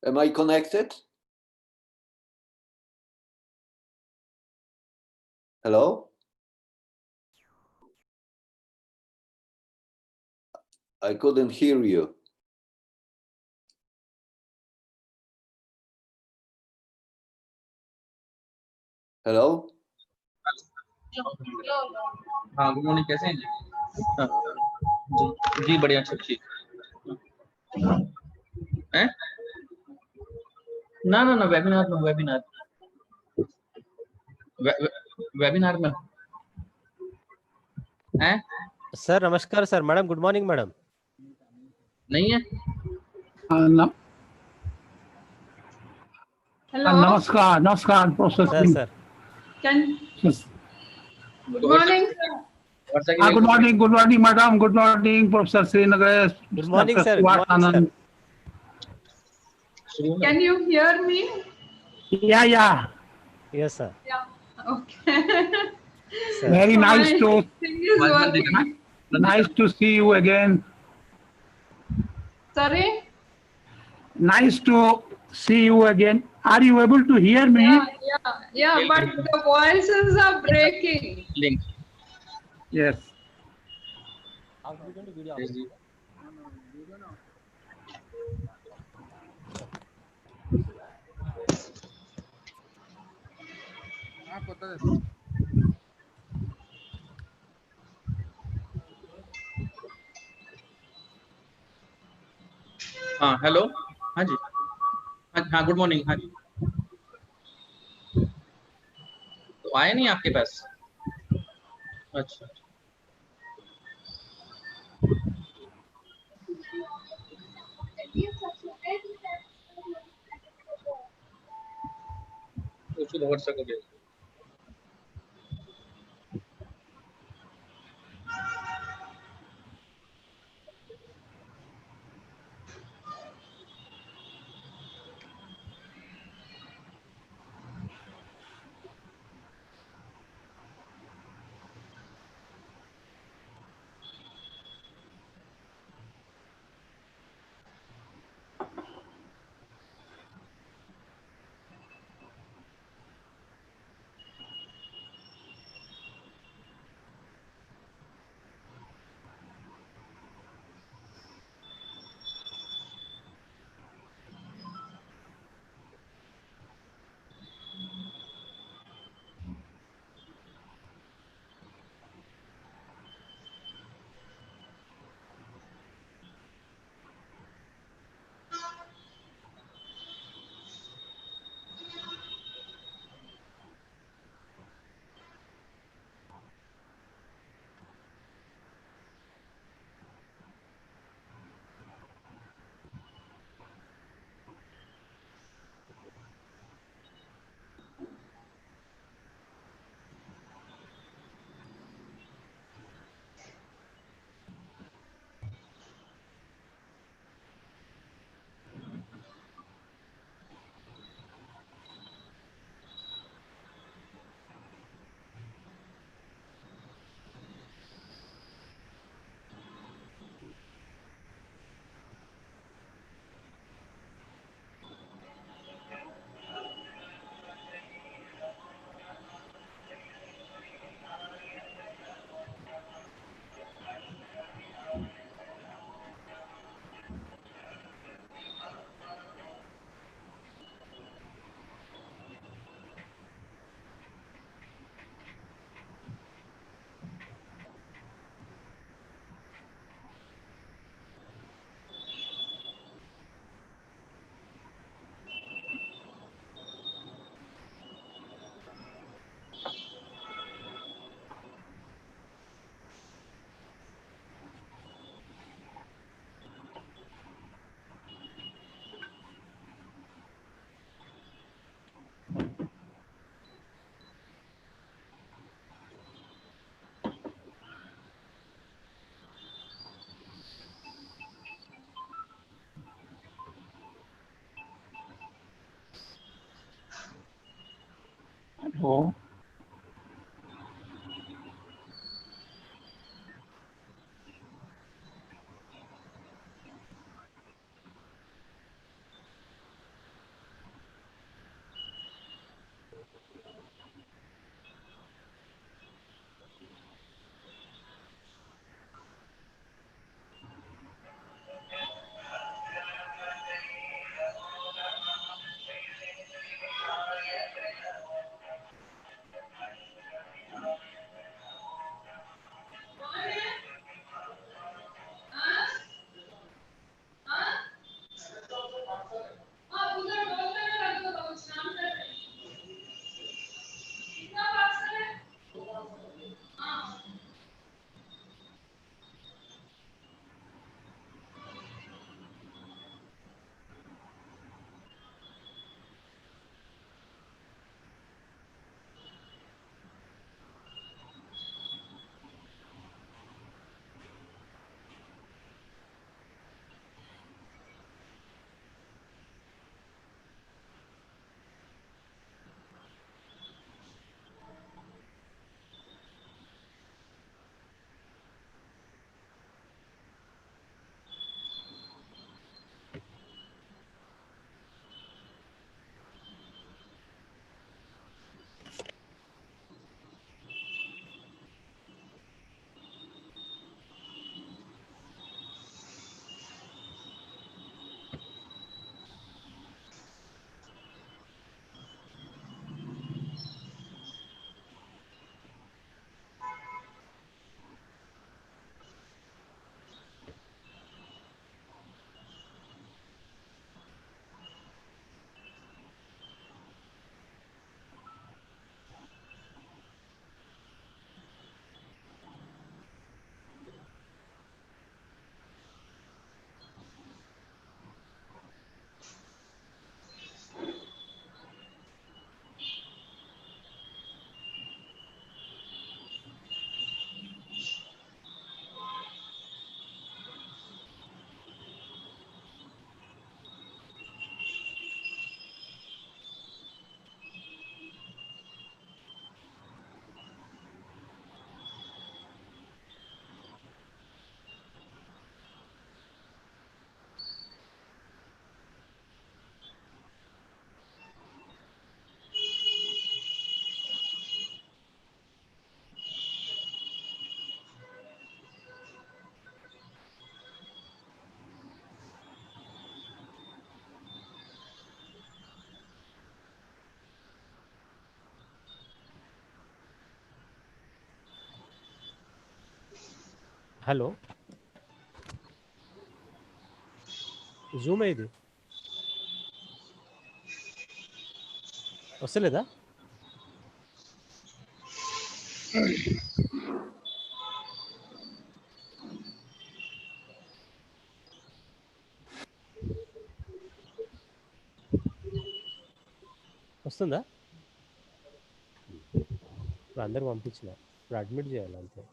Am I connected? Hello? I couldn't hear you. Hello? हाँ good morning, कैसे हैं जी? हाँ, जी बढ़िया, सब ठीक है। ना ना ना, वेबिनार में वेबिनार में हैं? सर नमस्कार sir. Madam good morning madam. नहीं है। Hello. नमस्कार नमस्कार professor sir Singh. Sir Can good morning, sir. Good morning madam, good morning professor Srinagar, good morning sir. Good morning Anand. Can you hear me? या yes sir. Yeah. Okay. Sir very nice My two thing is working. See you again. Sorry. Nice to see you again. Are you able to hear me? Yeah. But the voices are breaking. Link Yes. हाँ hello, हाँ जी, हाँ good morning, हाँ जी। तो आए नहीं आपके पास? अच्छा, उसको तो व्हाट्सएप कर दे। हेलो। ಹಲೋ జూమ్ ఇది వస్తలేదా? వస్తుందా? ఇప్పుడు అందరు పంపించిన, ఇప్పుడు అడ్మిట్ చేయాలి అంతే.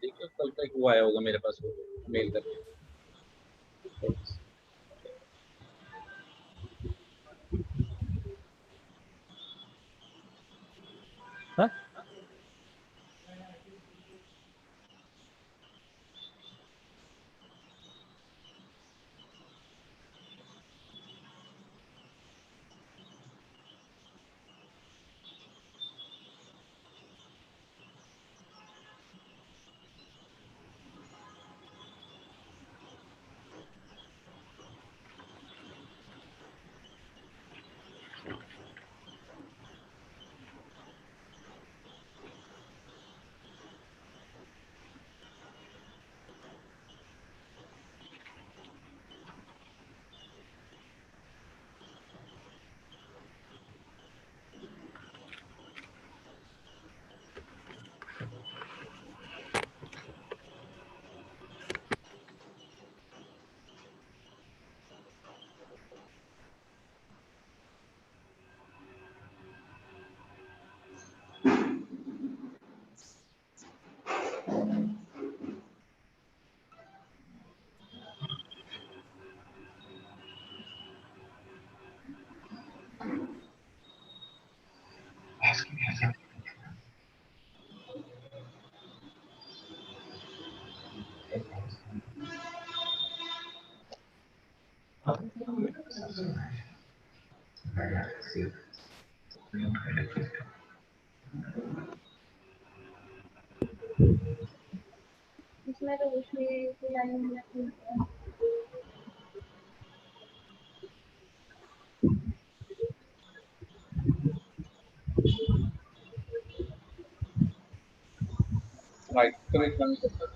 देखो कल तक वो आया होगा मेरे पास, मेल करके। हाँ? इसमें तो कुछ भी लाइन नहीं है। राइट कनेक्ट बंद कर दो,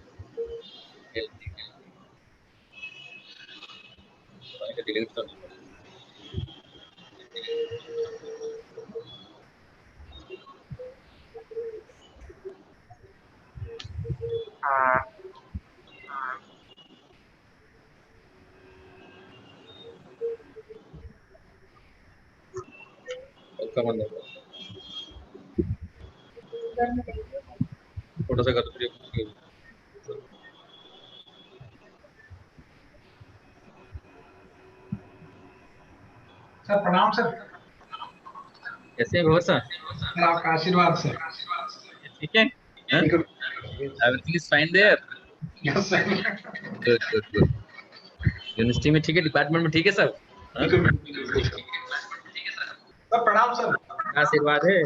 डिलीट कर दो। उसका बंद कर दो, थोड़ा सा कर दो फिर। सर प्रणाम सर। कैसे हैं भगत सर? सर आपका आशीर्वाद सर। ठीक है, everything is fine there. Yes sir. Good good good. University में ठीक है, डिपार्टमेंट में ठीक है सब? सर प्रणाम सर। आशीर्वाद है।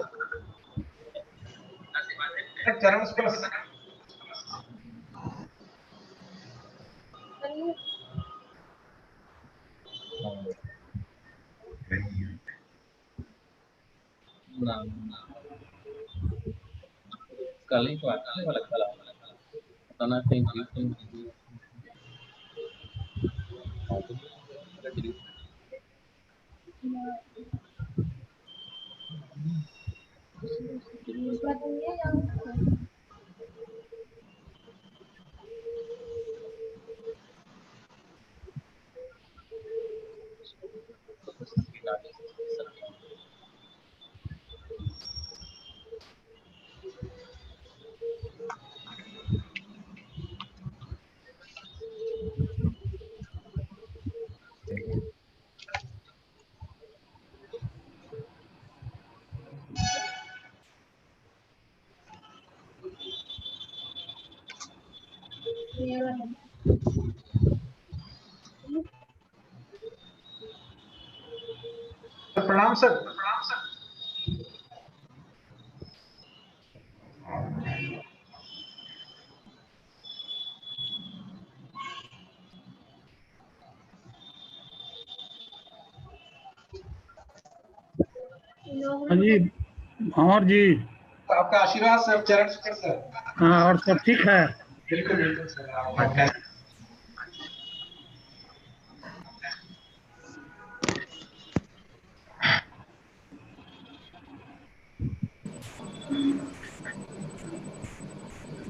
सर चरण स्पर्श। ना कल ही तो आता है वाला कल पता ना कहीं भी सर प्रणाम सर। हाँ जी, भंवर जी। आपका आशीर्वाद सर, चरण स्पर्श सर। हाँ, और सब ठीक है? बिल्कुल बिल्कुल सर, आप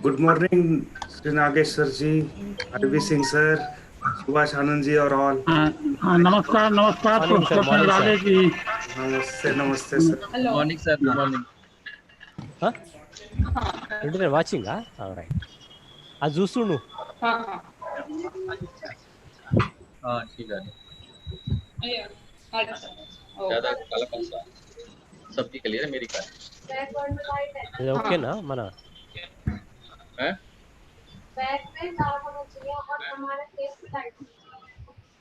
गुड मॉर्निंग श्री नागेश्वर जी, आरवी सिंह सर, सुभाष आनंद जी और ऑल। हाँ, हाँ, नमस्कार नमस्कार Morning, sir. Professor Morning, sir. राजे जी। नमस्ते नमस्ते sir. Good morning, sir. Good morning. Huh? Internet watching, huh? All right. Azusunu. हाँ हाँ हाँ ठीक है. yeah, अच्छा ज़्यादा काला पंसा. सबकी क्लियर है, मेरी का. Is it okay ना मना? हैं? बैक में डार्क होना चाहिए और हमारा फेस लाइट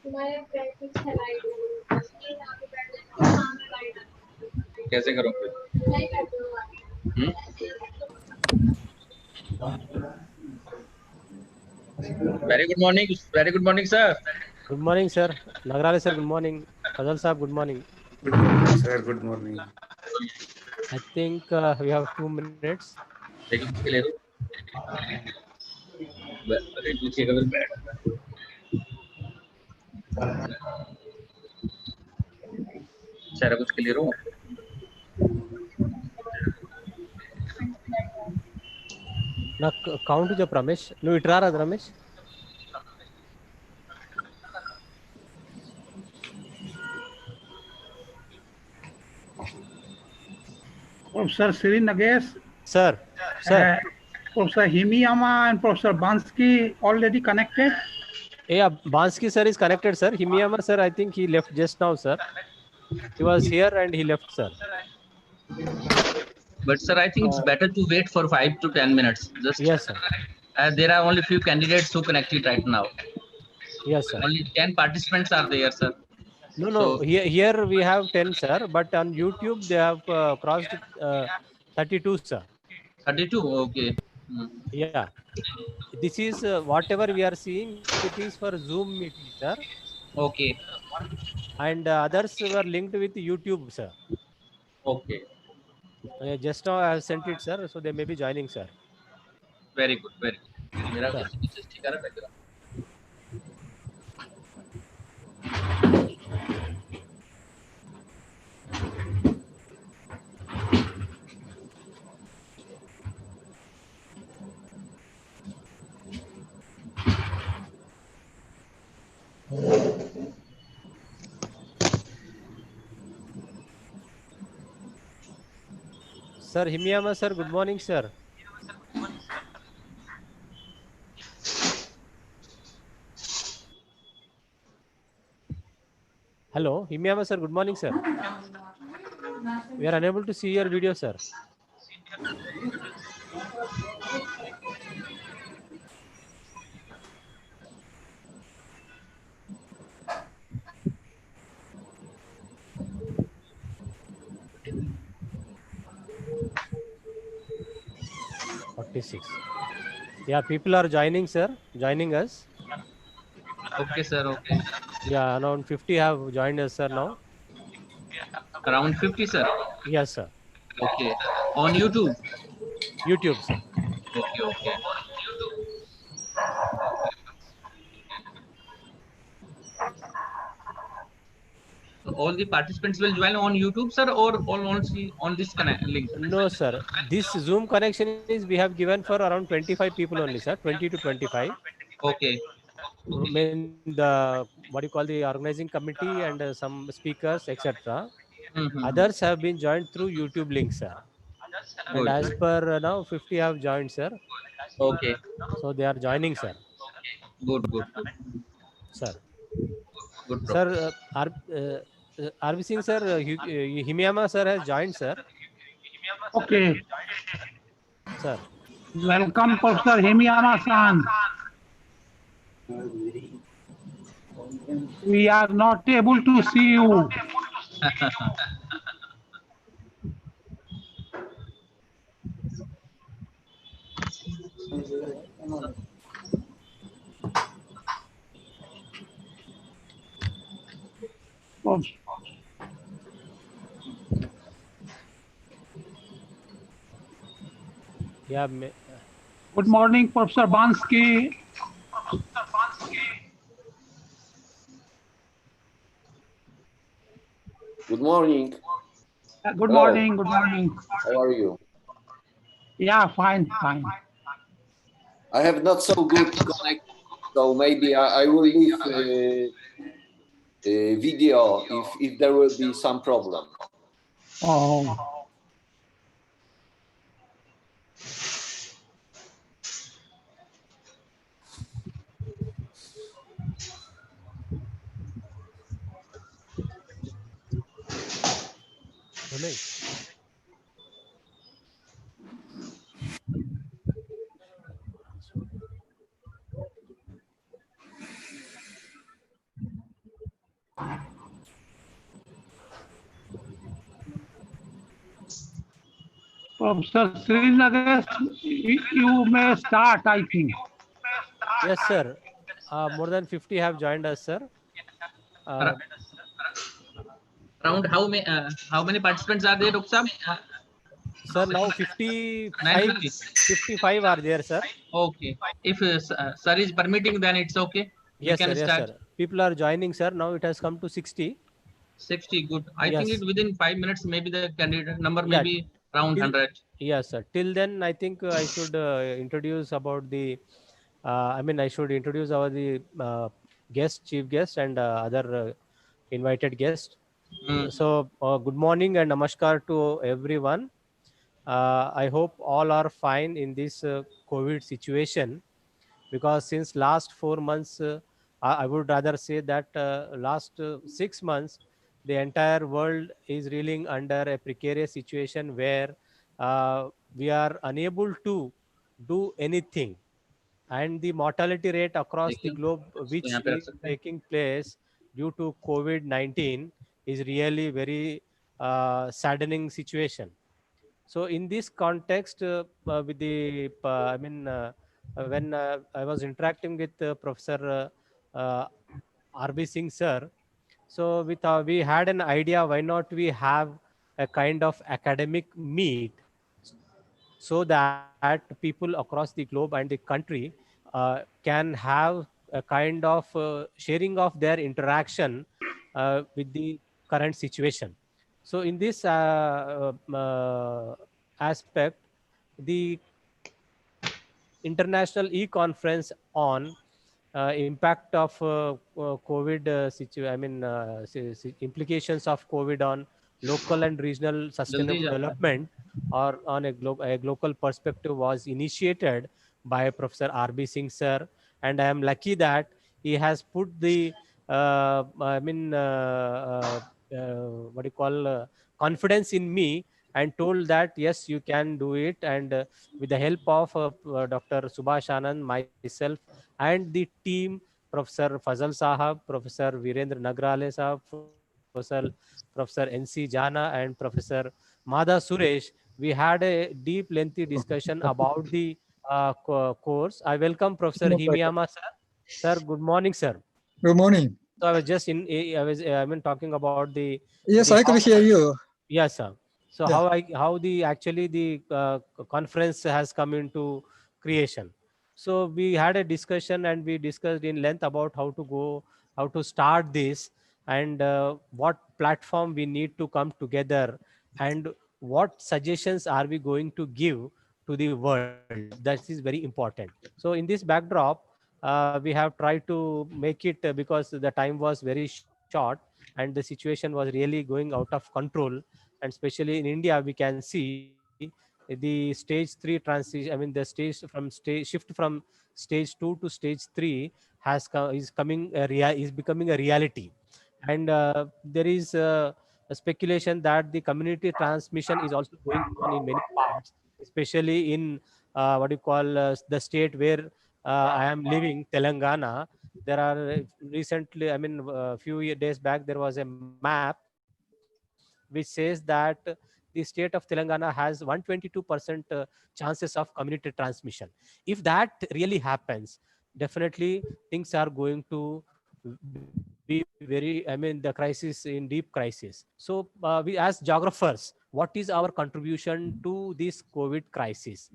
तुम्हारे ब्रेड पीछे लाइट ये आगे बैठ जाए सामने लाइट कैसे करोगे? नहीं करते हो Very good morning. Very good morning, sir. Good morning, sir. Nagrale sir, good morning. Fazal sahab, good morning. Good morning sir, good morning. I think we have 2 minutes. लेकिन उसके लिए रेट लिखिएगा फिर बैठ. सारा कुछ क्लियर हो. Now count the Ramesh. No, it rara Ramesh. Professor Shri Nagesh, Sir, sir. Professor Himiyama and Professor Bansky already connected. Yeah, Bansky sir is connected, sir. Himiyama sir, I think he left just now, sir. He was here and he left, sir. But sir, I think it's better to wait for 5 to 10 minutes. Just Yes, sir. there are only few candidates who connected right now. Yes, sir. Only 10 participants are there, sir. No, no. So- Here we have 10, sir. But on YouTube they have crossed 32, sir. 32. Okay. Yeah. This is whatever we are seeing. It is for Zoom meeting, sir. Okay. And others were linked with YouTube, sir. Okay. Just now I have sent it, sir. So they may be joining, sir. Very good. Very good. मेरा Sir. कुछ पीछे ठीक आ रहा है background. Sir, Himiyama, sir. Good morning, sir. Hello, Himiyama, sir. Good morning, sir. We are unable to see your video, sir. Yeah, people are joining, sir. Joining us. Okay, sir. Okay. Yeah, around 50 have joined us, sir, now. Around 50, sir. Yes, sir. Okay. On YouTube. YouTube, sir. Okay. Okay. So all the participants will join on YouTube, sir, or all only on this link? No, sir. This Zoom connection is we have given for around 25 people only, sir. 20 to 25. Okay. I mean the what do you call the organizing committee and some speakers, etc. Mhm. Others have been joined through YouTube link, sir. And Good. as per now, 50 have joined, sir. Okay. So they are joining, sir. Good. Good. Good. Sir. Good. Bro. Sir, RV Singh, sir, Himiyama, sir, has joined, sir. Okay, Sir. welcome Professor Himiyama-san. We are not able to see you. Yeah. Good morning, Professor Bansky. Good morning. Good Hello. morning. Good morning. How are you? Yeah, fine, fine. I have not so good connection, so maybe I will leave video if there will be some problem. Oh, Professor Srinagar, you may start, I think. Yes, sir. More than 50 have joined us, sir. Ar- Around how many participants are there, Ruksab? Sir, now 55, 950. 55 are there, sir. Okay. If sir is permitting, then it's okay. We Yes, can sir. Yes, start. sir. People are joining, sir. Now it has come to 60. 60. Good. I think Yes. it within 5 minutes, maybe the candidate number may Yeah. be around Till, 100. yes, sir. Till then, I think I should introduce about the. I should introduce the guest, chief guest, and other invited guest. Mm. So, good morning and namaskar to everyone. I hope all are fine in this COVID situation, because since last 4 months, I would rather say that last 6 months, the entire world is reeling under a precarious situation where we are unable to do anything, and the mortality rate across the देखिए, globe इसको which यहाँ पे रख is सकते हैं. taking place due to COVID-19 is really very saddening situation. So in this context, with the when I was interacting with Professor RB Singh sir, so we had an idea, why not we have a kind of academic meet, so that people across the globe and the country can have a kind of sharing of their interaction with the current situation. So in this aspect, the international e-conference on impact of COVID implications of COVID on local and regional जल्दी sustainable जाता है. development, or on a global perspective, was initiated by Professor RB Singh sir, and I am lucky that he has put the what do you call confidence in me, and told that yes, you can do it, and with the help of Dr. Subhash Anand, myself, and the team, Professor Fazal Sahab, Professor Virendra Nagrale Sahab, Professor NC Jana, and Professor Madha Suresh, we had a deep, lengthy discussion about the course. I welcome Professor Himiyama sir. Sir, good morning, sir. Good morning. So I was just talking about Yes, the I could hear you. yes, sir. So Yeah. how the actually the conference has come into creation. So we had a discussion, and we discussed in length about how to start this, and what platform we need to come together, and what suggestions are we going to give to the world. That is very important. So in this backdrop, we have tried to make it, because the time was very short, and the situation was really going out of control, and especially in India, we can see the stage 3 transition. I mean, the shift from stage 2 to stage 3 is becoming a reality, and there is a speculation that the community transmission is also going on in many parts, especially in what you call the state where I am living, Telangana. There are recently, days back, there was a map which says that the state of Telangana has 122% chances of community transmission. If that really happens, definitely things are going to be very, the crisis in deep crisis. So we, as geographers, what is our contribution to this COVID crisis?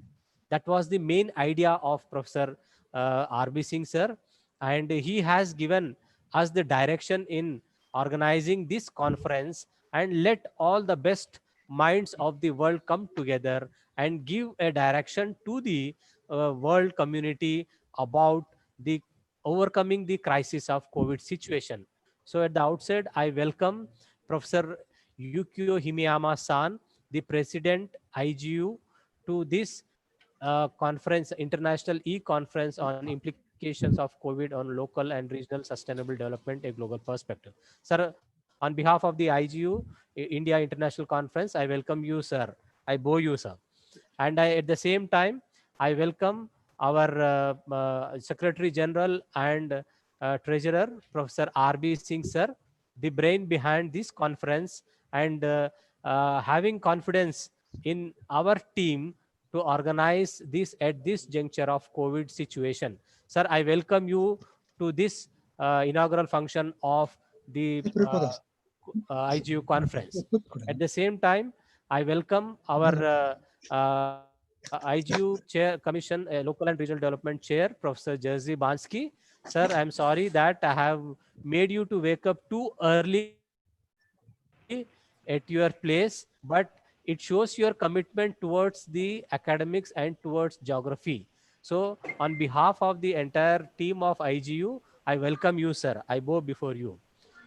That was the main idea of Professor R.B. Singh sir, and he has given us the direction in organizing this conference, and let all the best minds of the world come together and give a direction to the world community about the overcoming the crisis of COVID situation. So at the outset, I welcome Professor Yukio Himiyama-san, the President IGU, to this conference, international e-conference on implications of COVID on local and regional sustainable development, a global perspective. Sir, on behalf of the IGU, India International Conference, I welcome you, sir. I bow you, sir. And at the same time, I welcome our Secretary General and Treasurer, Professor R.B. Singh, sir, the brain behind this conference, and having confidence in our team to organize this at this juncture of COVID situation. Sir, I welcome you to this inaugural function of the IGU conference. At the same time, I welcome our IGU Chair Commission, Local and Regional Development Chair, Professor Jerzy Bansky. Sir, I'm sorry that I have made you to wake up too early at your place, but it shows your commitment towards the academics and towards geography. So on behalf of the entire team of IGU, I welcome you, sir. I bow before you.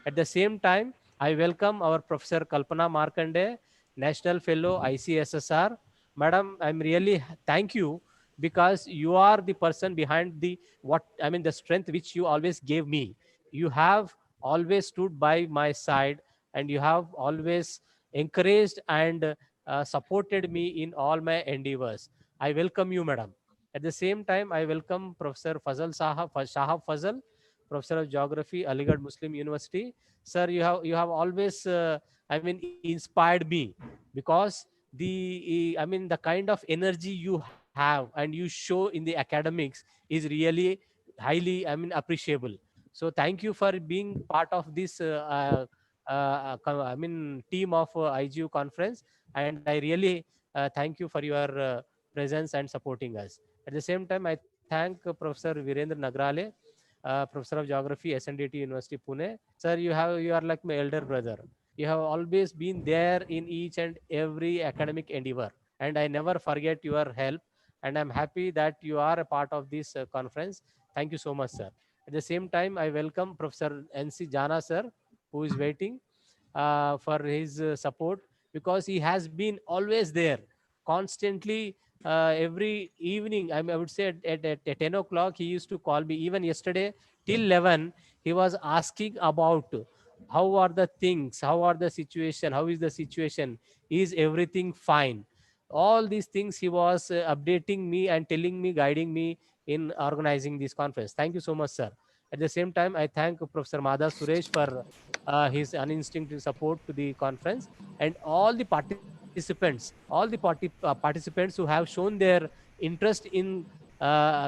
At the same time, I welcome our Professor Kalpana Markande, National Fellow, ICSSR. Madam, I'm really thank you, because you are the person behind the the strength which you always gave me. You have always stood by my side, and you have always encouraged and supported me in all my endeavors. I welcome you, madam. At the same time, I welcome Professor Shahab Fazal, Professor of Geography, Aligarh Muslim University. Sir, you have always inspired me, because the kind of energy you have and you show in the academics is really highly appreciable. So thank you for being part of this team of IGU conference, and I really thank you for your presence and supporting us. At the same time, I thank Professor Virendra Nagrale, Professor of Geography, SNDT University, Pune. Sir, you are like my elder brother. You have always been there in each and every academic endeavor, and I never forget your help. And I'm happy that you are a part of this conference. Thank you so much, sir. At the same time, I welcome Professor N.C. Jana, sir, who is waiting for his support, because he has been always there constantly. Every evening, I would say at 10 o'clock, he used to call me. Even yesterday till 11, he was asking about how are the things, how are the situation, how is the situation, is everything fine. All these things he was updating me and telling me, guiding me in organizing this conference. Thank you so much, sir. At the same time, I thank Professor Madhav Suresh for his uninstinctive support to the conference, and all the participants, participants who have shown their interest in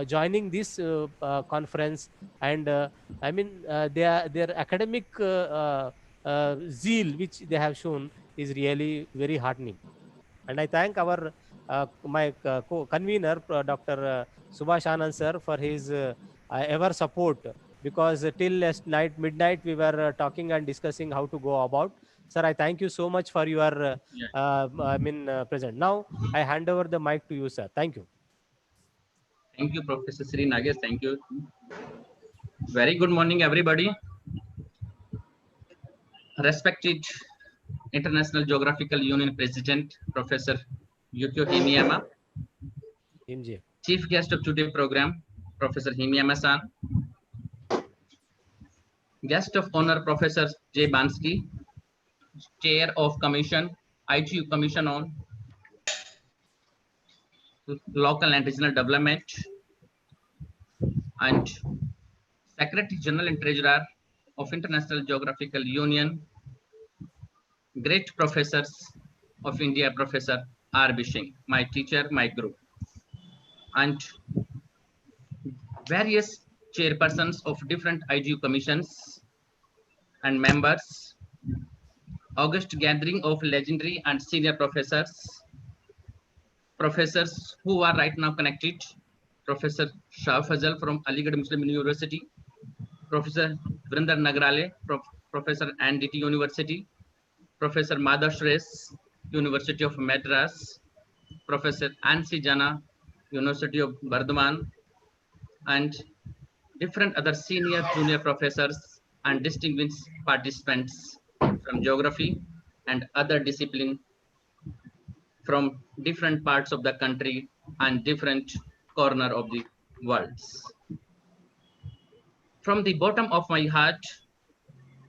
joining this conference, and their academic zeal which they have shown is really very heartening. And I thank our my co-convener, Dr. Subhash Anand sir, for his ever support, because till last night, midnight, we were talking and discussing how to go about. Sir, I thank you so much for your present. Now, I hand over the mic to you, sir. Thank you. Thank you, Professor Sri Nagesh. Thank you. Very good morning, everybody. Respected International Geographical Union President, Professor Yukio Himiyama. MJ. Chief guest of today's program, Professor Himiyama-san. Guest of honor, Professor J. Bansky, Chair of Commission, IGU Commission on Local and Regional Development, and Secretary General and Treasurer of International Geographical Union, great professors of India, Professor R.B. Singh, my teacher, my group, and various chairpersons of different IGU commissions and members, august gathering of legendary and senior professors, professors who are right now connected. Professor Shah Fazal from Aligarh Muslim University, Professor Vrinder Nagrale from Professor NDT University, Professor Madhav Shres, University of Madras, Professor Ansi Jana, University of Bardhaman, and different other senior, junior professors and distinguished participants from geography and other disciplines from different parts of the country and different corner of the world. From the bottom of my heart,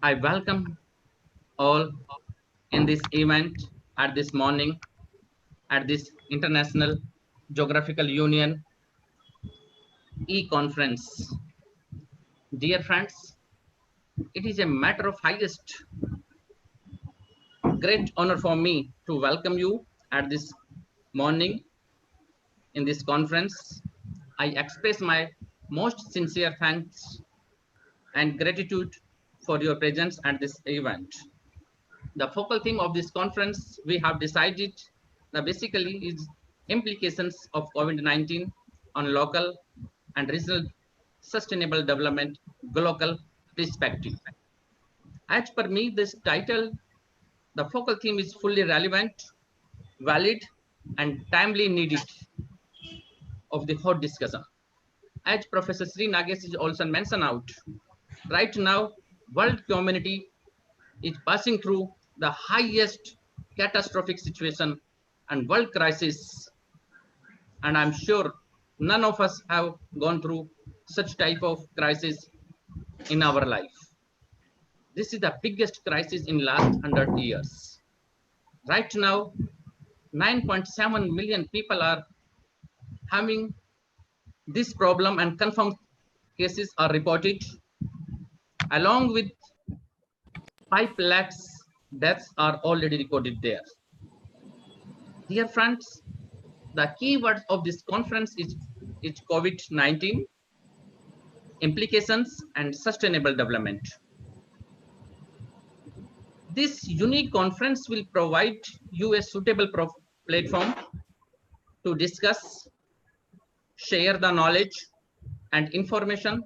I welcome all in this event at this morning at this International Geographical Union e-conference. Dear friends, it is a matter of highest great honor for me to welcome you at this morning in this conference. I express my most sincere thanks and gratitude for your presence at this event. The focal theme of this conference we have decided that basically is implications of COVID-19 on local and regional sustainable development global perspective. As per me, this title, the focal theme is fully relevant, valid, and timely needed of the whole discussion. As Professor Sri Nagesh is also mentioned out, right now, world community is passing through the highest catastrophic situation and world crisis. And I'm sure none of us have gone through such type of crisis in our life. This is the biggest crisis in last 100 years. Right now, 9.7 million people are having this problem and confirmed cases are reported, along with 5 lakhs deaths are already recorded there. Dear friends, the key word of this conference is COVID-19, implications and sustainable development. This unique conference will provide you a suitable platform to discuss, share the knowledge and information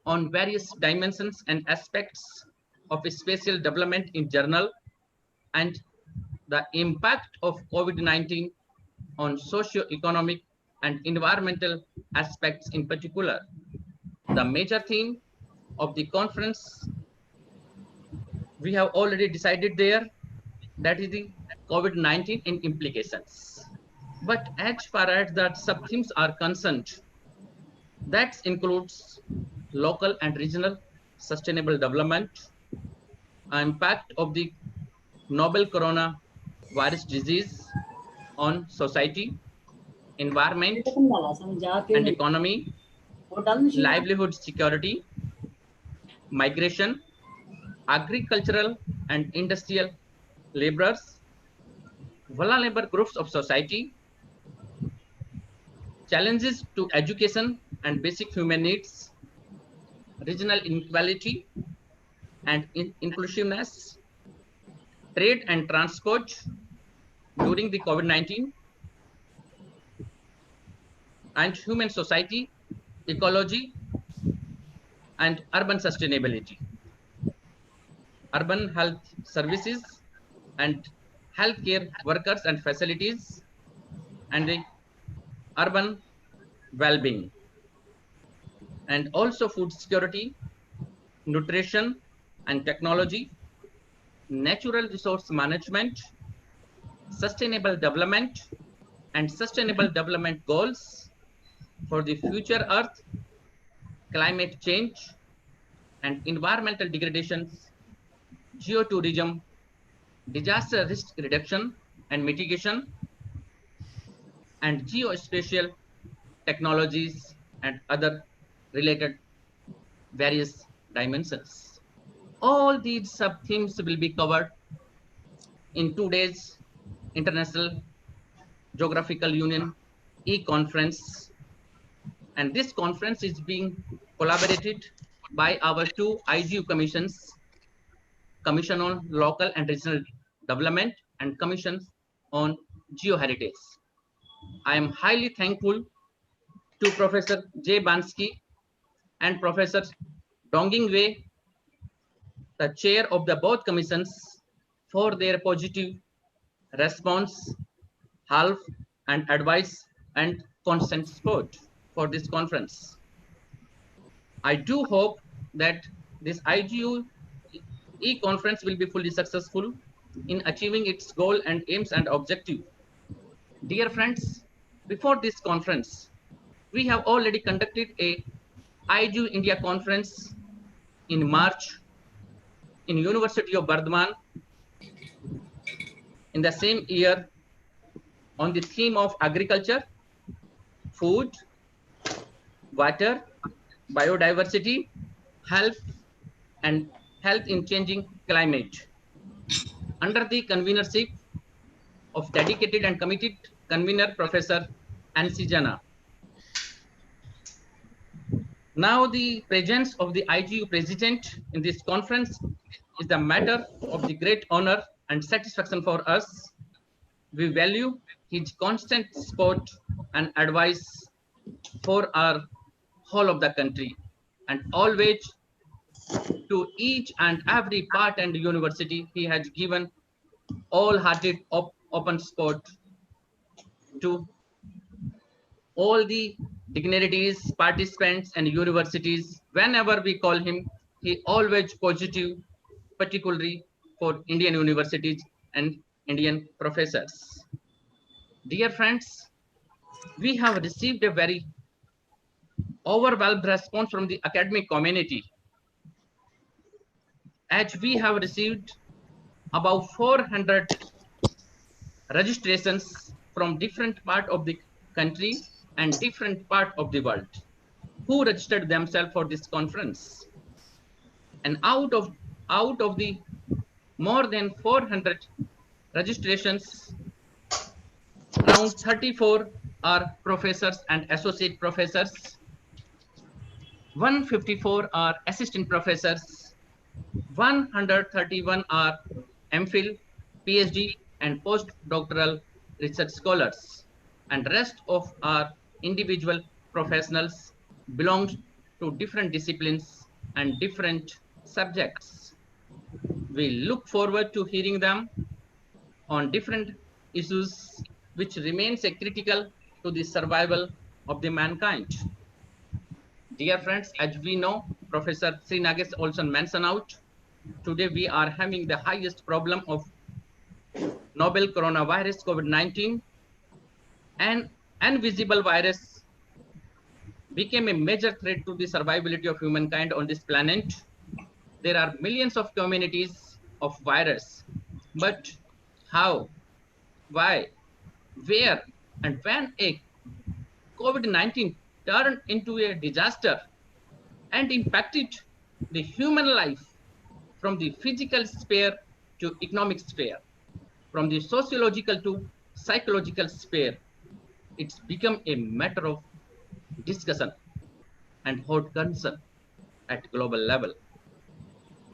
on various dimensions and aspects of spatial development in general and the impact of COVID-19 on socio-economic and environmental aspects in particular. The major theme of the conference we have already decided there, that is the COVID-19 and implications. But as far as that sub-themes are concerned, that includes local and regional sustainable development, impact of the novel coronavirus disease on society, environment and economy, livelihood security, migration, agricultural and industrial laborers, vulnerable groups of society, challenges to education and basic human needs, regional inequality and inclusiveness, trade and transport during the COVID-19, and human society, ecology, and urban sustainability, urban health services and healthcare workers and facilities, and the urban well-being, and also food security, nutrition and technology, natural resource management, sustainable development and sustainable development goals for the future Earth, climate change and environmental degradations, geotourism, disaster risk reduction and mitigation, and geospatial technologies and other related various dimensions. All these sub-themes will be covered in today's International Geographical Union e-conference. And this conference is being collaborated by our 2 IGU commissions, Commission on Local and Regional Development and Commission on Geoheritage. I am highly thankful to Professor J. Bansky and Professor Donging Wei, the chair of the both commissions, for their positive response, help, and advice and constant support for this conference. I do hope that this IGU e-conference will be fully successful in achieving its goal and aims and objective. Dear friends, before this conference, we have already conducted a IGU India conference in March in University of Bardhaman in the same year on the theme of agriculture, food, water, biodiversity, health, and health in changing climate. Under the convenership of dedicated and committed convener Professor Ansi Jana. Now the presence of the IGU president in this conference is the matter of the great honor and satisfaction for us. We value his constant support and advice for our whole of the country, and always to each and every part and university he has given all-hearted open support to all the dignitaries, participants, and universities. Whenever we call him, he always positive, particularly for Indian universities and Indian professors. Dear friends, we have received a very overwhelmed response from the academic community, as we have received about 400 registrations from different part of the country and different part of the world who registered themselves for this conference. And out of the more than 400 registrations, around 34 are professors and associate professors, 154 are assistant professors, 131 are MPhil, PhD, and postdoctoral research scholars, and rest of our individual professionals belong to different disciplines and different subjects. We look forward to hearing them on different issues which remains a critical to the survival of the mankind. Dear friends, as we know, Professor Sri Nagesh also mentioned out, today we are having the highest problem of novel coronavirus COVID-19. An invisible virus became a major threat to the survivability of humankind on this planet. There are millions of communities of virus, but how, why, where, and when a COVID-19 turned into a disaster and impacted the human life from the physical sphere to economic sphere, from the sociological to psychological sphere, it's become a matter of discussion and hot concern at global level.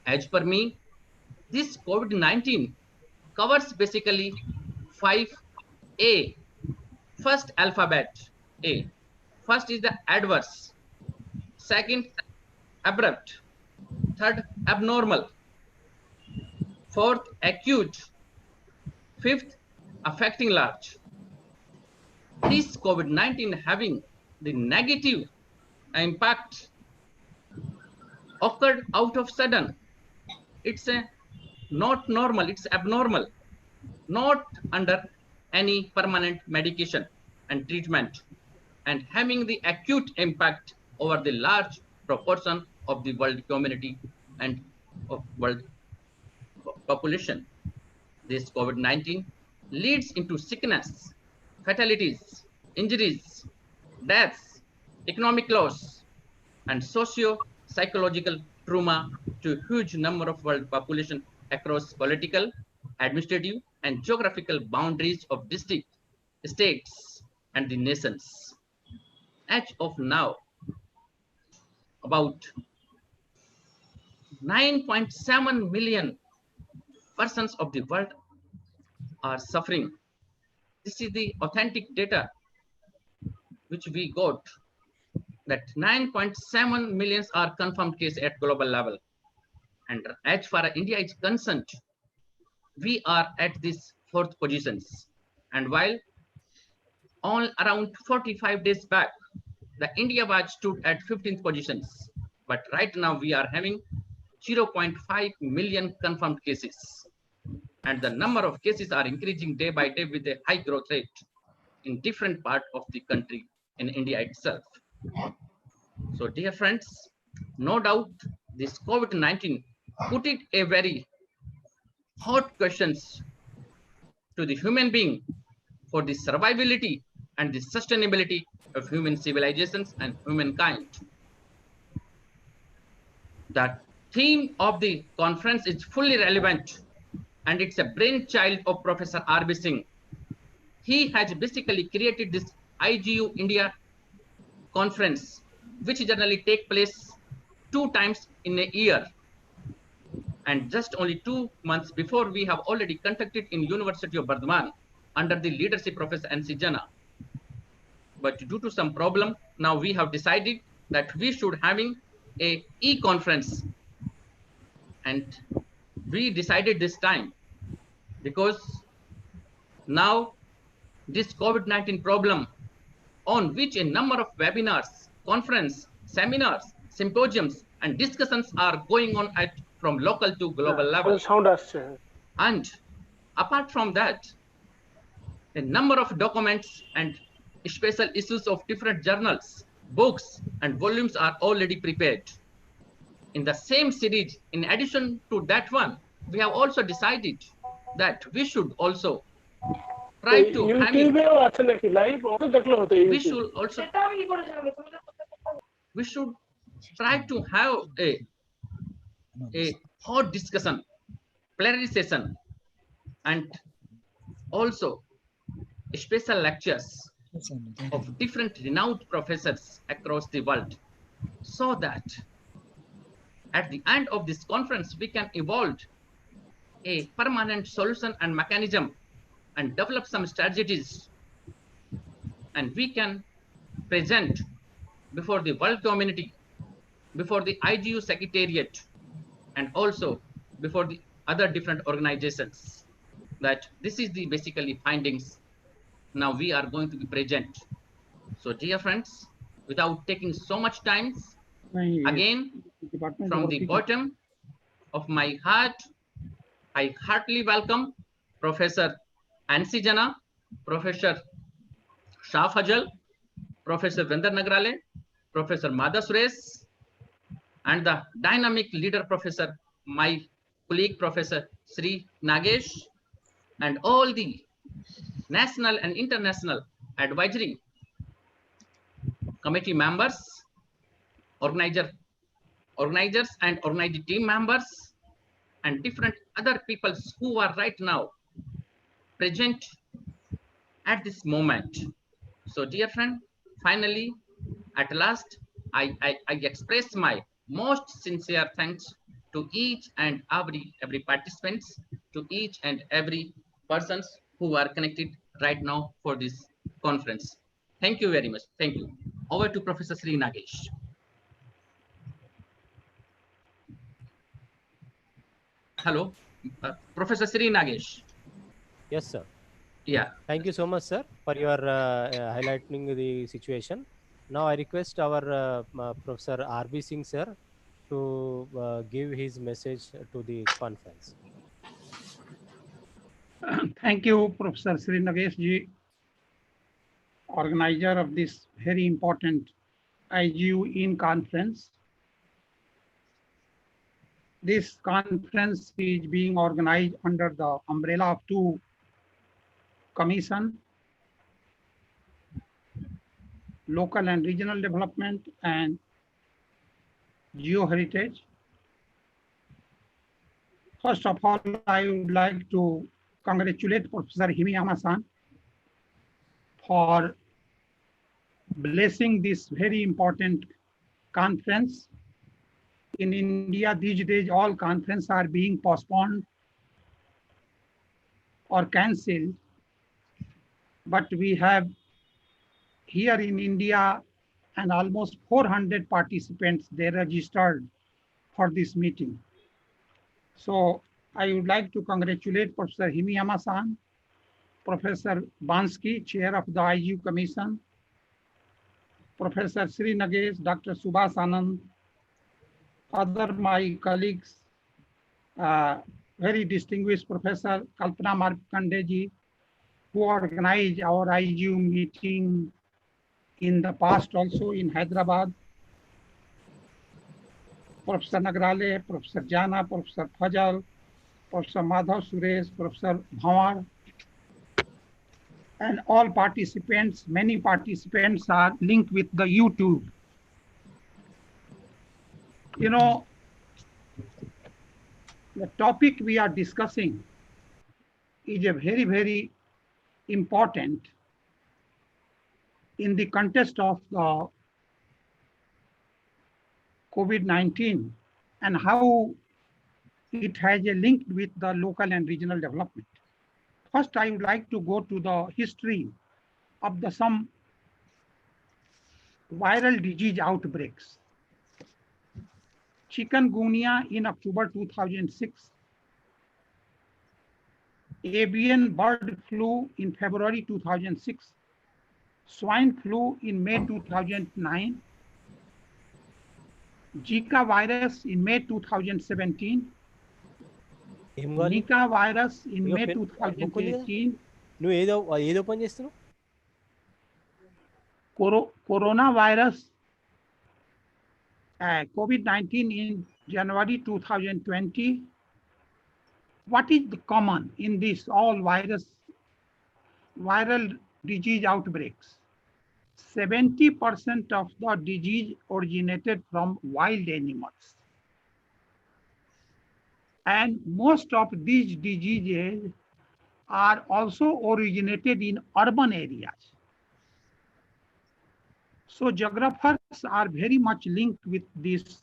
As per me, this COVID-19 covers basically 5A. First alphabet A. First is the adverse. Second, abrupt. Third, abnormal. Fourth, acute. Fifth, affecting large. This COVID-19 having the negative impact occurred out of sudden. It's not normal, it's abnormal, not under any permanent medication and treatment, and having the acute impact over the large proportion of the world community and of world population. This COVID-19 leads into sickness, fatalities, injuries, deaths, economic loss, and socio-psychological trauma to a huge number of world population across political, administrative, and geographical boundaries of districts, states, and the nations. As of now, about 9.7 million persons of the world are suffering. This is the authentic data which we got, that 9.7 million are confirmed cases at global level. And as far as India is concerned, we are at this 4th positions. And while all around 45 days back, the India batch stood at 15th positions. But right now we are having 0.5 million confirmed cases. And the number of cases are increasing day by day with a high growth rate in different parts of the country in India itself. So dear friends, no doubt this COVID-19 put it a very hot questions to the human being for the survivability and the sustainability of human civilizations and humankind. The theme of the conference is fully relevant, and it's a brainchild of Professor R.B. Singh. He has basically created this IGU India conference, which generally take place 2 times in a year. And just only 2 months before, we have already conducted in University of Bardhaman under the leadership of Professor N.C. Jana. But due to some problem, now we have decided that we should having a e-conference. And we decided this time because now this COVID-19 problem, on which a number of webinars, conference, seminars, symposiums, and discussions are going on at from local to global level. And apart from that, a number of documents and special issues of different journals, books, and volumes are already prepared. In the same series, in addition to that one, we have also decided that we should also try to have we should try to have a hot discussion, plenary session, and also special lectures of different renowned professors across the world, so that at the end of this conference, we can evolve a permanent solution and mechanism and develop some strategies, and we can present before the world community, before the IGU Secretariat, and also before the other different organizations, that this is the basically findings now we are going to be present. So dear friends, without taking so much time, again, from the bottom of my heart, I heartily welcome Professor N.C. Jana, Professor Shah Fajal, Professor Vinder Nagrale, Professor Madha Suresh, and the dynamic leader professor, my colleague Professor Sri Nagesh, and all the national and international advisory committee members, organizers and organizing team members, and different other people who are right now present at this moment. So dear friend, finally, at last, I express my most sincere thanks to each and every participants, to each and every persons who are connected right now for this conference. Thank you very much. Thank you. Over to Professor Sri Nagesh. Hello, Professor Sri Nagesh. Yes, sir. Yeah. Thank you so much, sir, for your highlighting the situation. Now I request our Professor R.B. Singh, sir, to give his message to the conference. Thank you, Professor Sri Nagesh ji, organizer of this very important IGU in conference. This conference is being organized under the umbrella of 2 commissions, local and regional development and geoheritage. First of all, I would like to congratulate Professor Himiyama-san for blessing this very important conference. In India these days, all conferences are being postponed or cancelled, but we have here in India, and almost 400 participants they registered for this meeting. So I would like to congratulate Professor Himiyama-san, Professor Bansky, Chair of the IGU Commission, Professor Sri Nagesh, Dr. Subhas Anand, other my colleagues, very distinguished Professor Kalpana Markandeji, who organized our IGU meeting in the past also in Hyderabad, Professor Nagrale, Professor Jana, Professor Fajal, Professor Madhav Suresh, Professor Bhawar, and all participants, many participants are linked with the YouTube. You know, the topic we are discussing is a very, very important in the context of the COVID-19 and how it has a link with the local and regional development. First, I would like to go to the history of some viral disease outbreaks. Chikungunya in October 2006, avian bird flu in February 2006, swine flu in May 2009, Zika virus in May 2017, Nika virus in May 2018, నువ్వు ఏదో పని చేస్తున్నావు? coronavirus, COVID-19 in January 2020. What is the common in this all viral disease outbreaks? 70% of the disease originated from wild animals. And most of these diseases are also originated in urban areas. So geographers are very much linked with these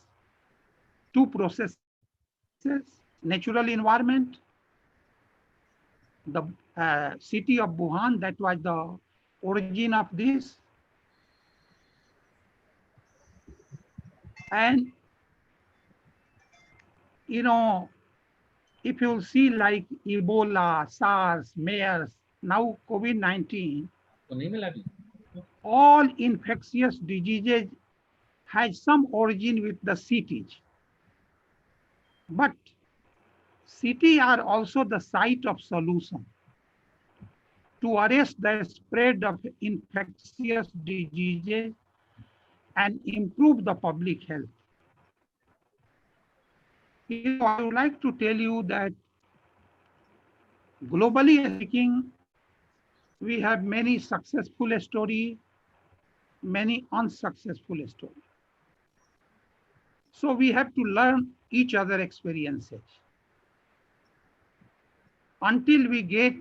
two processes, natural environment, the city of Wuhan, that was the origin of this, and you know, if you see like Ebola, SARS, MERS, now COVID-19, all infectious diseases has some origin with the cities. But cities are also the site of solution to arrest the spread of infectious diseases and improve the public health. I would like to tell you that globally speaking, we have many successful stories, many unsuccessful stories. So we have to learn each other experiences. Until we get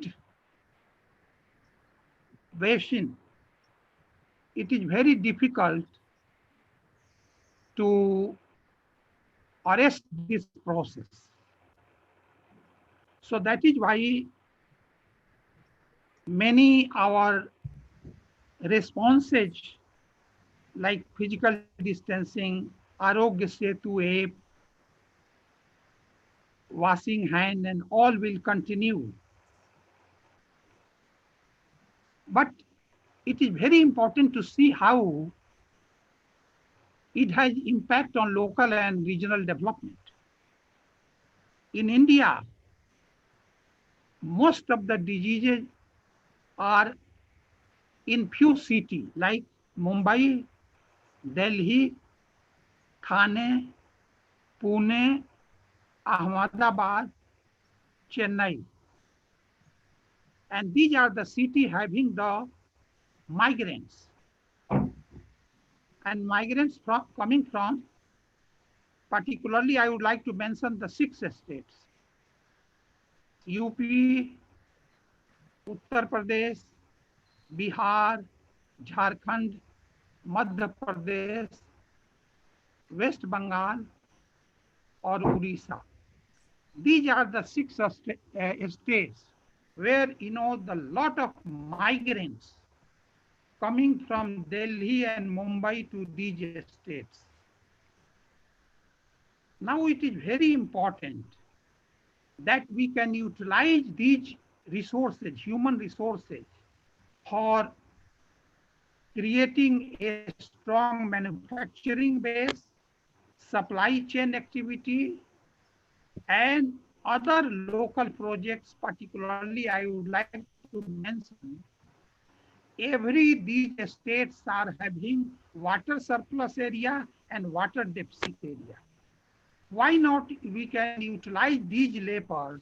vaccine, it is very difficult to arrest this process. So that is why many our responses like physical distancing, Arogya Setu app, washing hand, and all will continue. But it is very important to see how it has impact on local and regional development. In India, most of the diseases are in few cities like Mumbai, Delhi, Thane, Pune, Ahmedabad, Chennai. And these are the cities having the migrants. And migrants coming from, particularly I would like to mention the 6 states: UP, Uttar Pradesh, Bihar, Jharkhand, Madhya Pradesh, West Bengal, or Odisha. These are the 6 states where the lot of migrants coming from Delhi and Mumbai to these states. Now it is very important that we can utilize these resources, human resources, for creating a strong manufacturing base, supply chain activity, and other local projects. Particularly, I would like to mention these states are having water surplus area and water deficit area. Why not we can utilize these labors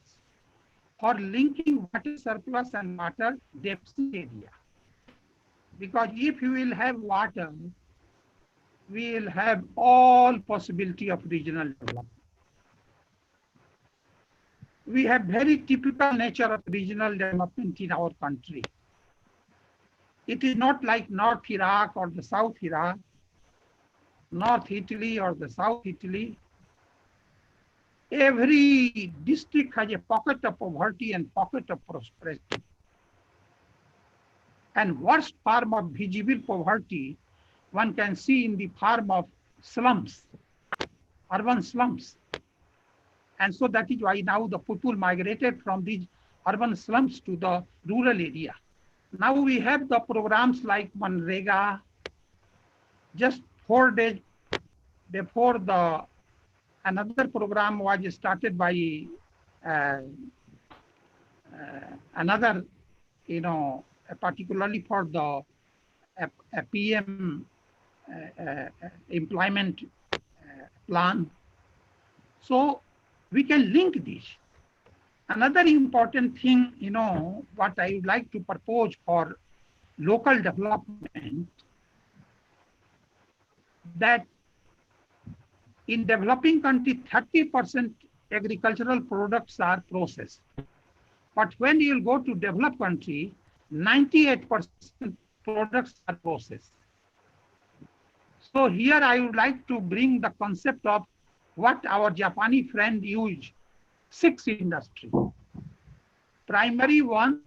for linking water surplus and water deficit area? Because if you will have water, we will have all possibility of regional development. We have very typical nature of regional development in our country. It is not like North Iraq or the South Iraq, North Italy or the South Italy. Every district has a pocket of poverty and pocket of prosperity. And worst form of visible poverty one can see in the form of slums, urban slums. And so that is why now the people migrated from these urban slums to the rural area. Now we have the programs like Manrega. Just 4 days before another program was started by another, particularly for the PM employment plan. So we can link this. Another important thing, what I would like to propose for local development, that in developing country, 30% agricultural products are processed. But when you go to developed country, 98% products are processed. So here I would like to bring the concept of what our Japanese friend used, 6 industry. Primary 1,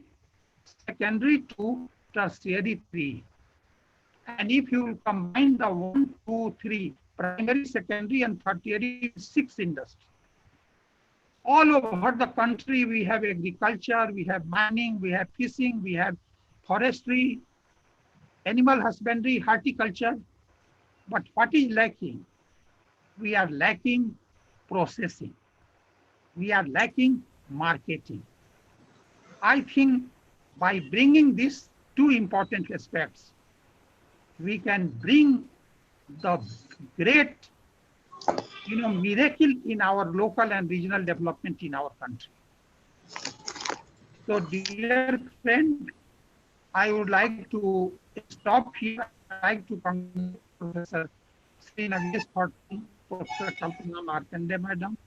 secondary 2, tertiary 3. And if you combine the 1, 2, 3, primary, secondary, and tertiary, 6 industry. All over the country, we have agriculture, we have mining, we have fishing, we have forestry, animal husbandry, horticulture. But what is lacking? We are lacking processing. We are lacking marketing. I think by bringing these 2 important aspects, we can bring the great miracle in our local and regional development in our country. So dear friend, I would like to stop here. I'd like to congratulate Professor Sri Nagesh for Professor Kalpana Markande Madam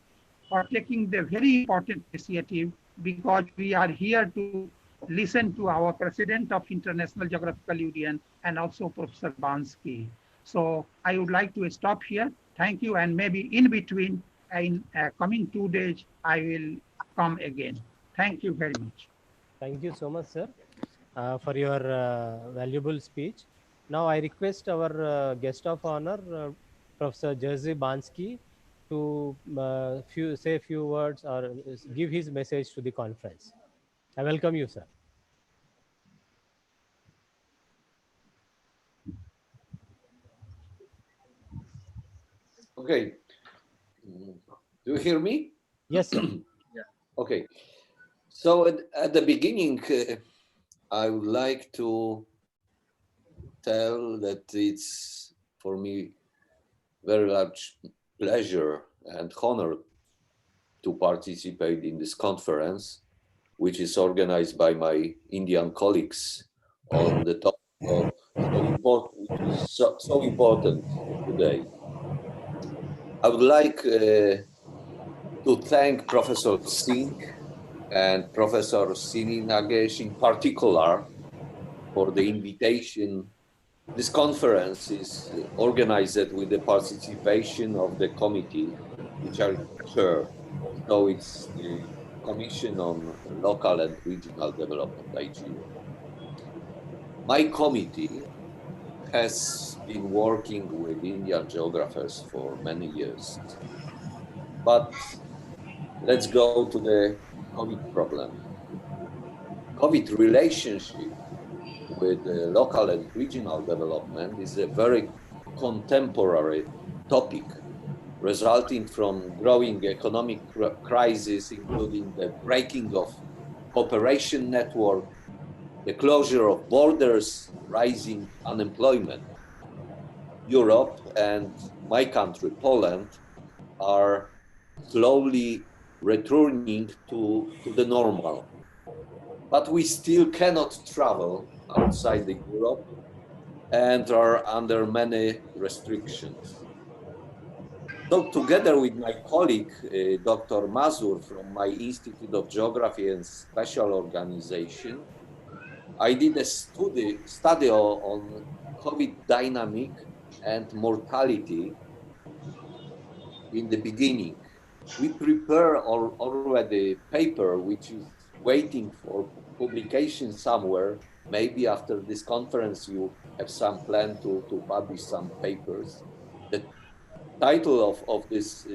for taking the very important initiative, because we are here to listen to our President of International Geographical Union and also Professor Bansky. So I would like to stop here. Thank you. And maybe in between, in coming 2 days, I will come again. Thank you very much. Thank you so much, sir, for your valuable speech. Now I request our guest of honor, Professor Jerzy Bansky, to say a few words or give his message to the conference. I welcome you, sir. Okay. Do you hear me? Yes, sir. Yeah. Okay. So at the beginning, I would like to tell that it's for me very large pleasure and honor to participate in this conference, which is organized by my Indian colleagues on the topic of so important today. I would like to thank Professor Singh and Professor Sri Nagesh in particular for the invitation. This conference is organized with the participation of the committee, which I chair. So it's the Commission on Local and Regional Development, IGO. My committee has been working with Indian geographers for many years. But let's go to the COVID problem. COVID relationship with local and regional development is a very contemporary topic, resulting from growing economic crisis, including the breaking of cooperation network, the closure of borders, rising unemployment. Europe and my country, Poland, are slowly returning to the normal. But we still cannot travel outside the Europe and are under many restrictions. So together with my colleague, Dr. Mazur from my Institute of Geography and Special Organization, I did a study on COVID dynamic and mortality in the beginning. We prepare already paper which is waiting for publication somewhere. Maybe after this conference you have some plan to publish some papers. The title of this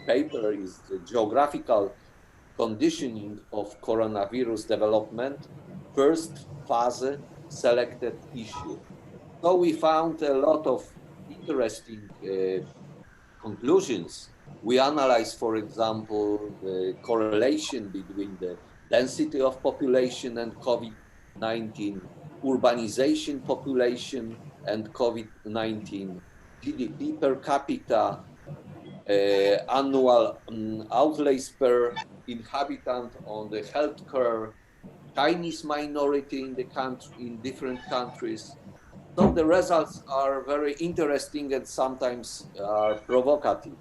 paper is the Geographical Conditioning of Coronavirus Development, First Phase Selected Issue. So we found a lot of interesting conclusions. We analyzed, for example, the correlation between the density of population and COVID-19, urbanization population and COVID-19, GDP per capita, annual outlays per inhabitant on the healthcare, Chinese minority in the country, in different countries. So the results are very interesting and sometimes are provocative.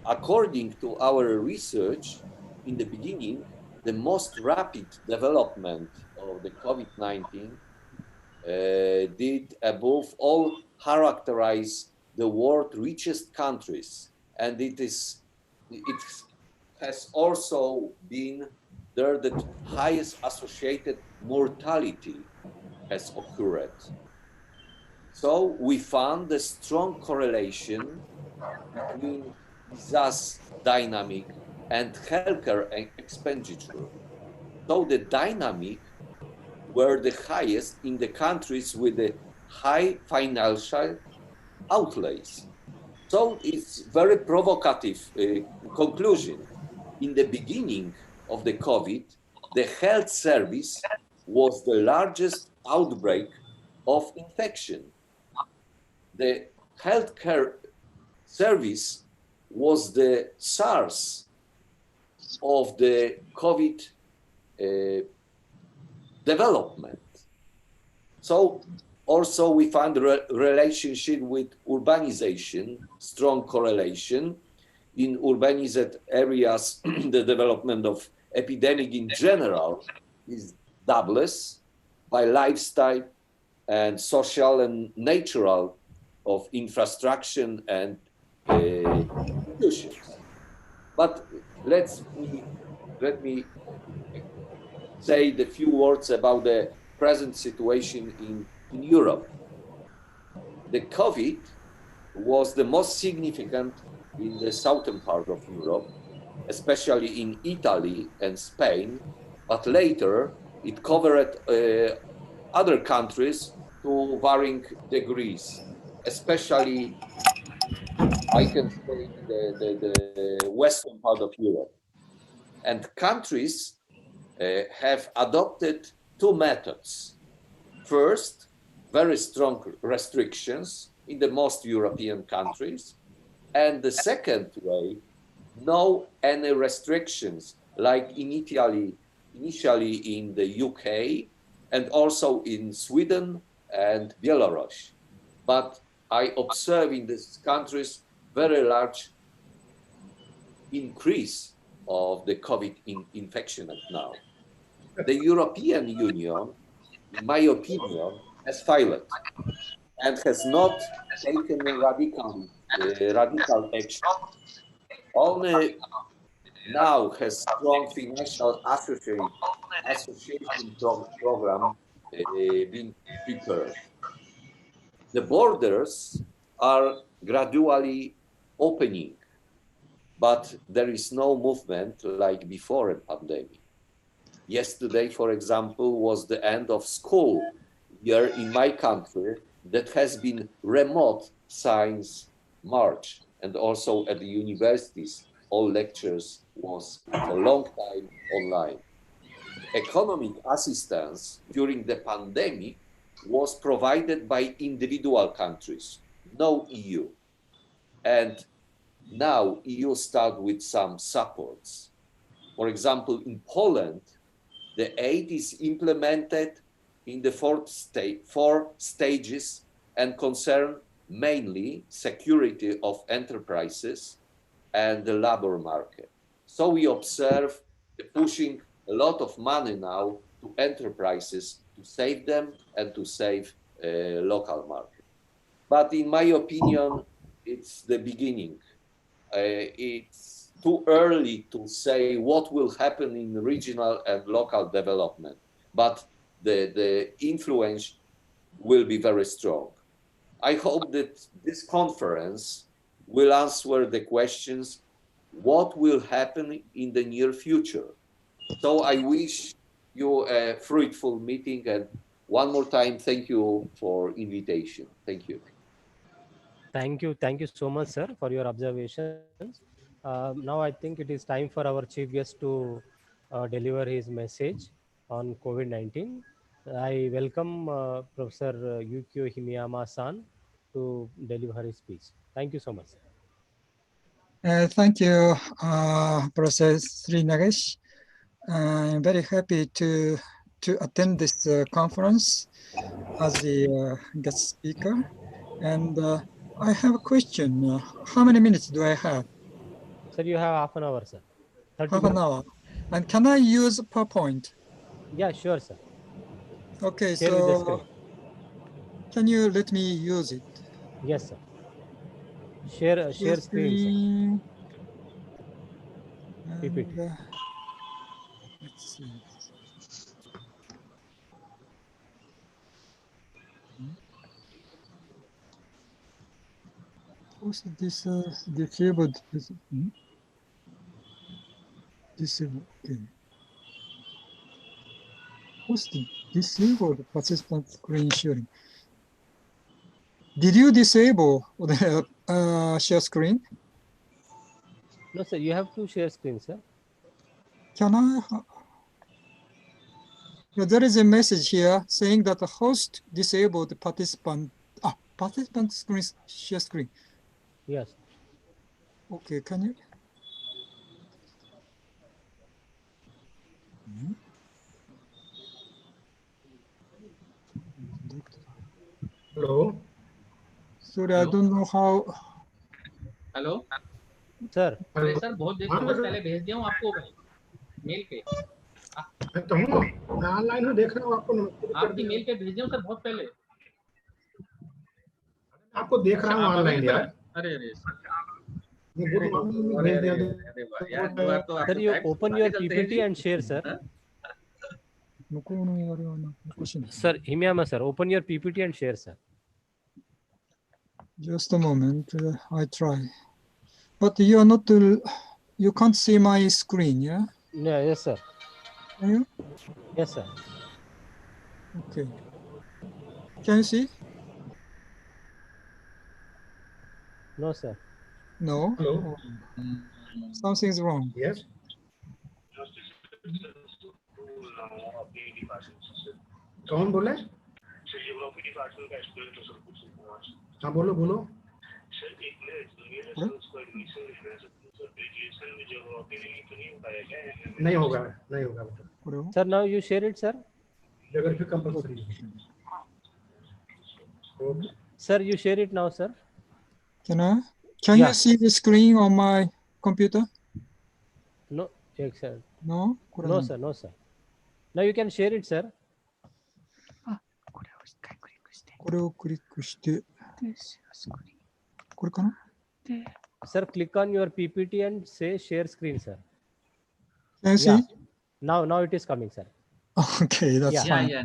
According to our research, in the beginning, the most rapid development of the COVID-19 did above all characterize the world's richest countries. And it has also been there the highest associated mortality has occurred. So we found a strong correlation between disaster dynamic and healthcare expenditure. So the dynamic were the highest in the countries with the high financial outlays. So it's very provocative conclusion. In the beginning of the COVID, the health service was the largest outbreak of infection. The healthcare service was the SARS of the COVID development. So also we found a relationship with urbanization, strong correlation. In urbanized areas, the development of epidemic in general is doubles by lifestyle and social and natural of infrastructure and institutions. But let me say the few words about the present situation in Europe. The COVID was the most significant in the southern part of Europe, especially in Italy and Spain, but later it covered other countries to varying degrees, especially I can say the western part of Europe. And countries have adopted two methods. First, very strong restrictions in the most European countries. And the second way, no any restrictions, like initially in the UK and also in Sweden and Belarus. But I observe in these countries very large increase of the COVID infection now. The European Union, in my opinion, has failed and has not taken a radical action. Only now has strong financial association program been prepared. The borders are gradually opening, but there is no movement like before a pandemic. Yesterday, for example, was the end of school year in my country that has been remote since March, and also at the universities, all lectures was for a long time online. Economic assistance during the pandemic was provided by individual countries, no EU. And now EU start with some supports. For example, in Poland, the aid is implemented in the four stages and concern mainly security of enterprises and the labor market. So we observe the pushing a lot of money now to enterprises to save them and to save local market. But in my opinion, it's the beginning. It's too early to say what will happen in regional and local development, but the influence will be very strong. I hope that this conference will answer the questions, what will happen in the near future? So I wish you a fruitful meeting, and one more time, thank you for invitation. Thank you. Thank you so much, sir, for your observations. Now I think it is time for our chief guest to deliver his message on COVID-19. I welcome Professor Yukio Himiyama-san to deliver his speech. Thank you so much. Thank you, Professor Sri Nagesh. I'm very happy to attend this conference as the guest speaker. And I have a question. How many minutes do I have? Sir, you have half an hour, sir. 30 Half an minutes. hour. And can I use PowerPoint? Yeah, sure, sir. Okay, Share with the so screen. can you let me use it? Yes, sir. Share screen, sir. PPT. And, let's see. What's this disabled? Disabled. Okay. What's the disabled participant screen sharing? Did you disable the share screen? No, sir, you have to share screen, sir. Can I? Yeah, there is a message here saying that the host disabled the participant. Participant screen share screen. Yes. Okay, can you? Hello. Sorry, I don't know how. Hello sir अरे sir बहुत पहले भेज दिया हूँ आपको mail पे तो हूँ मैं ऑनलाइन हूँ देख रहा हूँ आपको आपकी मेल पे भेज दिया हूँ सर बहुत पहले आपको देख रहा हूँ ऑनलाइन यार अरे अरे Sir, you open your PPT and share, sir. Sir, Himiyama, sir, open your PPT and share, sir. Just a moment, I try. But you are not, you can't see my screen, yeah? Yeah, yes, sir. Can you? Yes, sir. Okay. Can you see? No, sir. No? Hello. Something's wrong. Yes. कौन बोले हाँ बोलो बोलो नहीं होगा नहीं होगा Sir, now you share it, sir. Geography compulsory. Sir, you share it now, sir. Can you Yeah. see the screen on my computer? No, sir. No? No, sir. No, sir. Now you can share it, sir. これをクリックして、これかな? Sir, click on your PPT and say share screen, sir. Can you see? Yeah. Now it is coming, sir. Okay, that's Yeah. fine. yeah.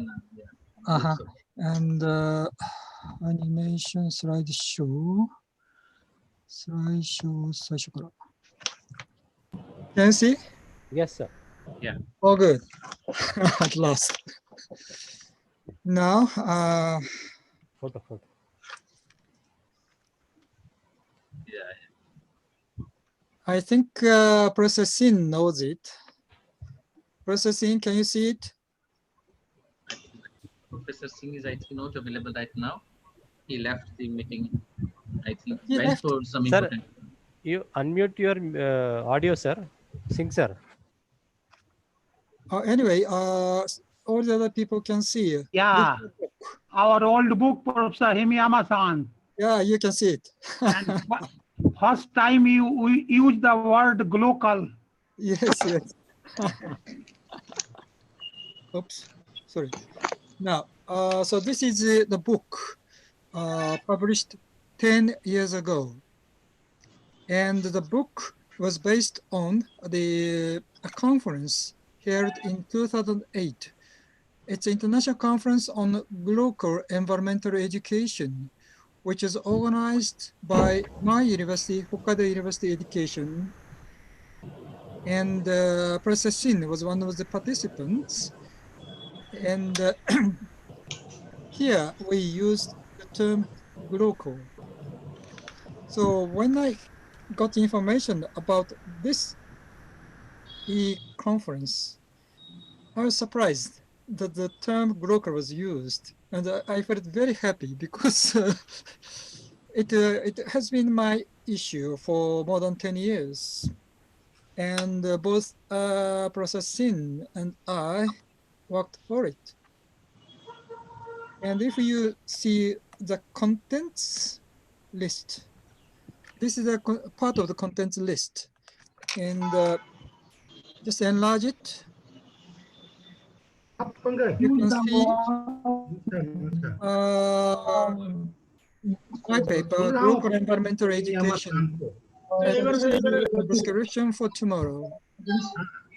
Uh-huh. And animation slideshow. Slideshow, 最初から. Can you see? Yes, sir. Oh, good. At last. Now, Photo. I think Processing knows it. Processing, can you see it? Professor Singh is, I think, not available right now. He left the meeting. I think He went left? for some Sir, important. you unmute your audio, sir. Singh, sir. Anyway, all the other people can see. Yeah, our old book, Professor Himiyama-san. Yeah, you can see it. And first time we use the word glocal. Yes, yes. Oops, sorry. Now, so this is the book published 10 years ago. And the book was based on a conference held in 2008. It's an international conference on local environmental education, which is organized by my university, Hokkaido University Education. And Professor Shin was one of the participants. And here we used the term local. So when I got information about this e-conference, I was surprised that the term local was used. And I felt very happy because it has been my issue for more than 10 years. And both Professor Sin and I worked for it. And if you see the contents list, this is a part of the contents list. And just enlarge it. You can see my paper, Local Environmental Education, description for tomorrow.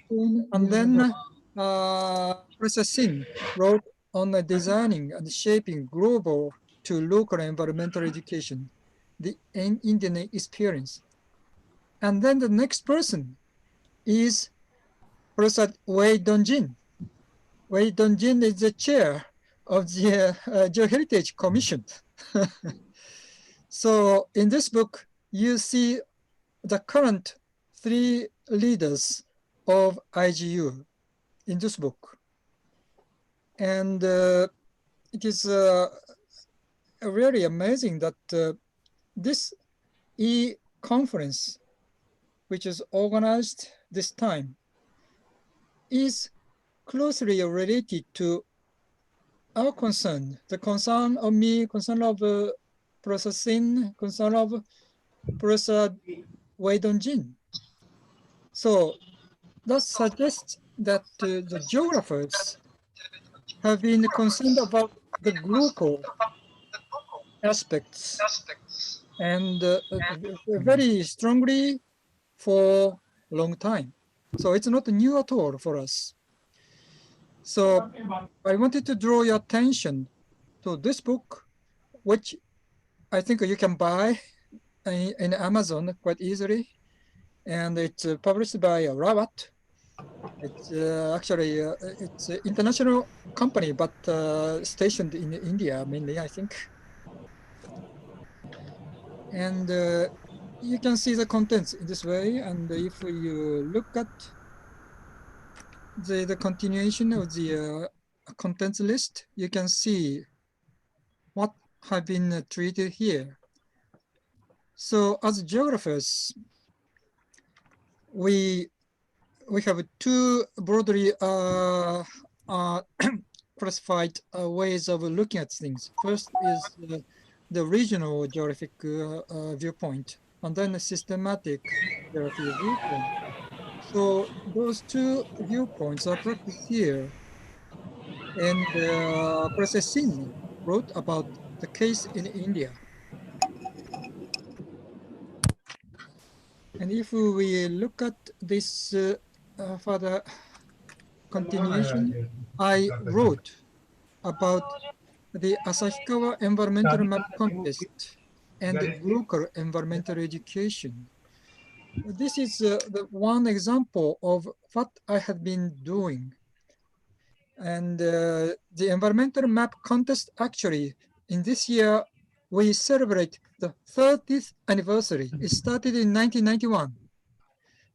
And then Professor Sin wrote on designing and shaping global to local environmental education, the Indian experience. And then the next person is Professor Wei Dongjin. Wei Dongjin is the chair of the Geoheritage Commission. So in this book, you see the current 3 leaders of IGU in this book. And it is really amazing that this e-conference, which is organized this time, is closely related to our concern, the concern of me, concern of Professor Sin, concern of Professor Wei Dongjin. So that suggests that the geographers have been concerned about the local aspects and very strongly for a long time. So it's not new at all for us. So I wanted to draw your attention to this book, which I think you can buy in Amazon quite easily. And it's published by Rawat. It's actually, it's an international company, but stationed in India mainly, I think. And you can see the contents in this way. And if you look at the continuation of the contents list, you can see what have been treated here. So as geographers, we have 2 broadly classified ways of looking at things. First is the regional geographic viewpoint, and then a systematic geographic viewpoint. So those 2 viewpoints are practiced here. And Professor Sin wrote about the case in India. And if we look at this further continuation, I wrote about the Asahikawa Environmental Map Contest and local environmental education. This is the one example of what I have been doing. And the environmental map contest, actually, in this year, we celebrate the 30th anniversary. It started in 1991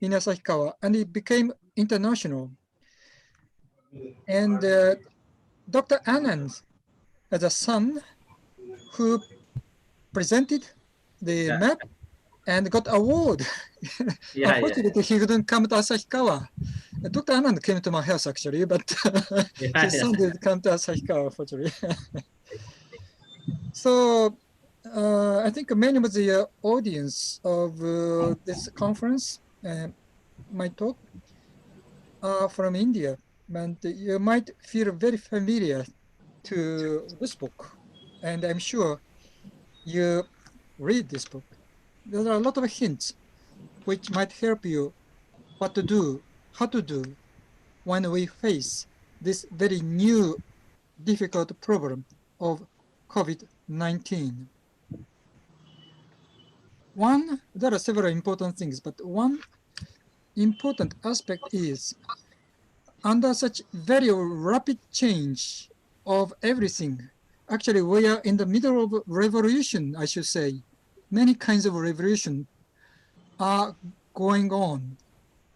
in Asahikawa, and it became international. And Dr. Anand has a son who presented the map and got award. Unfortunately, he couldn't come to Asahikawa. Dr. Anand came to my house actually, but his son didn't come to Asahikawa, unfortunately. So I think many of the audience of this conference, my talk, are from India, and you might feel very familiar to this book. And I'm sure you read this book. There are a lot of hints which might help you what to do, how to do when we face this very new, difficult problem of COVID-19. There are several important things, but one important aspect is under such very rapid change of everything. Actually, we are in the middle of revolution, I should say. Many kinds of revolution are going on.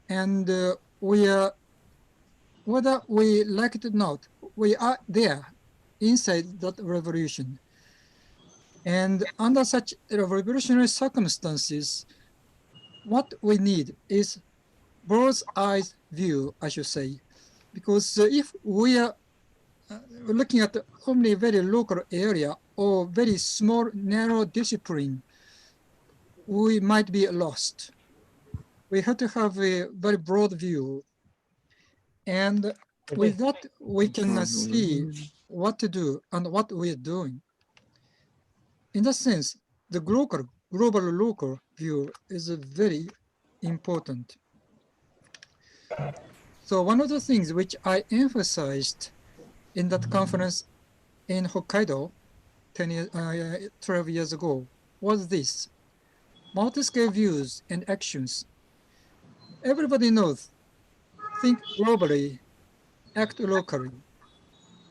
And we are, whether we like it or not, we are there inside that revolution. And under such revolutionary circumstances, what we need is bird's eye view, I should say. Because if we are looking at only a very local area or very small, narrow discipline, we might be lost. We have to have a very broad view. And with that, we can see what to do and what we are doing. In that sense, the global local view is very important. So one of the things which I emphasized in that conference in Hokkaido 12 years ago was this: multi-scale views and actions. Everybody knows, think globally, act locally.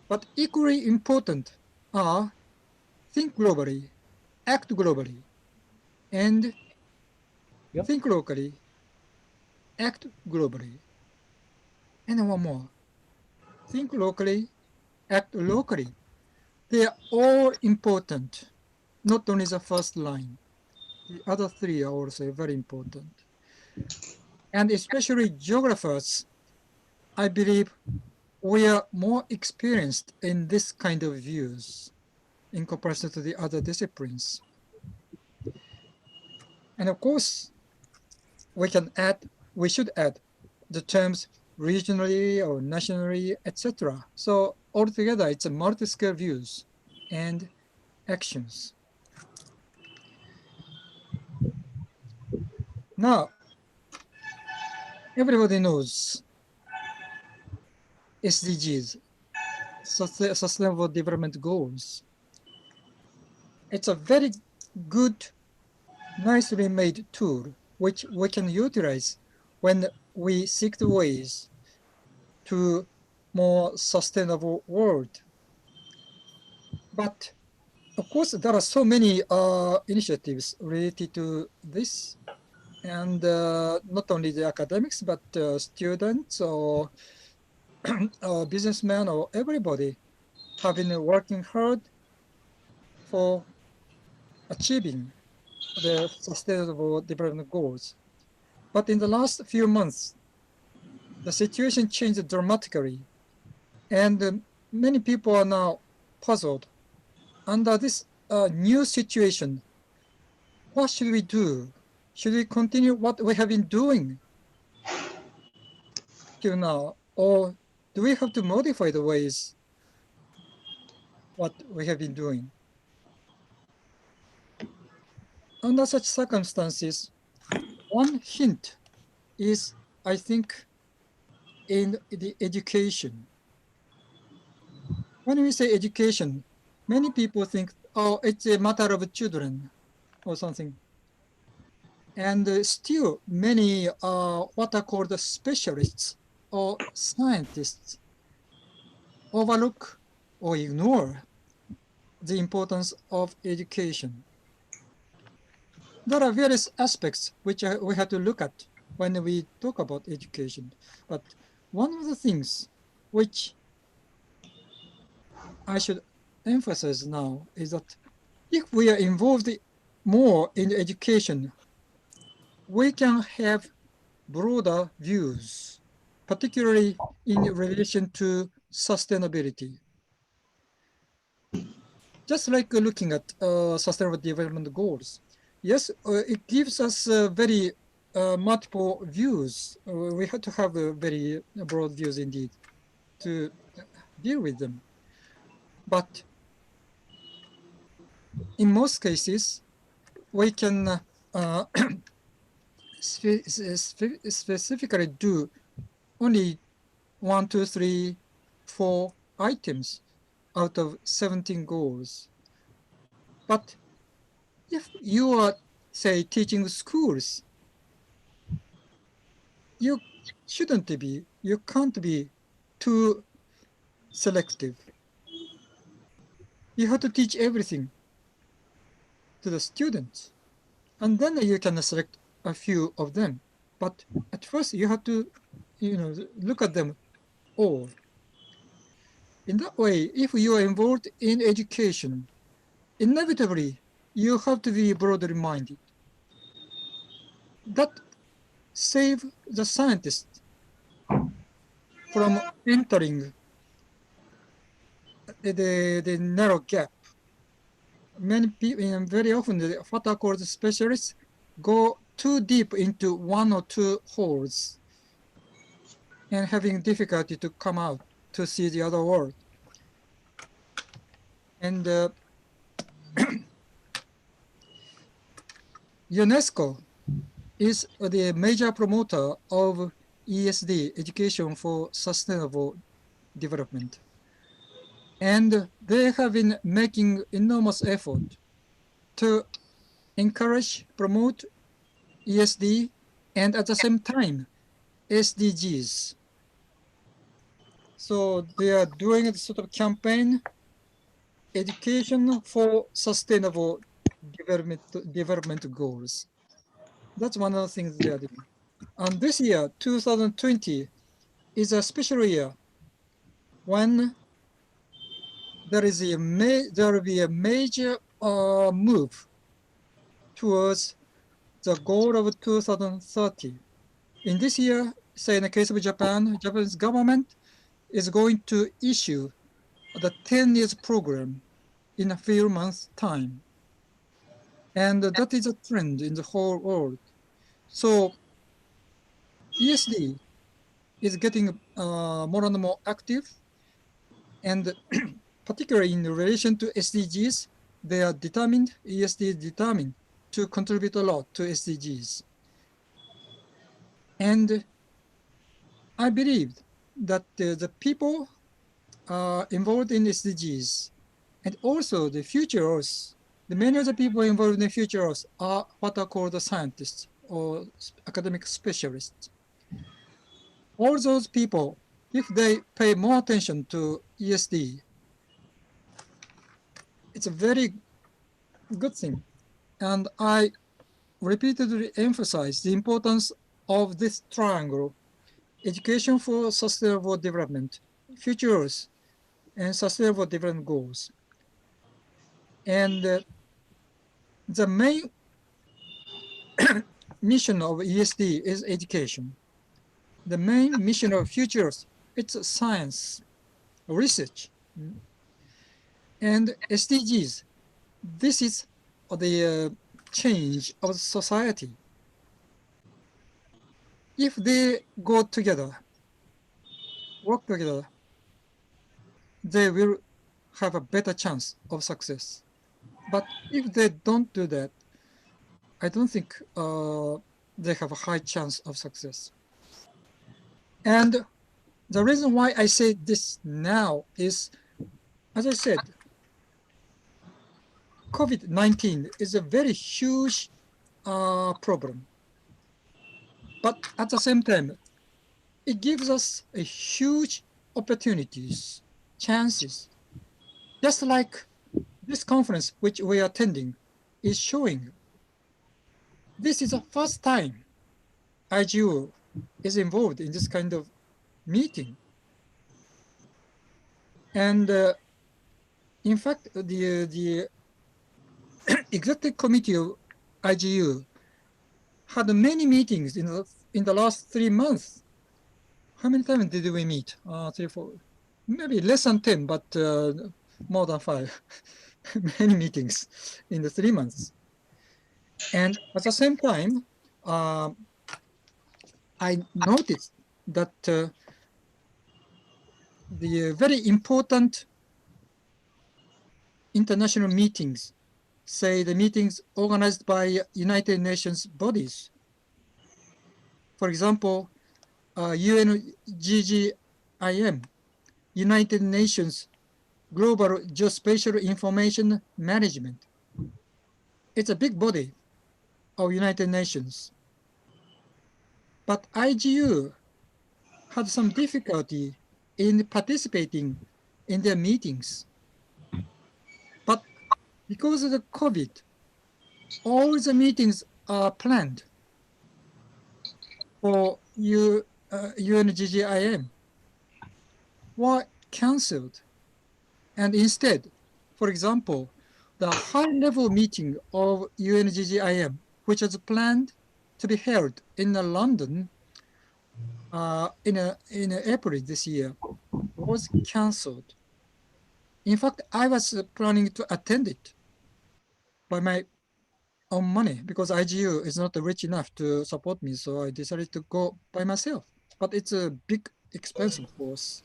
But equally important are think globally, act globally, and think locally, act globally. And one more, think locally, act locally. They are all important, not only the first line. The other three are also very important. And especially geographers, I believe we are more experienced in this kind of views in comparison to the other disciplines. And of course, we should add the terms regionally or nationally, etc. So altogether, it's a multi-scale views and actions. Now, everybody knows SDGs, Sustainable Development Goals. It's a very good, nicely made tool which we can utilize when we seek the ways to more sustainable world. But of course, there are so many initiatives related to this, and not only the academics, but students or businessmen or everybody have been working hard for achieving the Sustainable Development Goals. But in the last few months, the situation changed dramatically, and many people are now puzzled. Under this new situation, what should we do? Should we continue what we have been doing till now, or do we have to modify the ways what we have been doing? Under such circumstances, one hint is, I think, in the education. when we say education, many people think, oh, it's a matter of children or something. And still many what are called specialists or scientists overlook or ignore the importance of education. There are various aspects which we have to look at when we talk about education. But one of the things which I should emphasize now is that if we are involved more in education, we can have broader views, particularly in relation to sustainability. Just like looking at sustainable development goals, yes, it gives us very multiple views. We have to have very broad views indeed to deal with them. But in most cases, we can specifically do only 1, 2, 3, 4 items out of 17 goals. But if you are, say, teaching schools, you can't be too selective. You have to teach everything to the students, and then you can select a few of them. But at first you have to, look at them all. In that way, if you are involved in education, inevitably you have to be broadly minded. That saves the scientists from entering the narrow gap. Many people, very often, what are called specialists go too deep into 1 or 2 holes and having difficulty to come out to see the other world. And UNESCO is the major promoter of ESD, Education for Sustainable Development. And they have been making enormous effort to encourage, promote ESD, and at the same time, SDGs. So they are doing a sort of campaign, education for sustainable development goals. That's one of the things they are doing. And this year, 2020, is a special year when there will be a major move towards the goal of 2030. In this year, say in the case of Japan, Japanese government is going to issue the 10 years program in a few months' time. And that is a trend in the whole world. So ESD is getting more and more active, and particularly in relation to SDGs, they are determined, ESD is determined to contribute a lot to SDGs. And I believe that the people involved in SDGs and also the future Earth, many of the people involved in the future Earth are what are called the scientists or academic specialists. All those people, if they pay more attention to ESD, it's a very good thing. And I repeatedly emphasize the importance of this triangle: education for sustainable development, future Earth, and sustainable development goals. And the main mission of ESD is education. The main mission of future Earth, it's science, research. And SDGs, this is the change of society. If they go together, work together, they will have a better chance of success. But if they don't do that, I don't think they have a high chance of success. And the reason why I say this now is as I said, COVID-19 is a very huge problem. But at the same time, it gives us a huge opportunities, chances, just like this conference which we are attending is showing. This is the first time IGO is involved in this kind of meeting. And in fact, the executive committee of IGU had many meetings in the last 3 months. How many times did we meet? 3, 4, maybe less than 10, but more than 5. Many meetings in the 3 months. And at the same time, I noticed that the very important international meetings, say the meetings organized by United Nations bodies, for example, UNGGIM, United Nations Global Geospatial Information Management. It's a big body of United Nations. But IGU had some difficulty in participating in their meetings. But because of the COVID, all the meetings are planned for UNGGIM were canceled. And instead, for example, the high-level meeting of UNGGIM, which was planned to be held in London in April this year, was canceled. In fact, I was planning to attend it by my own money because IGU is not rich enough to support me, so I decided to go by myself. But it's a big expense, of course.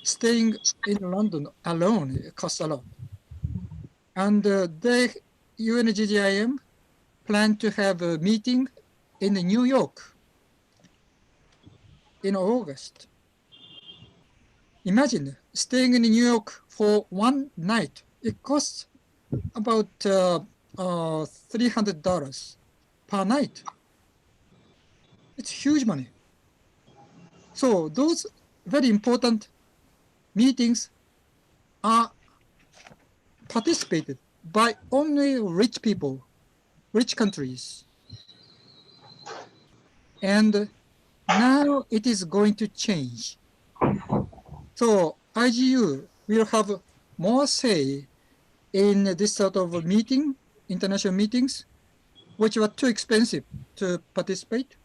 Staying in London alone costs a lot. And the UNGGIM planned to have a meeting in New York in August. Imagine staying in New York for one night. It costs about $300 per night. It's huge money. So those very important meetings are participated by only rich people, rich countries. And now it is going to change. So IGU will have more say in this sort of meeting, international meetings, which were too expensive to participate.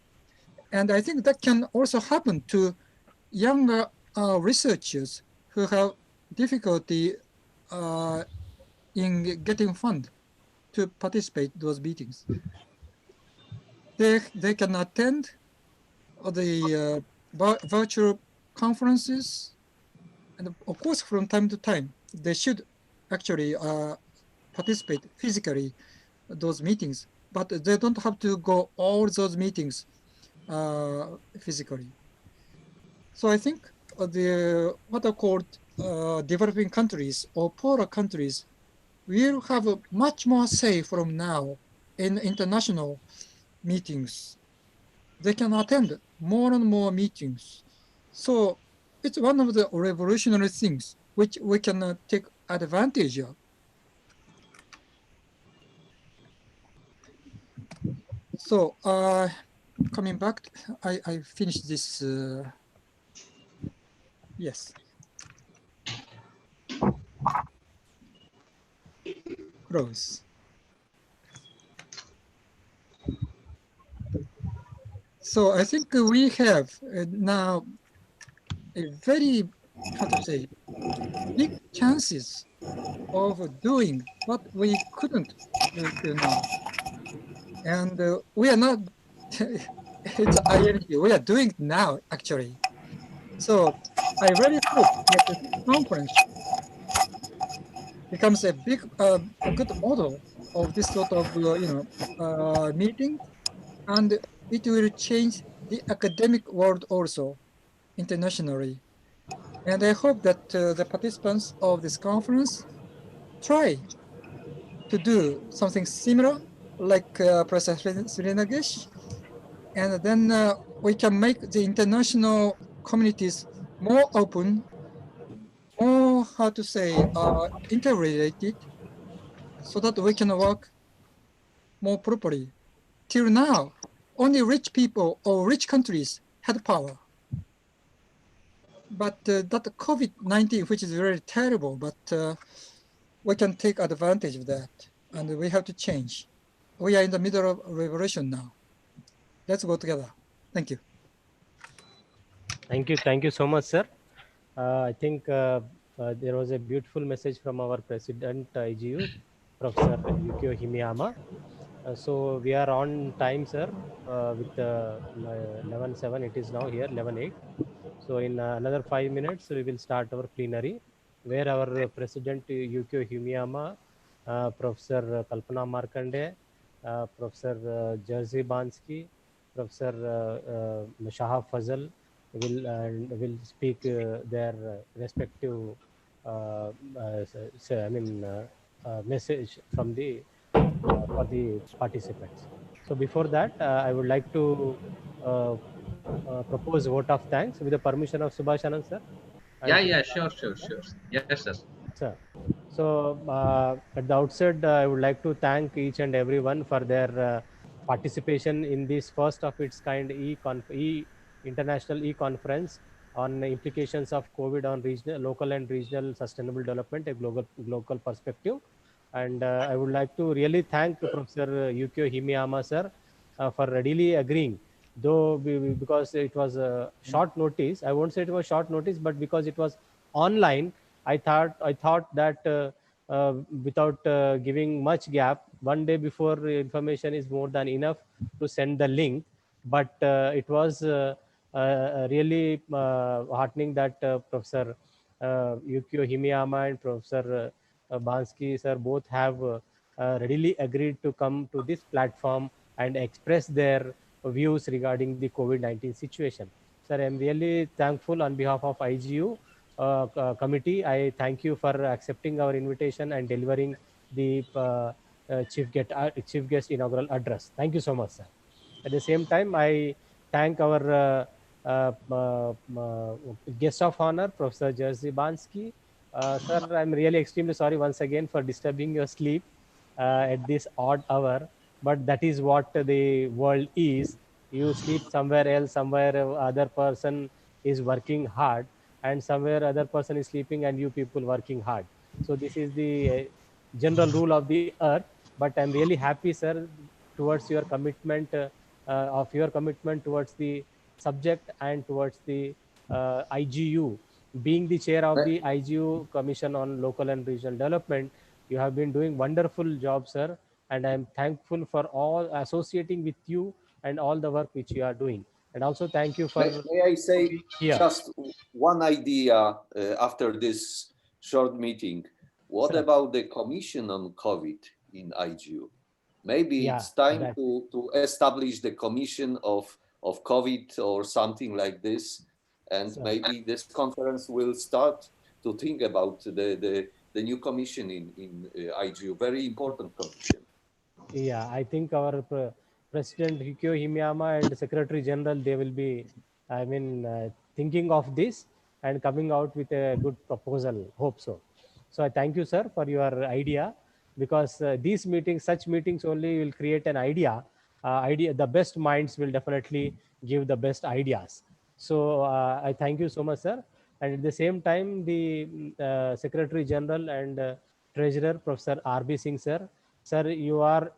And I think that can also happen to younger researchers who have difficulty in getting fund to participate in those meetings. They can attend the virtual conferences, and of course, from time to time, they should actually participate physically in those meetings, but they don't have to go all those meetings physically. So I think what are called developing countries or poorer countries will have a much more say from now in international meetings. They can attend more and more meetings. So it's one of the revolutionary things which we can take advantage of. So coming back, I finished this. Yes. Close. So I think we have now a very, how to say, big chances of doing what we couldn't do till now. And we are not, it's ING, we are doing it now, actually. So I really hope that the conference becomes a big, a good model of this sort of, meeting, and it will change the academic world also internationally. And I hope that the participants of this conference try to do something similar like Professor Srinagesh, and then we can make the international communities more open, more, how to say, integrated, so that we can work more properly. Till now, only rich people or rich countries had power. But that COVID-19, which is very terrible, but we can take advantage of that, and we have to change. We are in the middle of revolution now. Let's go together. Thank you. Thank you so much, sir. I think there was a beautiful message from our president, IGU, Professor Yukio Himiyama. So we are on time, sir, with 11:07. It is now here, 11:08. So in another 5 minutes, we will start our plenary, where our president, Yukio Himiyama, Professor Kalpana Markande, Professor Jerzy Bansky, Professor Shahab Fazal will speak their respective message from the for the participants. So before that, I would like to propose vote of thanks with the permission of Subhash Anand, sir. Yeah, sure. Yes, sir. Sir. So at the outset, I would like to thank each and everyone for their participation in this first of its kind international e-conference on the implications of COVID on local and regional sustainable development, a global perspective. And I would like to really thank Professor Yukio Himiyama, sir, for readily agreeing, though because it was a short notice. I won't say it was short notice, but because it was online, I thought that without giving much gap, one day before information is more than enough to send the link. But it was really heartening that Professor Yukio Himiyama and Professor Bansky, sir, both have readily agreed to come to this platform and express their views regarding the COVID-19 situation. Sir, I'm really thankful on behalf of IGU committee. I thank you for accepting our invitation and delivering the chief guest inaugural address. Thank you so much, sir. At the same time, I thank our guest of honor, Professor Jerzy Bansky. Sir, I'm really extremely sorry once again for disturbing your sleep at this odd hour, but that is what the world is. You sleep somewhere else, somewhere other person is working hard, and somewhere other person is sleeping and you people working hard. So this is the general rule of the earth. But I'm really happy, sir, towards your commitment towards the subject and towards the IGU. Being the chair of the IGU Commission on Local and Regional Development, you have been doing wonderful job, sir, and I'm thankful for all associating with you and all the work which you are doing. And also thank you for... May I say just one idea after this short meeting? What about the commission on COVID in IGU? Maybe it's time to establish the commission of COVID or something like this. And maybe this conference will start to think about the new commission in IGU, very important commission. Yeah, I think our President Yukio Himiyama and Secretary General, they will be, thinking of this and coming out with a good proposal. Hope so. So I thank you, sir, for your idea, because these meetings, such meetings only will create an idea. The best minds will definitely give the best ideas. So I thank you so much, sir. And at the same time, the Secretary General and Treasurer, Professor R.B. Singh, sir. Sir, you are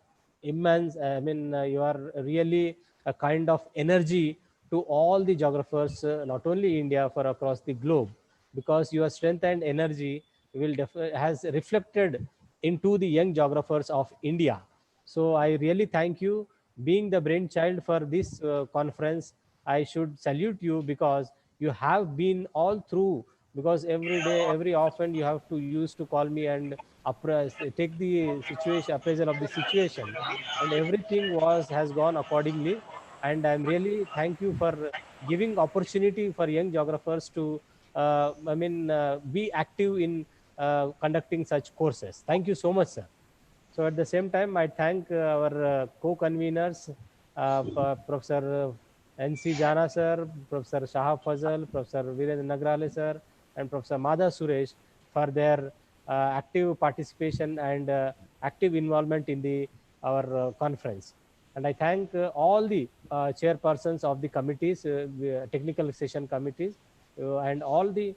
immense. You are really a kind of energy to all the geographers, not only India, for across the globe, because your strength and energy has reflected into the young geographers of India. So I really thank you. Being the brainchild for this conference, I should salute you, because you have been all through, because every day, every often you have to use to call me and take the situation, appraisal of the situation, and everything has gone accordingly. And I'm really thank you for giving opportunity for young geographers to be active in conducting such courses. Thank you so much, sir. So at the same time, I thank our co-conveners, Professor N.C. Jana sir, Professor Shahab Fazal, Professor Virendra Nagrale sir, and Professor Madha Suresh for their active participation and active involvement in our conference. And I thank all the chairpersons of the committees, technical session committees, and all the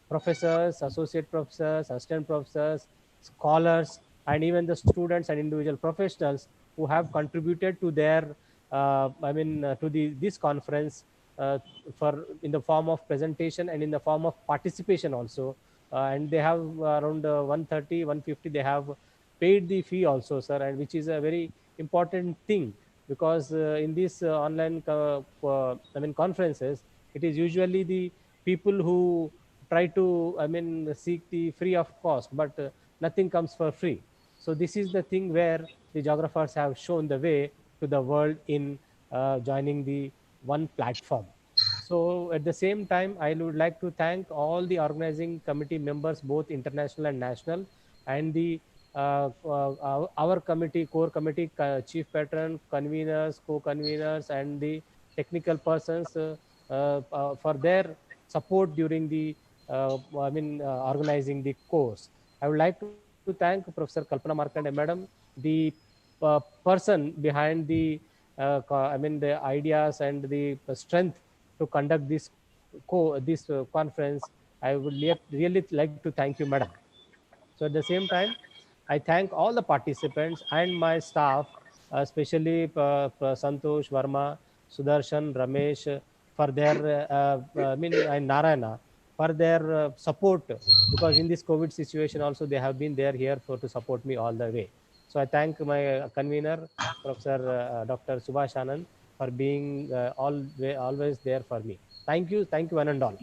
professors, associate professors, assistant professors, scholars, and even the students and individual professionals who have contributed to their, to this conference for in the form of presentation and in the form of participation also. And they have around 130, 150, they have paid the fee also, sir, and which is a very important thing, because in these online conferences, it is usually the people who try to seek the free of cost, but nothing comes for free. So this is the thing where the geographers have shown the way to the world in joining the one platform. So at the same time, I would like to thank all the organizing committee members, both international and national, and the our committee, core committee, chief patron, conveners, co-conveners, and the technical persons for their support during the organizing the course. I would like to thank Professor Kalpana Markande Madam, the person behind the the ideas and the strength to conduct this conference. I would really like to thank you, Madam. So at the same time, I thank all the participants and my staff, especially Santosh Verma, Sudarshan, Ramesh, for their, and Narayana, for their support, because in this COVID situation also they have been there here to support me all the way. So I thank my convener, Professor Dr. Subhash Anand, for being always there for me. Thank you, one and all.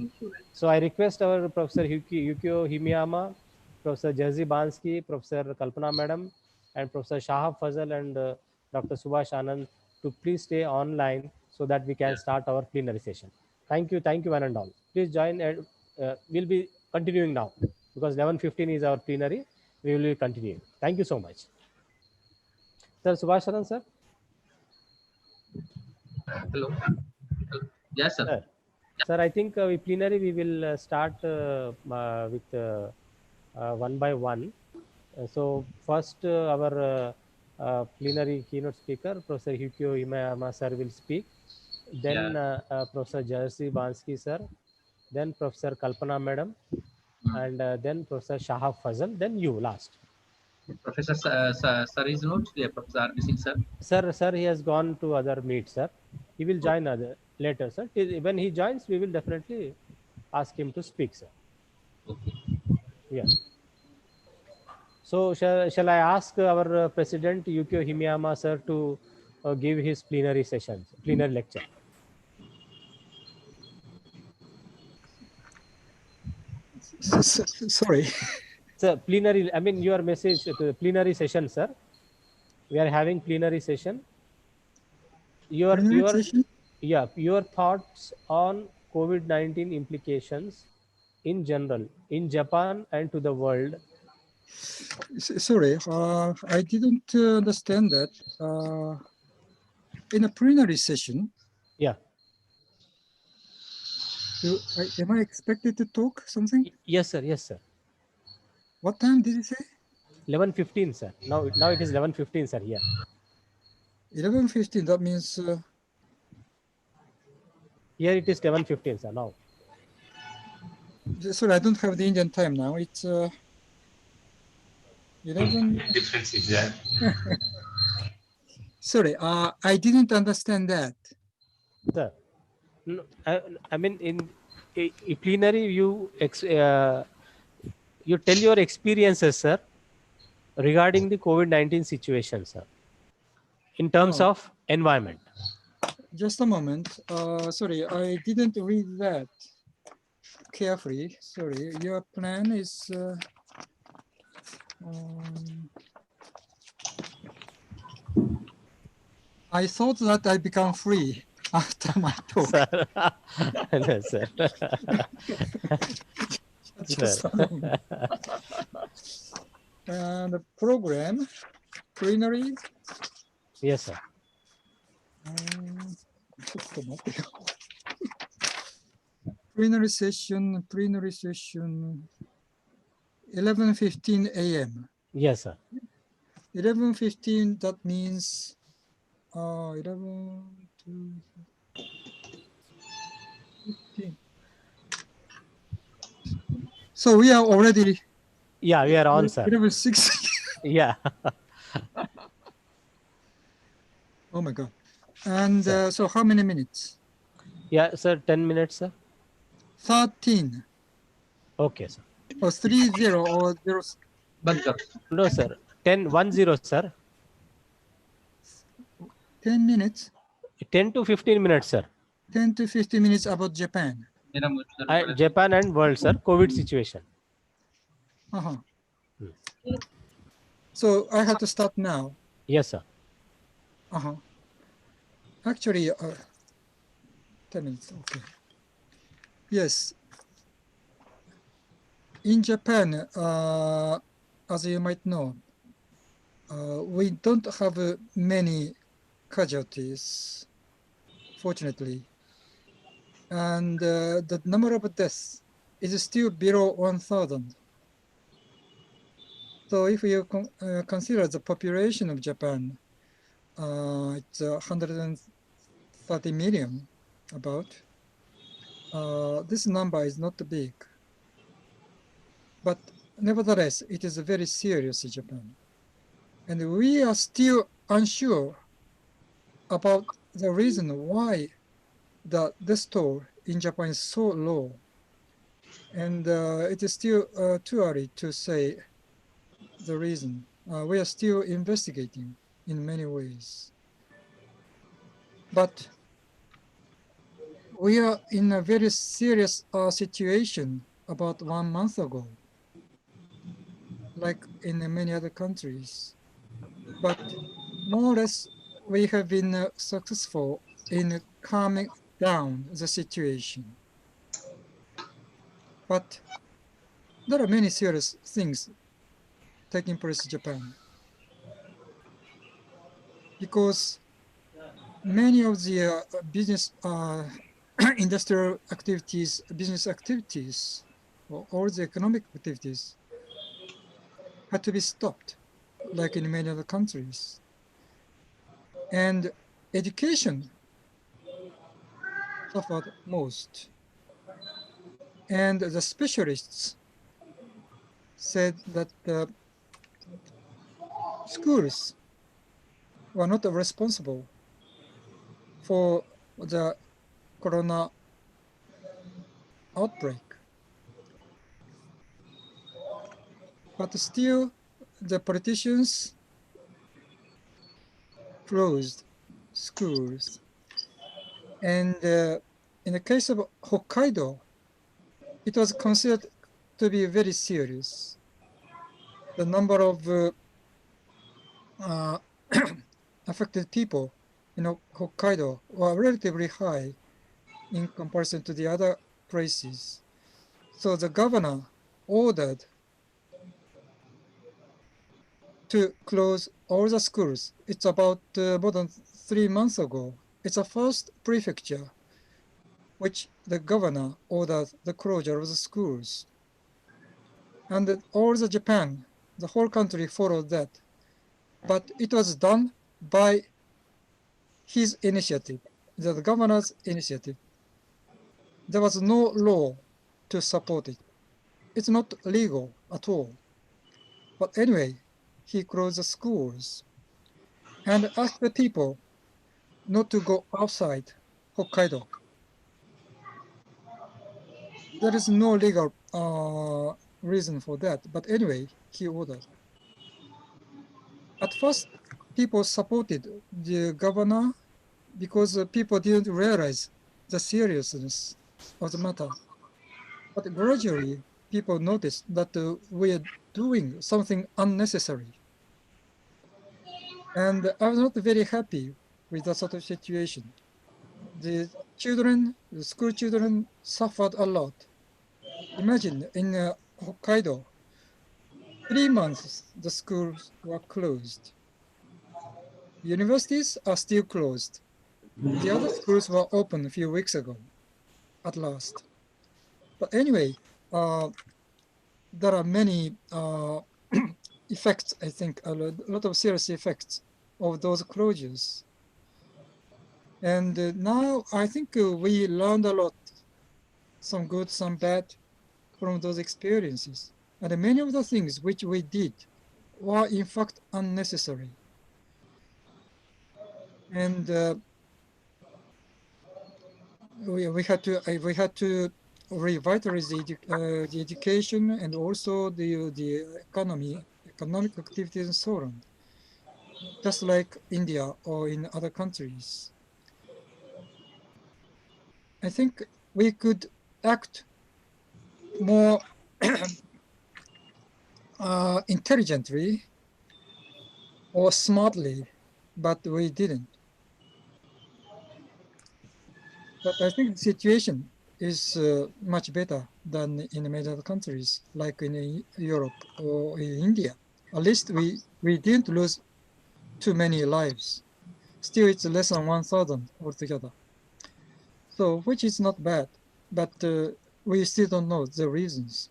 So I request our Professor Yukio Himiyama, Professor Jerzy Bansky, Professor Kalpana Madam, and Professor Shahab Fazal and Dr. Subhash Anand to please stay online so that we can start our plenary session. Thank you, one and all. Please join. We'll be continuing now because 11:15 is our plenary. We will be continuing. Thank you so much. Sir, Subhash Anand, sir. Hello. Yes, sir. Sir, I think with plenary we will start with one by one. So first our plenary keynote speaker, Professor Yukio Himiyama sir will speak. Then Professor Jerzy Bansky sir. Then Professor Kalpana Madam. And then Professor Shahab Fazal. Then you last. Professor sir is not here. Professor RB sir. Sir, he has gone to other meet, sir. He will join later, sir. When he joins, we will definitely ask him to speak, sir. Okay. Yes. So shall I ask our President Yukio Himiyama sir to give his plenary lecture? Sorry. Sir, plenary. I mean your message to the plenary session, sir. We are having plenary session. Your thoughts on COVID-19 implications in general in Japan and to the world. Sorry, I didn't understand that. In a plenary session. Yeah. Am I expected to talk something? Yes, sir. Yes, sir. What time did you say? 11:15, sir. Now it is 11:15, sir. Yeah. 11:15. That means. Here it is 11:15, sir. Now. Sorry, I don't have the Indian time now. It's 11. Difference is there. Sorry, I didn't understand that. Sir, no, I mean in a plenary you tell your experiences, sir, regarding the COVID-19 situation, sir, in terms of environment. Just a moment. Sorry, I didn't read that carefully. Sorry, your plan is. I thought that I become free after my talk. Sir. No, sir. Just a moment. And the program, plenary. Yes, sir. ちょっと待ってよ。Plenary session, 11:15 a.m. Yes, sir. 11:15, that means 11 to 15. So we are already Yeah, we are on, sir. 11:06. Yeah. Oh my God. And so how many minutes? Yeah, sir. 10 minutes, sir. 13 Okay, sir. or 30 or 0. बंद करो. No, sir. 10, sir. 10 minutes, 10 to 15 minutes, sir. 10 to 15 minutes about Japan. मेरा मुझ पर Japan and world, sir. COVID situation. Uh-huh. So I have to start now. Yes, sir. Uh-huh. Actually, 10 minutes, okay. Yes. In Japan, as you might know, we don't have many casualties, fortunately. And the number of deaths is still below 1,000. So if you consider the population of Japan, it's 130 million about. This number is not big. But nevertheless, it is very serious in Japan. And we are still unsure about the reason why the death toll in Japan is so low. And it is still too early to say the reason. We are still investigating in many ways. But we are in a very serious situation about 1 month ago, like in many other countries. But more or less, we have been successful in calming down the situation. But there are many serious things taking place in Japan, because many of the business industrial activities, business activities, or all the economic activities had to be stopped, like in many other countries. And education suffered most. And the specialists said that schools were not responsible for the corona outbreak. But still, the politicians closed schools. And in the case of Hokkaido, it was considered to be very serious. The number of affected people in Hokkaido were relatively high in comparison to the other places. So the governor ordered to close all the schools. It's about more than 3 months ago. It's the first prefecture which the governor ordered the closure of the schools. And all the Japan, the whole country followed that. But it was done by his initiative, the governor's initiative. There was no law to support it. It's not legal at all. But anyway, he closed the schools and asked the people not to go outside Hokkaido. There is no legal reason for that, but anyway, he ordered. At first, people supported the governor because people didn't realize the seriousness of the matter. But gradually, people noticed that we are doing something unnecessary. And I was not very happy with that sort of situation. the children, the school children suffered a lot. Imagine in Hokkaido, 3 months the schools were closed. Universities are still closed. The other schools were open a few weeks ago, at last. But anyway, there are many effects, I think, a lot of serious effects of those closures. And now I think we learned a lot, some good, some bad, from those experiences. And many of the things which we did were in fact unnecessary. And we had to revitalize the education and also the economic activities and so on, just like India or in other countries. I think we could act more intelligently or smartly, but we didn't. But I think the situation is much better than in many other countries, like in Europe or in India. At least we didn't lose too many lives. Still, it's less than 1,000 altogether. So, which is not bad, but we still don't know the reasons.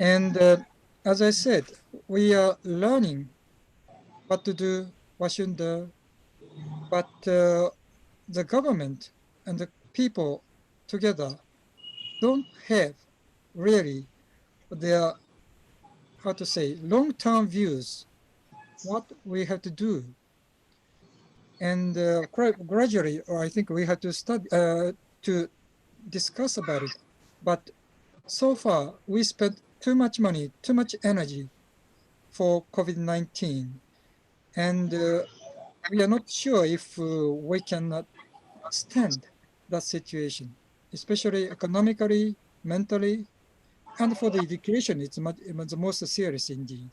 And as I said, we are learning what to do, what shouldn't do, but the government and the people together don't have really their, how to say, long-term views, what we have to do. And gradually, or I think we have to study, to discuss about it. But so far, we spent too much money, too much energy for COVID-19. And we are not sure if we can stand that situation, especially economically, mentally, and for the education, it's the most serious indeed.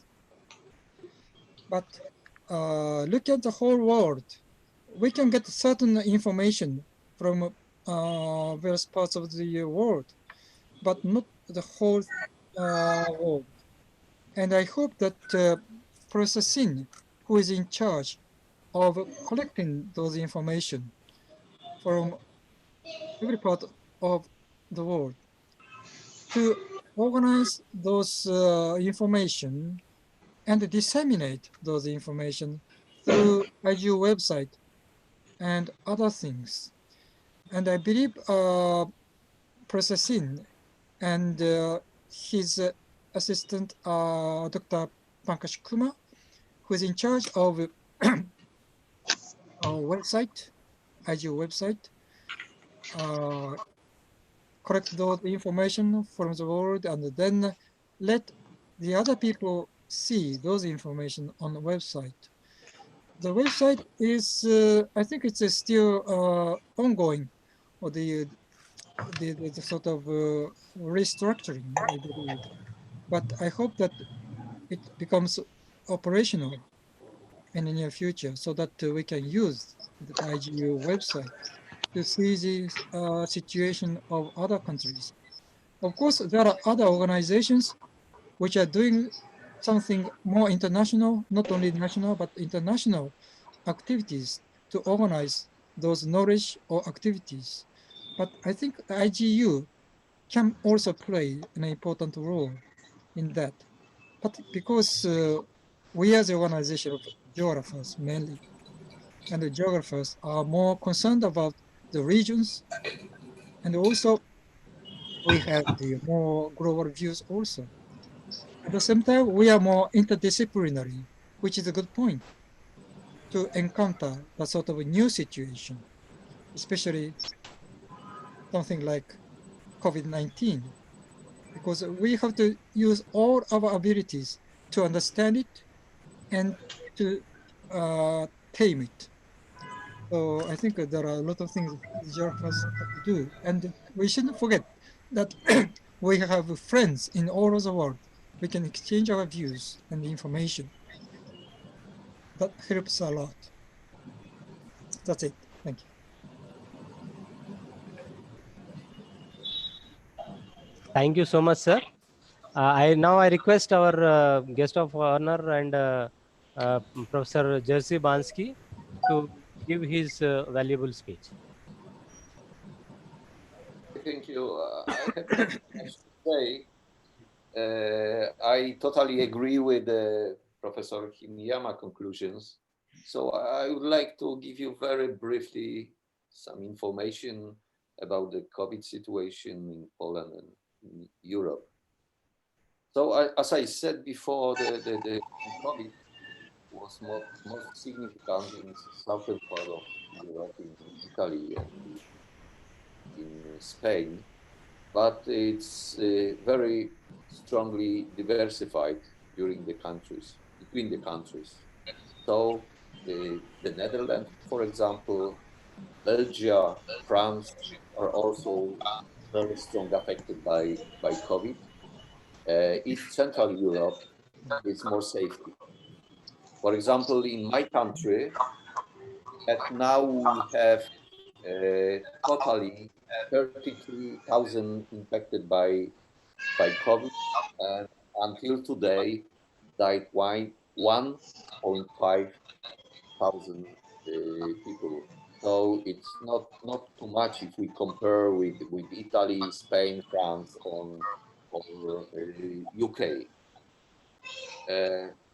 But look at the whole world. We can get certain information from various parts of the world, but not the whole world. And I hope that Professor Sin, who is in charge of collecting those information from every part of the world, to organize those information and disseminate those information through IGU website and other things. And I believe Professor Sin and his assistant, Dr. Pankaj Kumar, who is in charge of our website, IGU website, collect those information from the world and then let the other people see those information on the website. The website is, I think it's still ongoing, or the sort of restructuring, I believe. But I hope that it becomes operational in the near future so that we can use the IGU website to see the situation of other countries. Of course, there are other organizations which are doing something more international, not only national, but international activities to organize those knowledge or activities. But I think the IGU can also play an important role in that. But because we as the organization of geographers mainly, and the geographers are more concerned about the regions, and also we have the more global views also. At the same time, we are more interdisciplinary, which is a good point to encounter that sort of a new situation, especially something like COVID-19, because we have to use all our abilities to understand it and to tame it. So I think there are a lot of things geographers have to do. And we shouldn't forget that we have friends in all over the world. We can exchange our views and information. That helps a lot. That's it. Thank you. Thank you so much, sir. I request our guest of honor and Professor Jerzy Bansky to give his valuable speech. Thank you. I have not much to say. I totally agree with Professor Himiyama conclusions. So I would like to give you very briefly some information about the COVID situation in Poland and in Europe. So as I said before, the COVID was most significant in the southern part of Europe, in Italy and in Spain, but it's very strongly diversified during the countries, between the countries. So the Netherlands, for example, Belgium, France are also very strong affected by COVID. East Central Europe is more safety. For example, in my country, at now we have totally 33,000 infected by COVID, and until today died 1.5 thousand people. So it's not too much if we compare with Italy, Spain, France, or UK.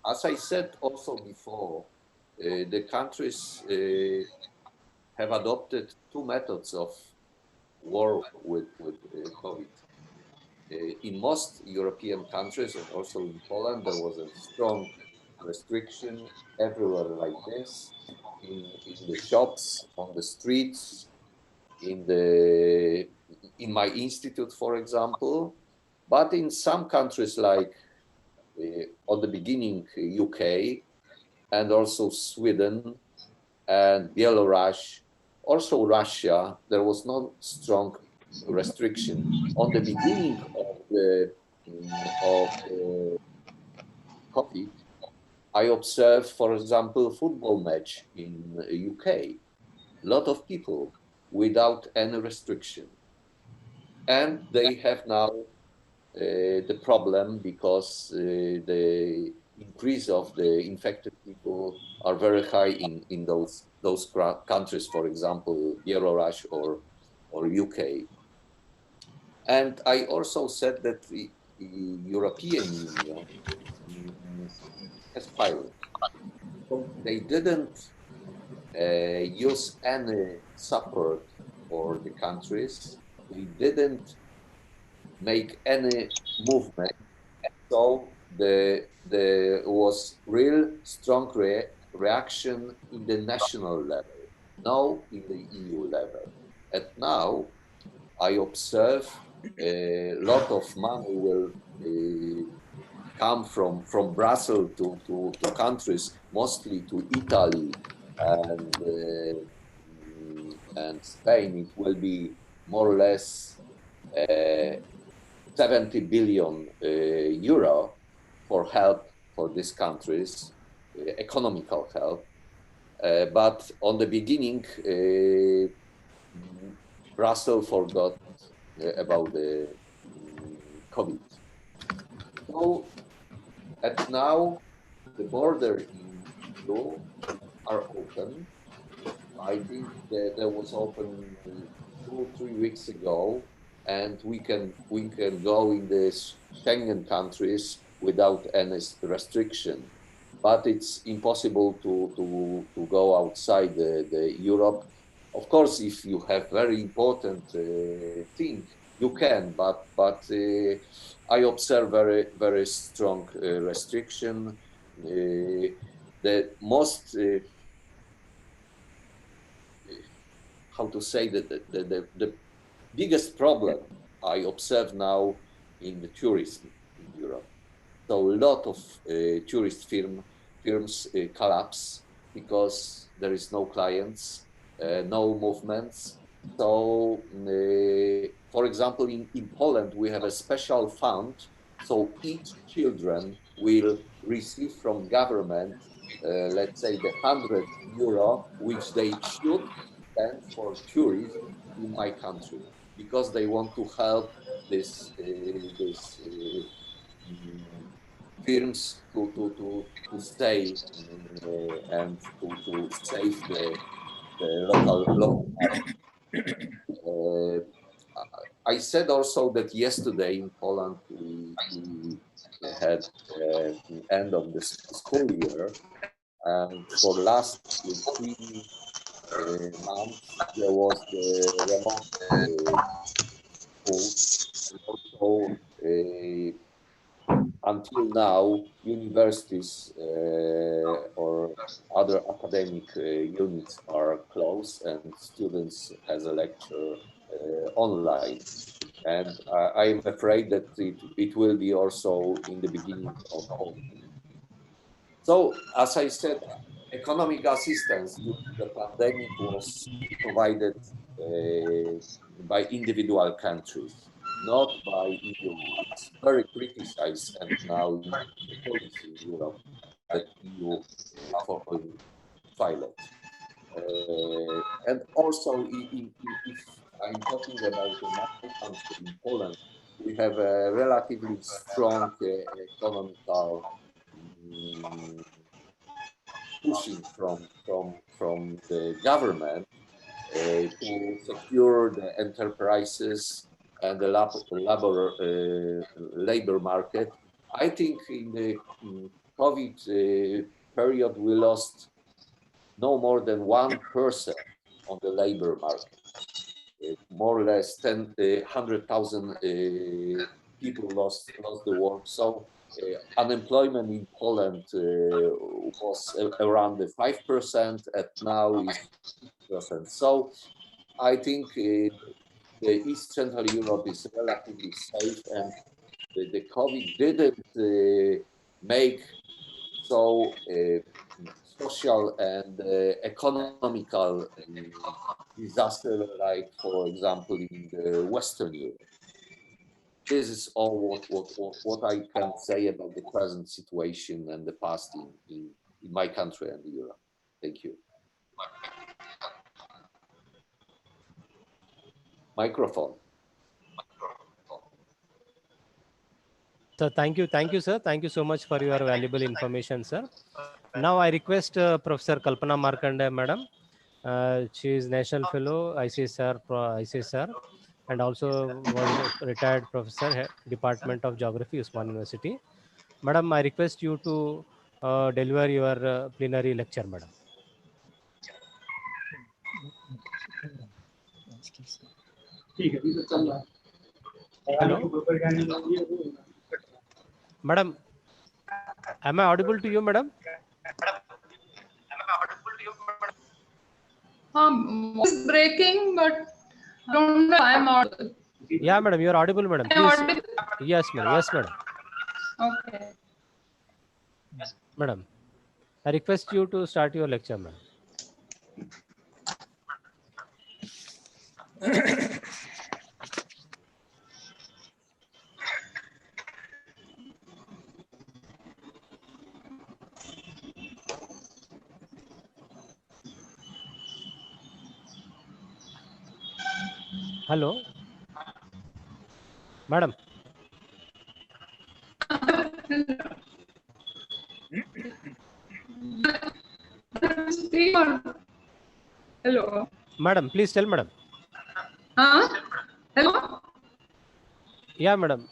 As I said also before, the countries have adopted two methods of war with COVID. In most European countries and also in Poland, there was a strong restriction everywhere like this, in the shops, on the streets, in my institute, for example. But in some countries like on the beginning, UK, and also Sweden and Belarus, also Russia, there was no strong restriction. On the beginning of the COVID, I observed, for example, football match in UK. A lot of people without any restriction. And they have now the problem because the increase of the infected people are very high in those countries, for example, Belarus or UK. And I also said that the European Union has failed. So they didn't use any support for the countries. They didn't make any movement. So there was real strong reaction in the national level, now in the EU level. And now I observe a lot of money will come from Brussels to countries, mostly to Italy and Spain. It will be more or less 70 billion euro for help for these countries, economical help. But on the beginning, Brussels forgot about the COVID. So at now, the border in EU are open. I think that there was open 2-3 weeks ago, and we can go in the Schengen countries without any restriction. But it's impossible to go outside the Europe. Of course, if you have very important thing, you can. But I observe very strong restriction. The most how to say that the biggest problem I observe now in the tourism in Europe. So a lot of tourist firms collapse because there is no clients, no movements. So, for example, in Poland, we have a special fund. So each children will receive from government let's say, the €100 which they should spend for tourism in my country, because they want to help this firms to stay and to save the local market. I said also that yesterday in Poland we had end of the school year, and for last 3 months there was the remote schools, and also until now universities or other academic units are closed and students has a lecture online. And I'm afraid that it will be also in the beginning of autumn. So, as I said, economic assistance during the pandemic was provided by individual countries, not by EU. It's very criticized and now in the policy in Europe that EU pilot. And also, if I'm talking about my country in Poland, we have a relatively strong economical pushing from the government to secure the enterprises and the labor market. I think in the COVID period, we lost no more than 1% on the labor market. More or less 100,000 people lost the work. So unemployment in Poland was around the 5%, and now is 6%. So I think the East Central Europe is relatively safe, and the COVID didn't make so social and economical disaster like, for example, in the Western Europe. This is all what I can say about the present situation and the past in my country and Europe. Thank you. Microphone. So thank you, sir. Thank you so much for your valuable information, sir. Now I request Professor Kalpana Markanday, madam. She is National Fellow, ICSR, and also was retired professor, Department of Geography, Usman University. Madam, I request you to deliver your plenary lecture, madam. Hello? Madam, am I audible to you, madam? It's breaking, but I don't know. I'm audible. Yeah, madam, you are audible, madam. Please. Yes, madam. Yes, madam. Okay. Madam, I request you to start your lecture, madam. Hello, madam. Hello. Madam, please tell madam. Hello. Yeah, madam.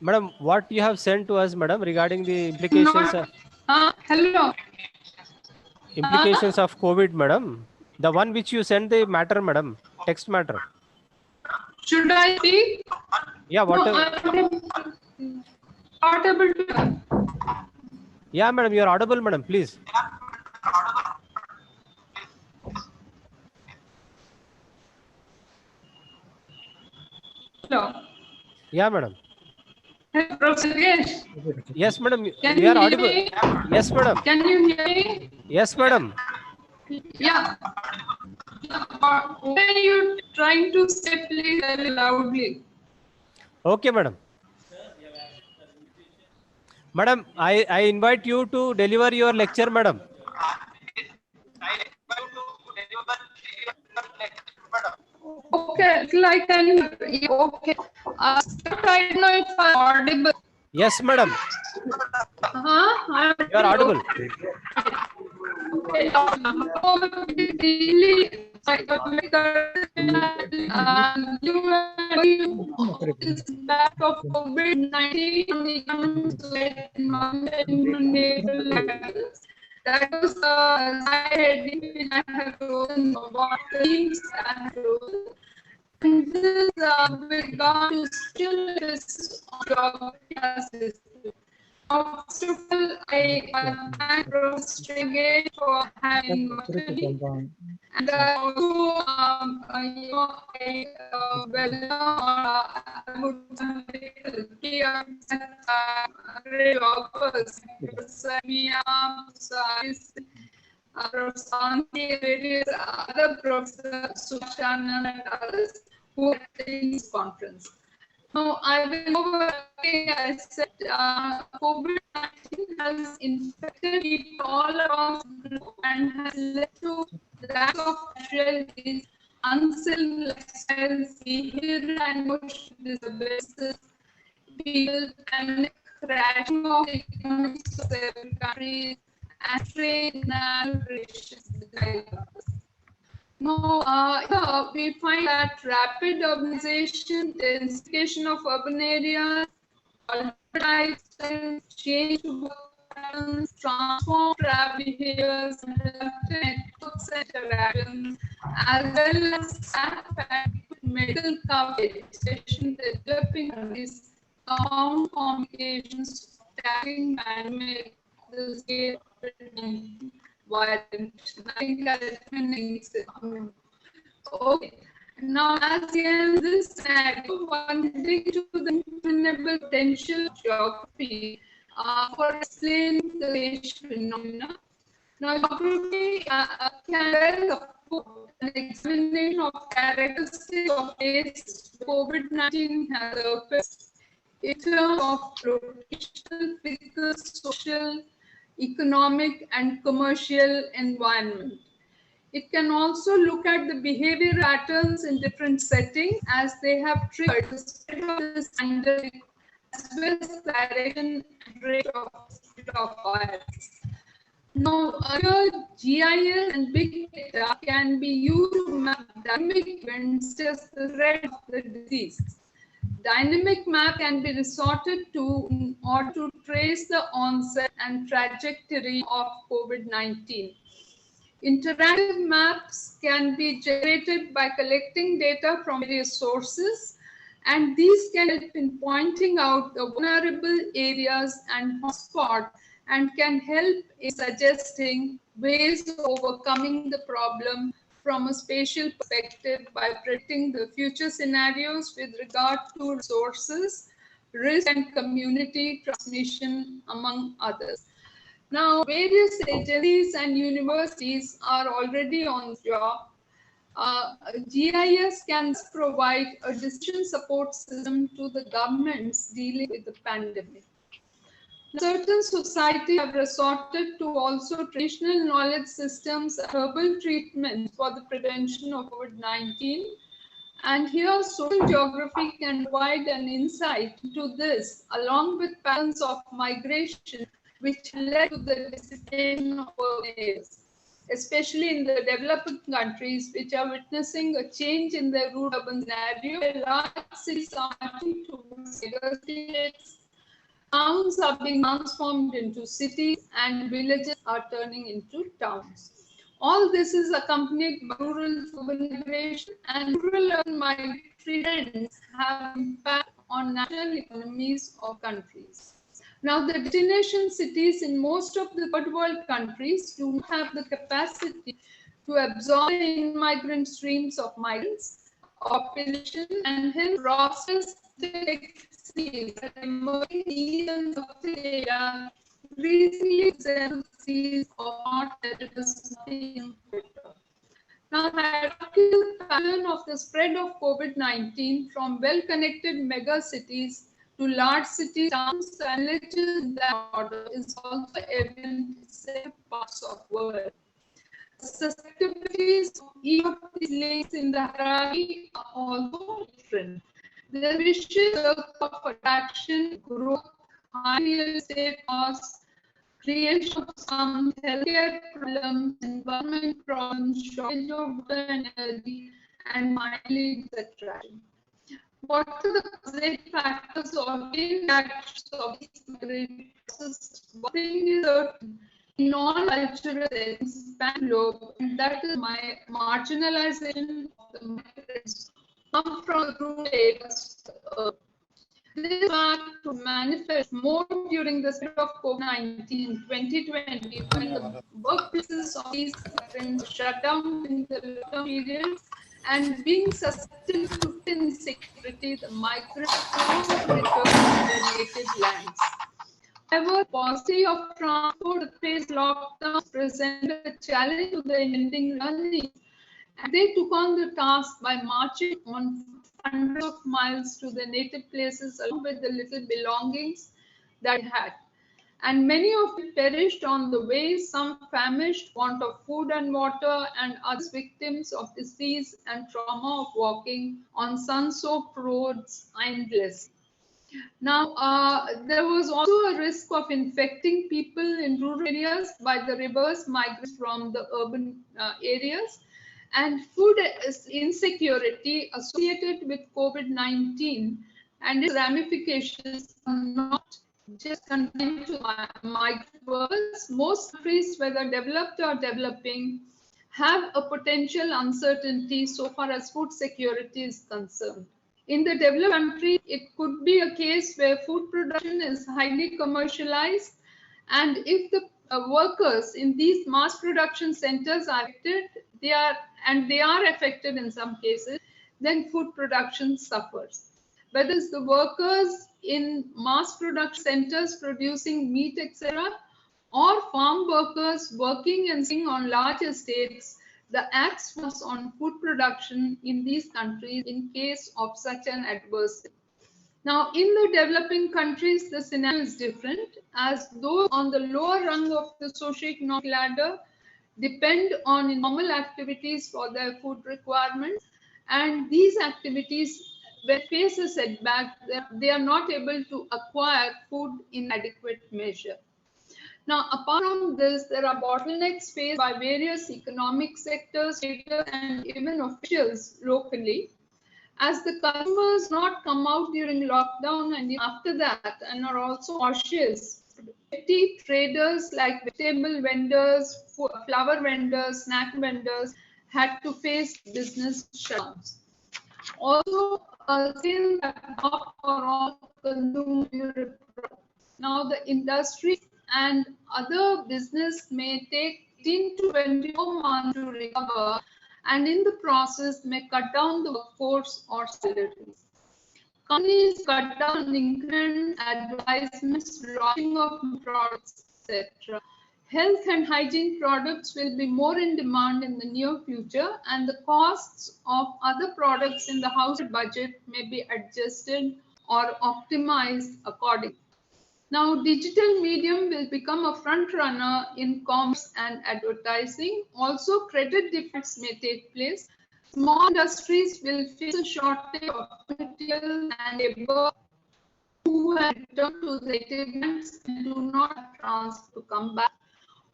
Madam, what you have sent to us, madam, regarding the implications of hello. Implications of COVID, madam. The one which you sent the matter, madam, text matter. Should I speak? Yeah, whatever. No, I'm not able to. Yeah, madam, you are audible, madam. Please. Hello. Yeah, madam. Hello, Professor Yash. Yes, madam. Can you you are hear audible. me? Yes, madam. Can you hear me? Yes, madam. Yeah. Why are you trying to say please very loudly? Okay, madam. Madam, I invite you to deliver your lecture, madam. Okay, it's like an okay. I don't know if I'm audible. Yes, madam. I'm You are audible. Okay. Really, back of COVID-19 that was I have chosen what themes I have chosen. And this regard to still this geography. First of all, I thank Professor Strigate for having invited me. And also, I would say great jobbers, Professor Mia, Professor Santi, various other professors, Sushana and others who attended this conference. Now, I will over, I said, COVID-19 has infected people all around the globe and has led to lack of facilities, unskilled lifestyles, behavioral and emotional disabilities, people and crashing of the economies of several countries, and trade and relations with others. Now, we find that rapid urbanization, the intensification of urban areas, lifestyle change work patterns, transform travel behaviors, networks and interactions, as well as medical coverage, especially in the developing countries, compound complications, tackling pandemic, the scale of violent. I think that means okay. Now, as in this scenario, one dig to the infinable potential of geography for explaining the spatial phenomena. Now, geography can support an examination of characteristics of place COVID-19 has surfaced in terms of professional, physical, social, economic, and commercial environment. It can also look at the behavior patterns in different settings as they have triggered the spread of this pandemic, as well as the direction and rate of spread of virus. Now, here GIS and big data can be used to map dynamic events just the spread of the disease. Dynamic map can be resorted to in order to trace the onset and trajectory of COVID-19. Interactive maps can be generated by collecting data from various sources, and these can help in pointing out the vulnerable areas and hotspots and can help in suggesting ways of overcoming the problem from a spatial perspective by predicting the future scenarios with regard to resources, risk, and community transmission, among others. Now, various agencies and universities are already on the job. GIS can provide a decision support system to the governments dealing with the pandemic. Certain societies have resorted to also traditional knowledge systems, herbal treatments for the prevention of COVID-19. And here, social geography can provide an insight into this, along with patterns of migration, which led to the dissipation of urban areas, especially in the developing countries, which are witnessing a change in their rural-urban scenario, where large cities are marching towards bigger states. Towns are being transformed into cities and villages are turning into towns. All this is accompanied by rural urban migration, and rural urban migratory trends have impact on national economies of countries. Now, the destination cities in most of the third world countries do not have the capacity to absorb the migrant streams of migrants, population, and hence rosters cities that emerging regions of the area increasingly resemble cities of not edibles, nothing better. Now, hierarchical pattern of the spread of COVID-19 from well-connected mega cities to large cities, towns, and villages that order is also evident in several parts of the world. Susceptibilities of each of these links in the hierarchy are also different. The vicious circle of attraction, growth, high real estate costs, creation of some healthcare problems, environment problems, shortage of water and energy, and finally attraction. What are the causation factors or interactions of these migratory processes? One thing is certain, in non-cultural settings, span globe, and that is my marginalization of the migrants come from the rural areas of the earth. This fact to manifest more during the spread of COVID-19 2020 when the workplaces of these migrants shut down in the lockdown periods and being susceptible to insecurity, the migrants don't return to their native lands. However, paucity of transport faced lockdowns presented a challenge to the ending learning, and they took on the task by marching on hundreds of miles to their native places along with the little belongings that they had. And many of them perished on the way, some famished, want of food and water, and others victims of disease and trauma of walking on sun-soaked roads endlessly. Now, there was also a risk of infecting people in rural areas by the reverse migrants from the urban areas, and food insecurity associated with COVID-19 and its ramifications are not just confined to migrant workers. Most countries, whether developed or developing, have a potential uncertainty so far as food security is concerned. In the developed country, it could be a case where food production is highly commercialized, and if the workers in these mass production centers are affected, they are affected in some cases, then food production suffers. Whether it's the workers in mass production centers producing meat, etc., or farm workers working and sitting on large estates, the axe falls on food production in these countries in case of such an adversity. Now, in the developing countries, the scenario is different, as those on the lower rung of the socioeconomic ladder depend on normal activities for their food requirements, and these activities, when face a setback, they are not able to acquire food in adequate measure. Now, apart from this, there are bottlenecks faced by various economic sectors, traders, and even officials locally, as the consumers not come out during lockdown and after that, and are also cautious. Petty traders like vegetable vendors, flower vendors, snack vendors had to face business shutdowns. Also, since not for all consumer products. Now, the industry and other business may take 18 to 24 months to recover, and in the process may cut down the workforce or salaries. Companies cut down increments, advertisements, launching of products, etc. Health and hygiene products will be more in demand in the near future, and the costs of other products in the household budget may be adjusted or optimized accordingly. Now, digital medium will become a front runner in commerce and advertising. Also, credit defects may take place. Small industries will face a shortage of material and labor who have returned to their native lands and do not have chance to come back.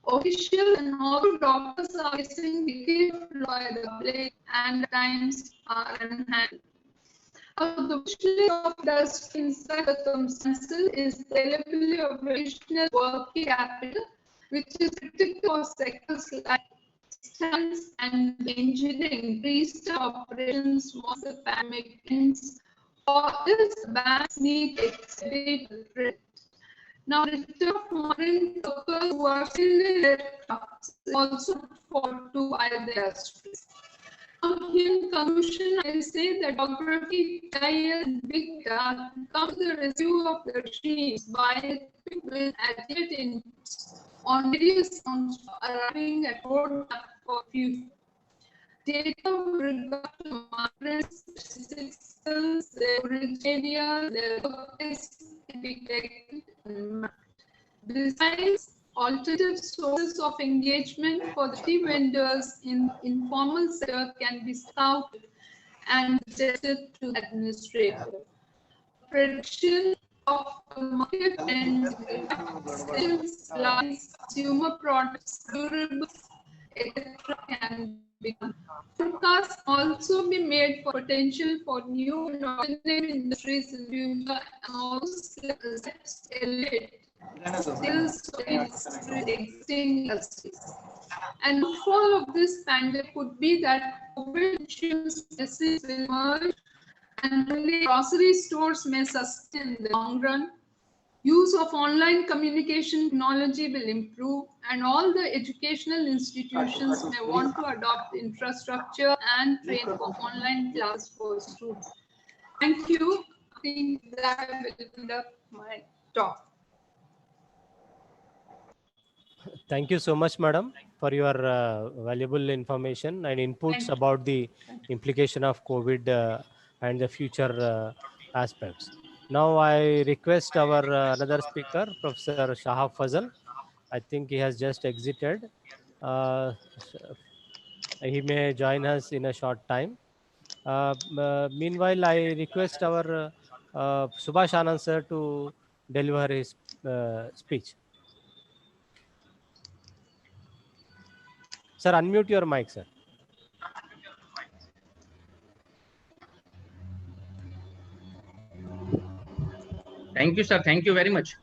Officials and all doctors are facing decades by the public and at times are unhandled. The wish list of industry in such circumstances is the availability of additional working capital, which is critical for sectors like textiles and engineering, restart operations once the pandemic ends. For this, banks need extended credit. Now, return of foreign workers who are still in their jobs is also fought to by the industries. In conclusion, I say that geography, GIS, big data come to the rescue of the regimes by with accurate inputs on various sounds arriving at roadmap for future. Data with regard to migrants, citizens, their origin area, their workplace can be collected and mapped. Besides, alternative sources of engagement for the tea vendors in informal sector can be scouted and suggested to the administrator. Prediction of the market trends, supplies, consumer products, durables, etc. can be done. Forecasts also be made for potential for new and alternative industries in future and also elevate skills for existing industries. And the fall of this pandemic could be that COVID insurance policies will emerge and only grocery stores may sustain in the long run. Use of online communication technology will improve, and all the educational institutions may want to adopt infrastructure and train for online class for students. Thank you. I think that will end up my talk. Thank you so much, madam, for your valuable information and inputs about the implication of COVID and the future aspects. Now, I request our another speaker, Professor Shahab Fazal. I think he has just exited. He may join us in a short time. Meanwhile, I request our Subhash Anand sir to deliver his speech. Sir, unmute your mic, sir. Thank you, sir. Thank you very much.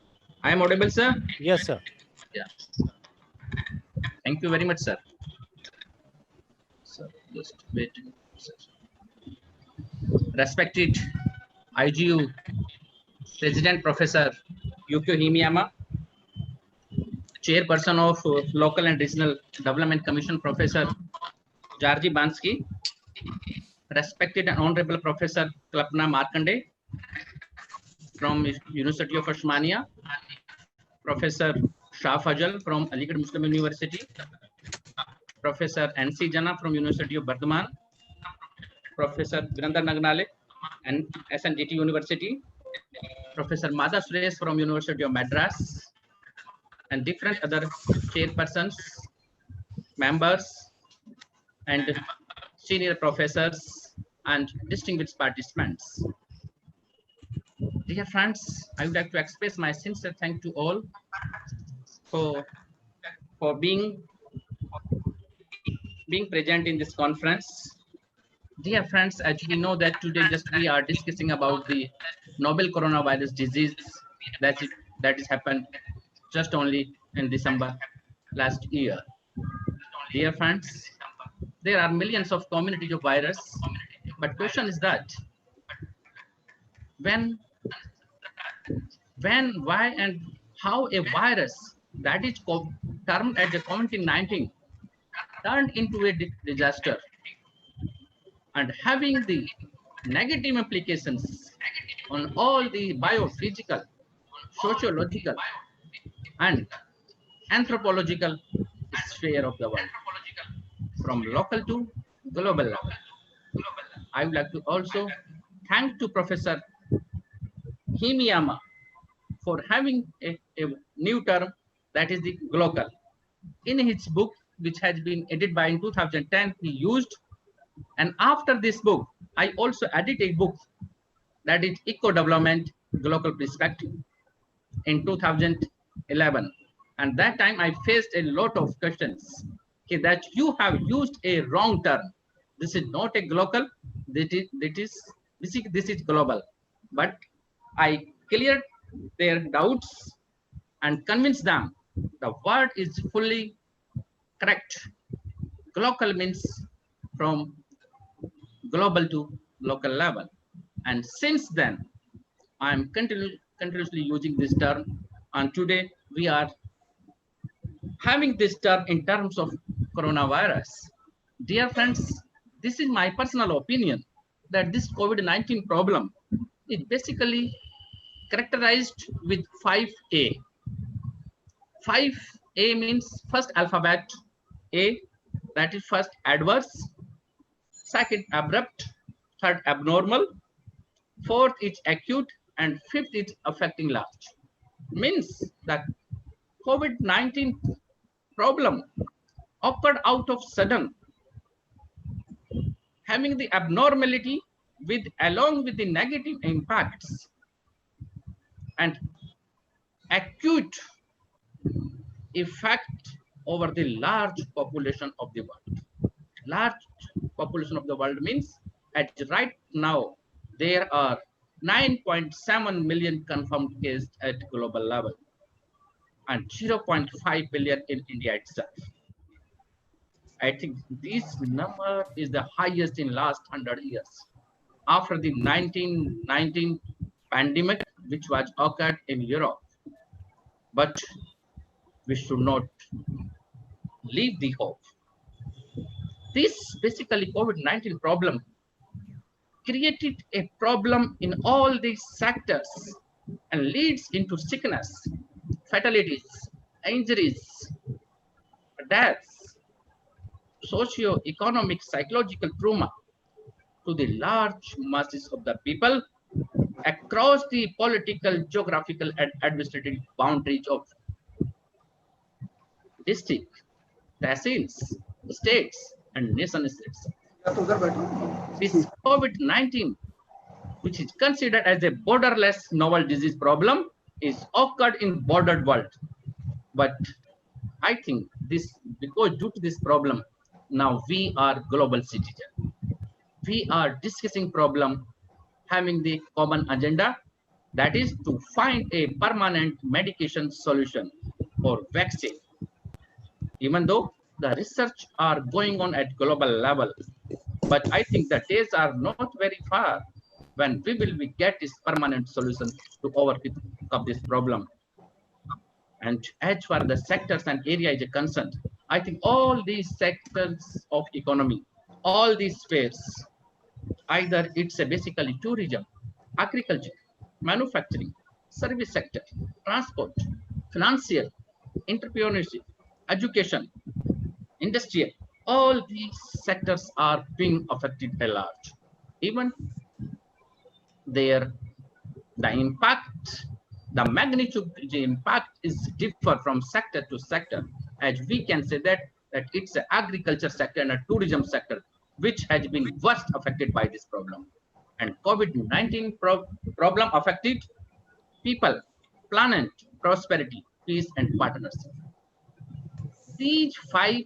I am audible, sir? Yes, sir. Yeah. Thank you very much, sir. Sir, just wait. Respected IGU President Professor Yukio Himiyama, Chairperson of Local and Regional Development Commission Professor Georgi Bansky, respected and honorable Professor Kalpana Markande from University of Osmania, Professor Shah Fazal from Aligarh Muslim University, Professor N.C. Jana from University of Bardhaman, Professor Virender Nagnale and SNDT University, Professor Madha Suresh from University of Madras, and different other chairpersons, members, and senior professors and distinguished participants. Dear friends, I would like to express my sincere thanks to all for being present in this conference. Dear friends, as we know that today we are discussing about the novel coronavirus disease that is happened just only in December last year. Dear friends, there are millions of communities of virus, but question is that when, why, and how a virus that is termed as the COVID-19 turned into a disaster and having the negative implications on all the biophysical, sociological, and anthropological sphere of the world, from local to global level. I would like to also thank to Professor Himiyama for having a new term, that is the glocal. In his book, which has been edited by in 2010, he used, and after this book, I also added a book that is Eco-Development Global Perspective in 2011. And that time I faced a lot of questions that you have used a wrong term. This is not a global, this is global. But I cleared their doubts and convinced them the word is fully correct. Global means from global to local level. And since then, I am continuously using this term. And today we are having this term in terms of coronavirus. Dear friends, this is my personal opinion that this COVID-19 problem is basically characterized with 5A. 5A means first alphabet A, that is first adverse, second abrupt, third abnormal, fourth is acute, and fifth is affecting large. Means that COVID-19 problem occurred out of sudden, having the abnormality with along with the negative impacts and acute effect over the large population of the world. Large population of the world means at right now there are 9.7 million confirmed cases at global level and 0.5 billion in India itself. I think this number is the highest in last 100 years. After the 1919 pandemic, which was occurred in Europe. But we should not leave the hope. This basically COVID-19 problem created a problem in all these sectors and leads into sickness, fatalities, injuries, deaths, socio-economic, psychological trauma to the large masses of the people across the political, geographical, and administrative boundaries of district, tehsils, states, and nation states. This COVID-19, which is considered as a borderless novel disease problem, is occurred in bordered world. But I think this, because due to this problem, now we are global citizen. We are discussing problem, having the common agenda, that is to find a permanent medication solution or vaccine. Even though the research are going on at global level, but I think the days are not very far when we will get this permanent solution to overcome this problem. And as far as the sectors and area is concerned, I think all these sectors of economy, all these spheres, either it's a basically tourism, agriculture, manufacturing, service sector, transport, financial, entrepreneurship, education, industrial, all these sectors are being affected a lot. Even the impact, the magnitude of the impact is differ from sector to sector. As we can say that it's an agriculture sector and a tourism sector which has been worst affected by this problem. And COVID-19 problem affected people, planet, prosperity, peace, and partnership. These five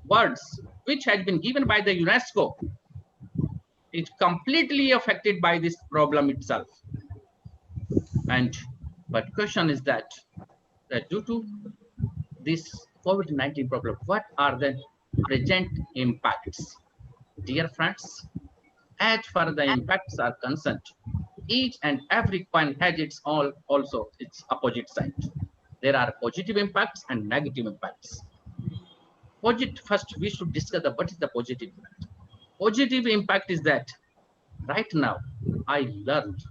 words which has been given by the UNESCO is completely affected by this problem itself. And but question is that due to this COVID-19 problem, what are the present impacts? Dear friends, as far as the impacts are concerned, each and every coin has its also its opposite side. There are positive impacts and negative impacts. First, we should discuss what is the positive impact. Positive impact is that right now I learned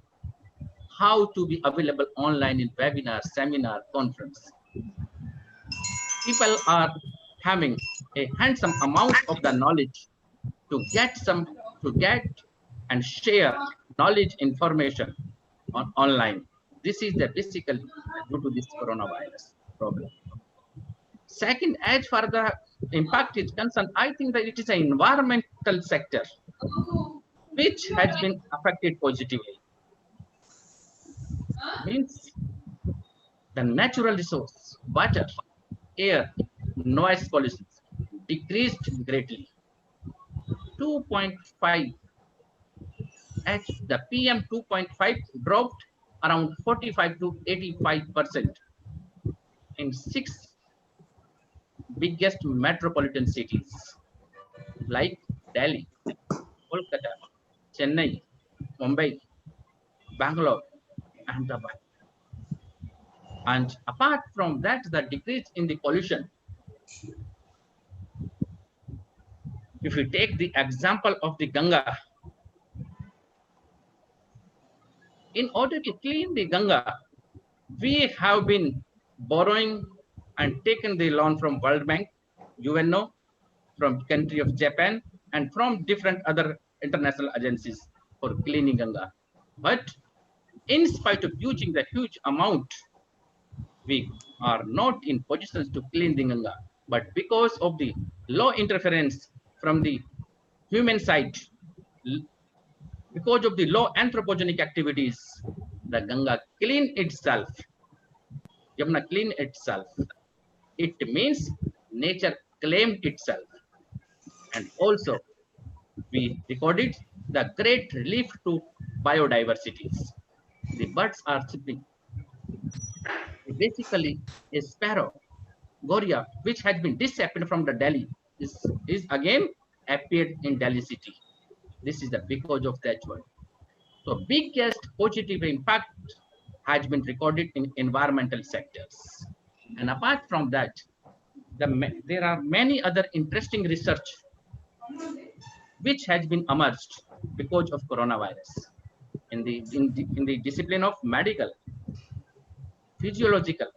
how to be available online in webinar, seminar, conference. People are having a handsome amount of the knowledge to get and share knowledge information online. This is the basically due to this coronavirus problem. Second, as far the impact is concerned, I think that it is an environmental sector which has been affected positively. Means the natural resource, water, air, noise pollution decreased greatly. 2.5, as the PM 2.5 dropped around 45 to 85% in 6 biggest metropolitan cities like Delhi, Kolkata, Chennai, Mumbai, Bangalore, Ahmedabad. And apart from that, the decrease in the pollution. If we take the example of the Ganga, in order to clean the Ganga, we have been borrowing and taken the loan from World Bank, UNO, from country of Japan, and from different other international agencies for cleaning Ganga. But in spite of using the huge amount, we are not in positions to clean the Ganga. But because of the low interference from the human side, because of the low anthropogenic activities, the Ganga clean itself. Yamuna clean itself. It means nature claimed itself. And also, we recorded the great relief to biodiversities. The birds are chirping. Basically, a sparrow, Goria, which has been disappeared from the Delhi, is again appeared in Delhi city. This is the because of that one. So biggest positive impact has been recorded in environmental sectors. And apart from that, there are many other interesting research which has been emerged because of coronavirus in the discipline of medical, physiological,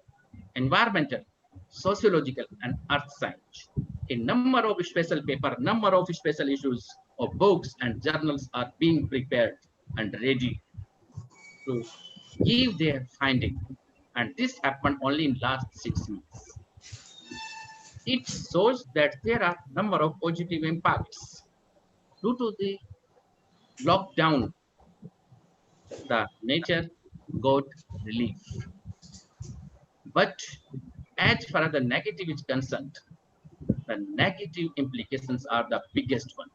environmental, sociological, and earth science. A number of special paper, number of special issues of books and journals are being prepared and ready to give their finding. And this happened only in last 6 months. It shows that there are number of positive impacts due to the lockdown. The nature got relief. But as far as the negative is concerned, the negative implications are the biggest one.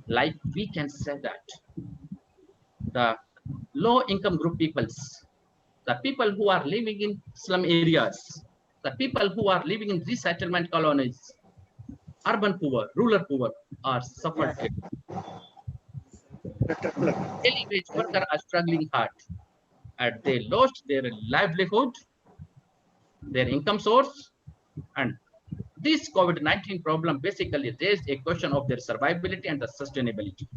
Like we can say that the low income group peoples, the people who are living in slum areas, the people who are living in resettlement colonies, urban poor, rural poor are suffered. Daily wage workers are struggling hard and they lost their livelihood, their income source, and this COVID-19 problem basically raised a question of their survivability and the sustainability.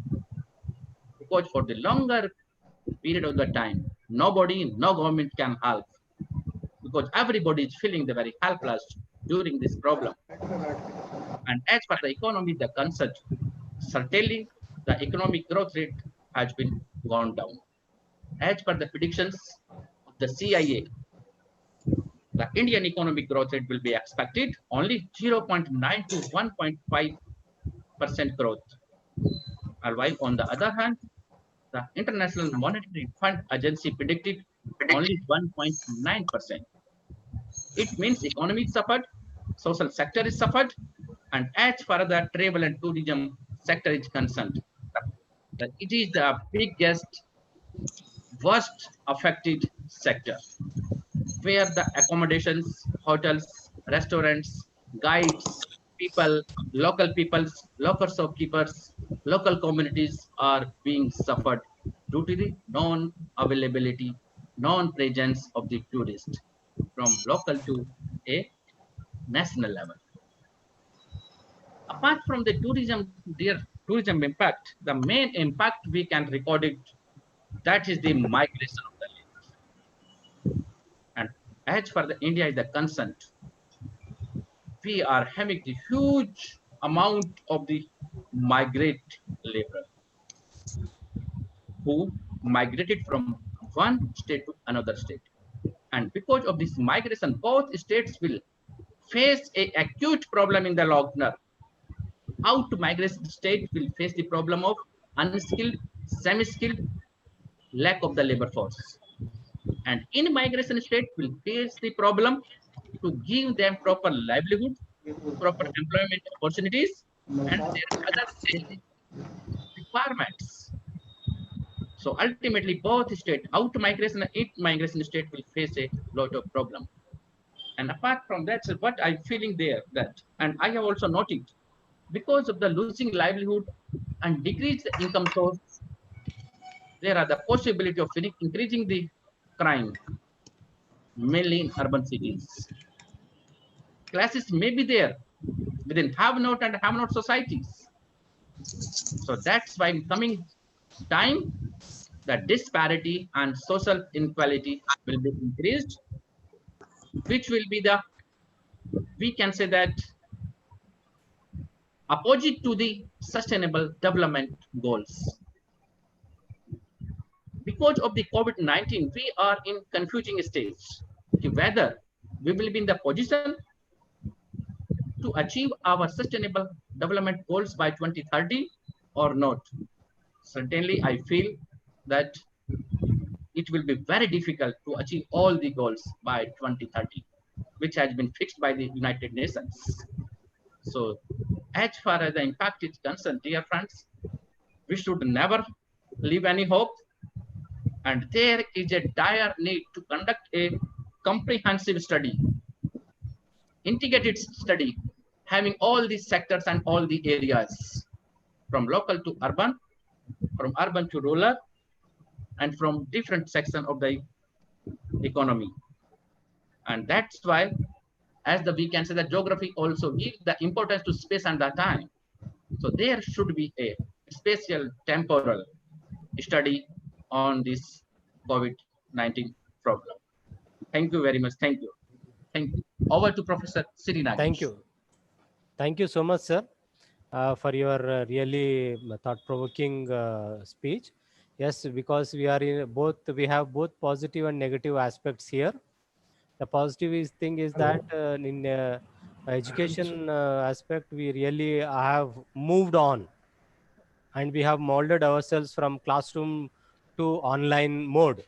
Because for the longer period of the time, nobody, no government can help because everybody is feeling the very helpless during this problem. And as for the economy, the concern, certainly the economic growth rate has been gone down. As per the predictions of the CIA, the Indian economic growth rate will be expected only 0.9 to 1.5% growth. While on the other hand, the International Monetary Fund Agency predicted only 1.9%. It means economy suffered, social sector is suffered, and as far as the travel and tourism sector is concerned, it is the biggest, worst affected sector, where the accommodations, hotels, restaurants, guides, people, local shopkeepers, local communities are being suffered due to the non-availability, non-presence of the tourist from local to a national level. Apart from the tourism impact, the main impact we can record it, that is the migration of the labor. And as far as India is the concerned, we are having the huge amount of the migrate labor who migrated from one state to another state. And because of this migration, both states will face a acute problem in the long term. Out migration state will face the problem of unskilled, semi-skilled, lack of the labor force. And in migration state will face the problem to give them proper livelihood, proper employment opportunities, and their other requirements. So ultimately, both state, out migration and in migration state will face a lot of problem. And apart from that, so what I'm feeling there that, and I have also noted, because of the losing livelihood and decrease the income source, there are the possibility of increasing the crime, mainly in urban cities. Classes may be there within have-not and have-not societies. So that's why in coming time, the disparity and social inequality will be increased, which will be the, we can say that opposite to the sustainable development goals. Because of the COVID-19, we are in confusing stage whether we will be in the position to achieve our sustainable development goals by 2030 or not. Certainly, I feel that it will be very difficult to achieve all the goals by 2030, which has been fixed by the United Nations. So as far as the impact is concerned, dear friends, we should never leave any hope. And there is a dire need to conduct a comprehensive study, integrated study, having all these sectors and all the areas, from local to urban, from urban to rural, and from different sections of the economy. And that's why, as we can say, that geography also gives the importance to space and the time. So there should be a spatial temporal study on this COVID-19 problem. Thank you very much. Thank you. Thank you. Over to Professor Sri Nagesh. Thank you. Thank you so much, sir, for your really thought-provoking speech. Yes, because we are in both, we have both positive and negative aspects here. The positive thing is that in education aspect, we really have moved on, and we have molded ourselves from classroom to online mode.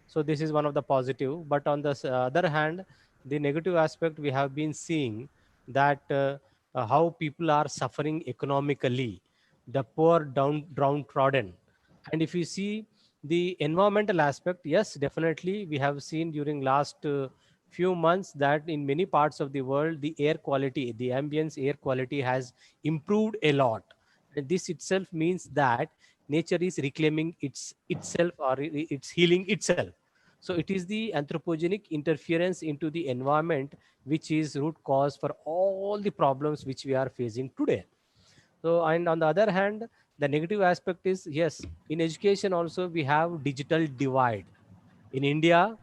So this is one of the positive. But on the other hand, the negative aspect, we have been seeing that how people are suffering economically, the poor, downtrodden. And if you see the environmental aspect, yes, definitely we have seen during last few months that in many parts of the world, the air quality, the ambience air quality has improved a lot. And this itself means that nature is reclaiming itself, or it's healing itself. So it is the anthropogenic interference into the environment which is root cause for all the problems which we are facing today. So, and on the other hand, the negative aspect is, yes, in education also we have digital divide. In India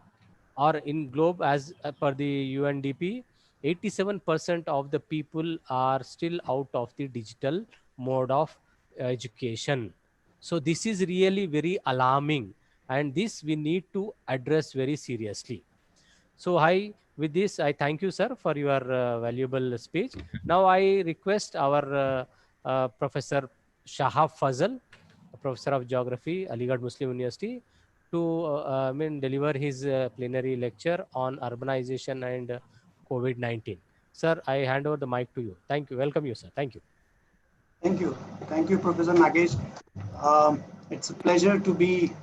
or in globe, as per the UNDP, 87% of the people are still out of the digital mode of education. So this is really very alarming, and this we need to address very seriously. So with this, I thank you, sir, for your valuable speech. Now I request our Professor Shahab Fazal, Professor of Geography, Aligarh Muslim University, to deliver his plenary lecture on urbanization and COVID-19. Sir, I hand over the mic to you. Thank you. Welcome you, sir. Thank you. Thank you. Thank you, Professor Nagesh. It's a pleasure to be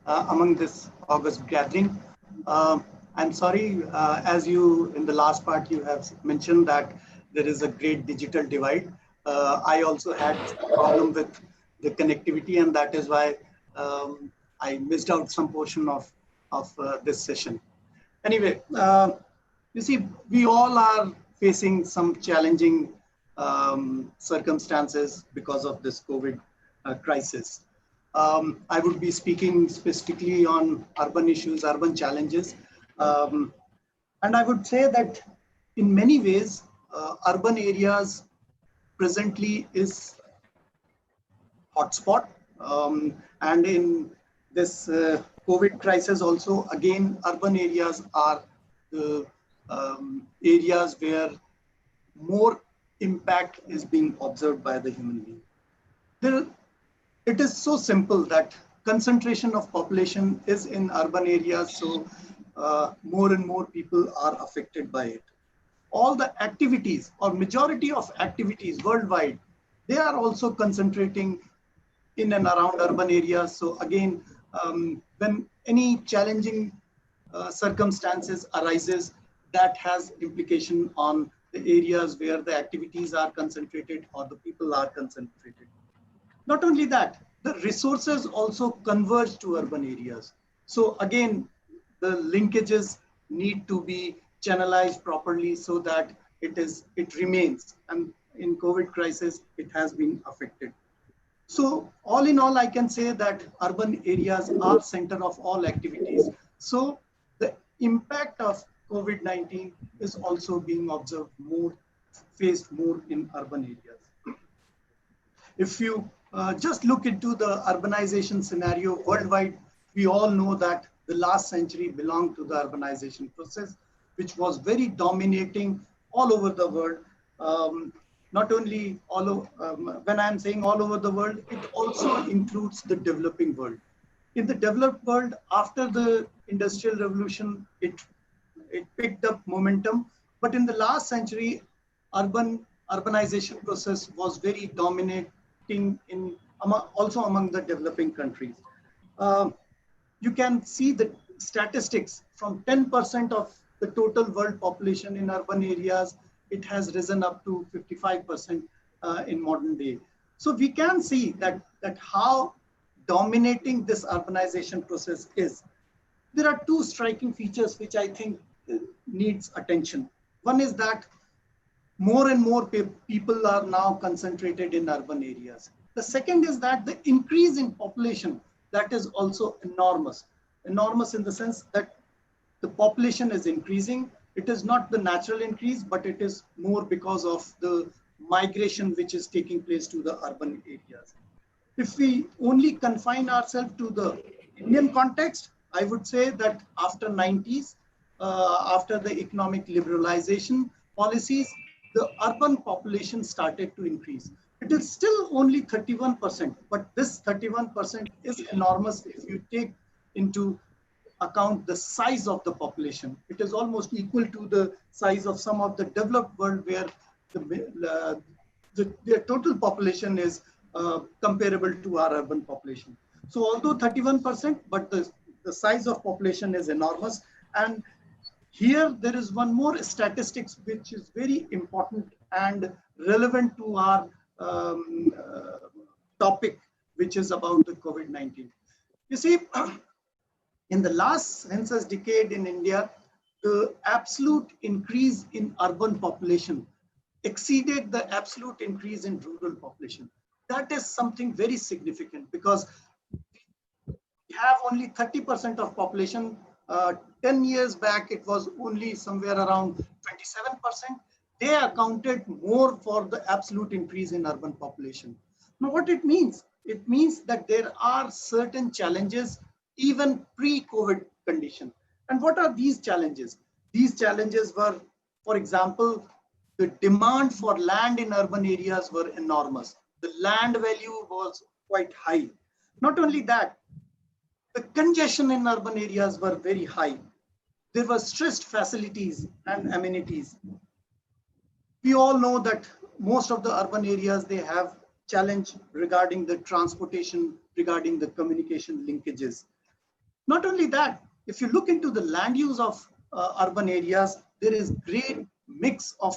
among this August gathering. I'm sorry, as you, in the last part, you have mentioned that there is a great digital divide. I also had a problem with the connectivity, and that is why I missed out some portion of this session. Anyway, you see, we all are facing some challenging circumstances because of this COVID crisis. I would be speaking specifically on urban issues, urban challenges. And I would say that in many ways, urban areas presently is hotspot. And in this COVID crisis also, again, urban areas are the areas where more impact is being observed by the human being. It is so simple that concentration of population is in urban areas, so more and more people are affected by it. All the activities, or majority of activities worldwide, they are also concentrating in and around urban areas. So again, when any challenging circumstances arises, that has implication on the areas where the activities are concentrated or the people are concentrated. Not only that, the resources also converge to urban areas. So again, the linkages need to be channelized properly so that it remains. And in COVID crisis, it has been affected. So all in all, I can say that urban areas are center of all activities. So the impact of COVID-19 is also being observed more, faced more in urban areas. If you just look into the urbanization scenario worldwide, we all know that the last century belonged to the urbanization process, which was very dominating all over the world. Not only all over, when I'm saying all over the world, it also includes the developing world. In the developed world, after the Industrial Revolution, it picked up momentum. But in the last century, urbanization process was very dominating also among the developing countries. You can see the statistics from 10% of the total world population in urban areas, it has risen up to 55% in modern day. So we can see that how dominating this urbanization process is. There are two striking features which I think needs attention. One is that more and more people are now concentrated in urban areas. The second is that the increase in population, that is also enormous. Enormous in the sense that the population is increasing. It is not the natural increase, but it is more because of the migration which is taking place to the urban areas. If we only confine ourselves to the Indian context, I would say that after 90s, after the economic liberalization policies, the urban population started to increase. It is still only 31%, but this 31% is enormous if you take into account the size of the population. It is almost equal to the size of some of the developed world where their total population is comparable to our urban population. So although 31%, but the size of population is enormous. And here there is one more statistics which is very important and relevant to our topic, which is about the COVID-19. You see, in the last census decade in India, the absolute increase in urban population exceeded the absolute increase in rural population. That is something very significant because we have only 30% of population. 10 years back, it was only somewhere around 27%. They accounted more for the absolute increase in urban population. Now, what it means? It means that there are certain challenges even pre-COVID condition. And what are these challenges? These challenges were, for example, the demand for land in urban areas were enormous. The land value was quite high. Not only that, the congestion in urban areas were very high. There were stressed facilities and amenities. We all know that most of the urban areas, they have challenge regarding the transportation, regarding the communication linkages. Not only that, if you look into the land use of urban areas, there is great mix of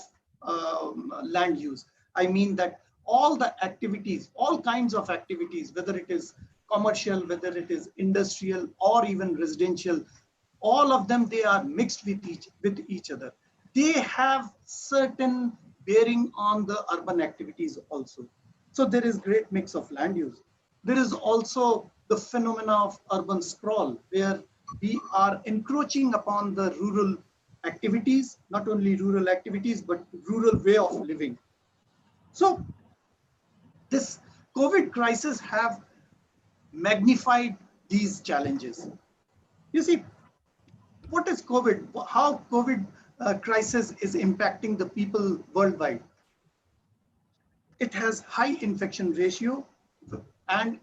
land use. I mean that all the activities, all kinds of activities, whether it is commercial, whether it is industrial or even residential, all of them, they are mixed with each other. They have certain bearing on the urban activities also. So there is great mix of land use. There is also the phenomena of urban sprawl, where we are encroaching upon the rural activities, not only rural activities, but rural way of living. So this COVID crisis have magnified these challenges. You see, what is COVID? How COVID crisis is impacting the people worldwide? It has high infection ratio, and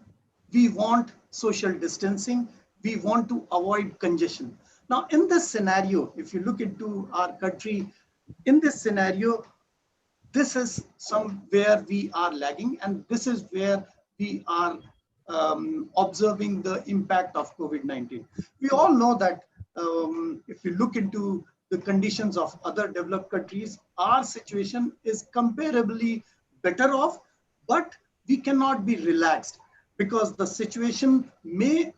we want social distancing. We want to avoid congestion. Now, in this scenario, if you look into our country, in this scenario, this is somewhere we are lagging, and this is where we are observing the impact of COVID-19. We all know that if you look into the conditions of other developed countries, our situation is comparably better off, but we cannot be relaxed because the situation may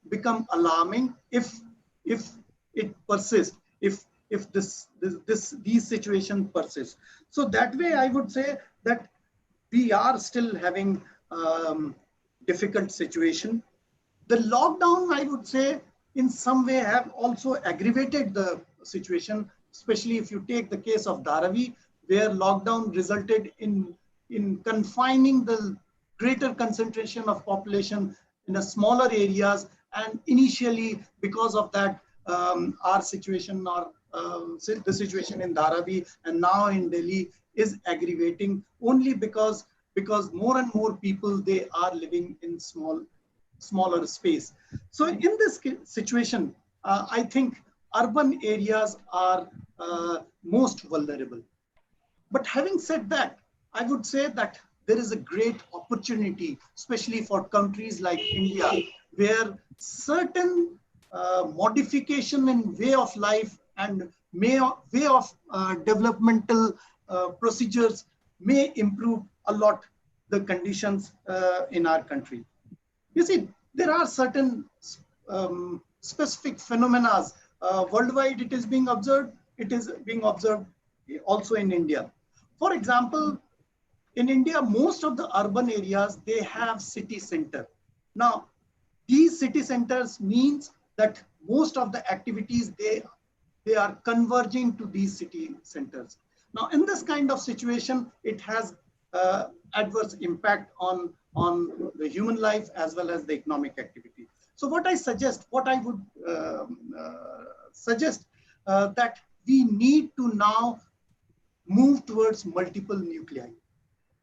become alarming if it persists, if these situations persist. So that way, I would say that we are still having difficult situation. The lockdown, I would say, in some way have also aggravated the situation, especially if you take the case of Dharavi, where lockdown resulted in confining the greater concentration of population in the smaller areas. And initially, because of that, our situation, or the situation in Dharavi and now in Delhi is aggravating only because more and more people, they are living in smaller space. So in this situation, I think urban areas are most vulnerable. But having said that, I would say that there is a great opportunity, especially for countries like India, where certain modification in way of life and way of developmental procedures may improve a lot the conditions in our country. You see, there are certain specific phenomena worldwide. It is being observed. It is being observed also in India. For example, in India, most of the urban areas, they have city center. Now, these city centers means that most of the activities, they are converging to these city centers. Now, in this kind of situation, it has adverse impact on the human life as well as the economic activity. So what I would suggest that we need to now move towards multiple nuclei,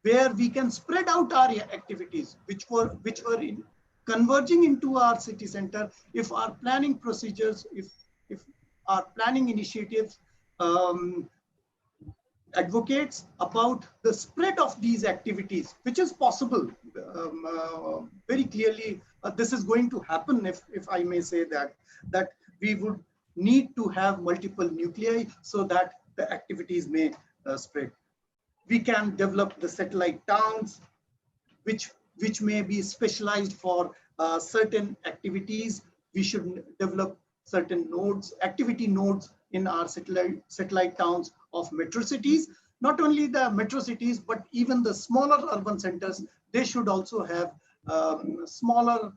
where we can spread out our activities, which were converging into our city center. If our planning procedures, if our planning initiatives advocates about the spread of these activities, which is possible very clearly, this is going to happen, if I may say that we would need to have multiple nuclei so that the activities may spread. We can develop the satellite towns, which may be specialized for certain activities. We should develop certain nodes, activity nodes in our satellite towns of metro cities. Not only the metro cities, but even the smaller urban centers, they should also have smaller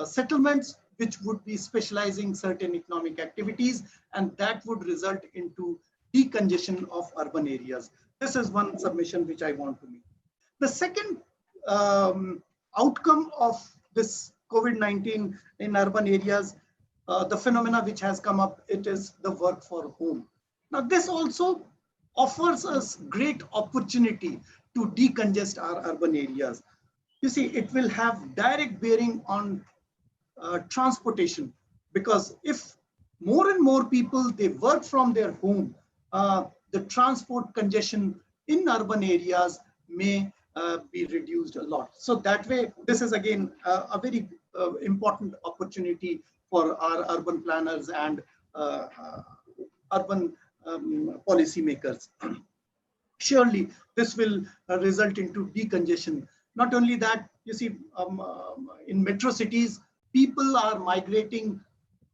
settlements, which would be specializing certain economic activities, and that would result into decongestion of urban areas. This is one submission which I want to make. The second outcome of this COVID-19 in urban areas, the phenomena which has come up, it is the work for home. Now, this also offers us great opportunity to decongest our urban areas. You see, it will have direct bearing on transportation, because if more and more people, they work from their home, the transport congestion in urban areas may be reduced a lot. So that way, this is again a very important opportunity for our urban planners and urban policymakers. Surely, this will result into decongestion. Not only that, you see, in metro cities, people are migrating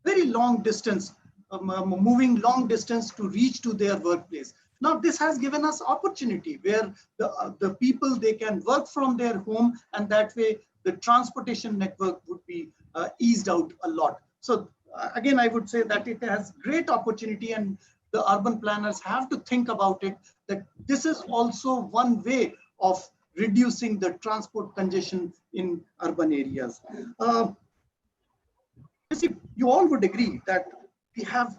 very long distance, moving long distance to reach to their workplace. Now, this has given us opportunity where the people, they can work from their home, and that way the transportation network would be eased out a lot. So again, I would say that it has great opportunity, and the urban planners have to think about it, that this is also one way of reducing the transport congestion in urban areas. You see, you all would agree that we have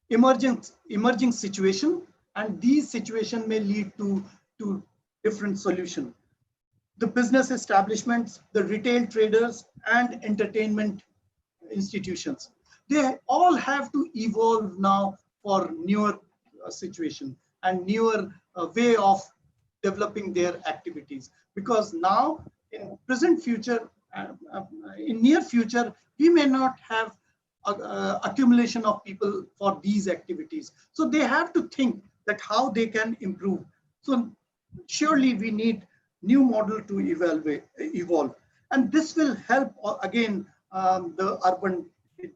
emerging situation, and these situations may lead to different solutions. The business establishments, the retail traders, and entertainment institutions, they all have to evolve now for newer situation and newer way of developing their activities. Because now, in present future, in near future, we may not have accumulation of people for these activities. So they have to think that how they can improve. So surely we need new model to evolve. And this will help again the urban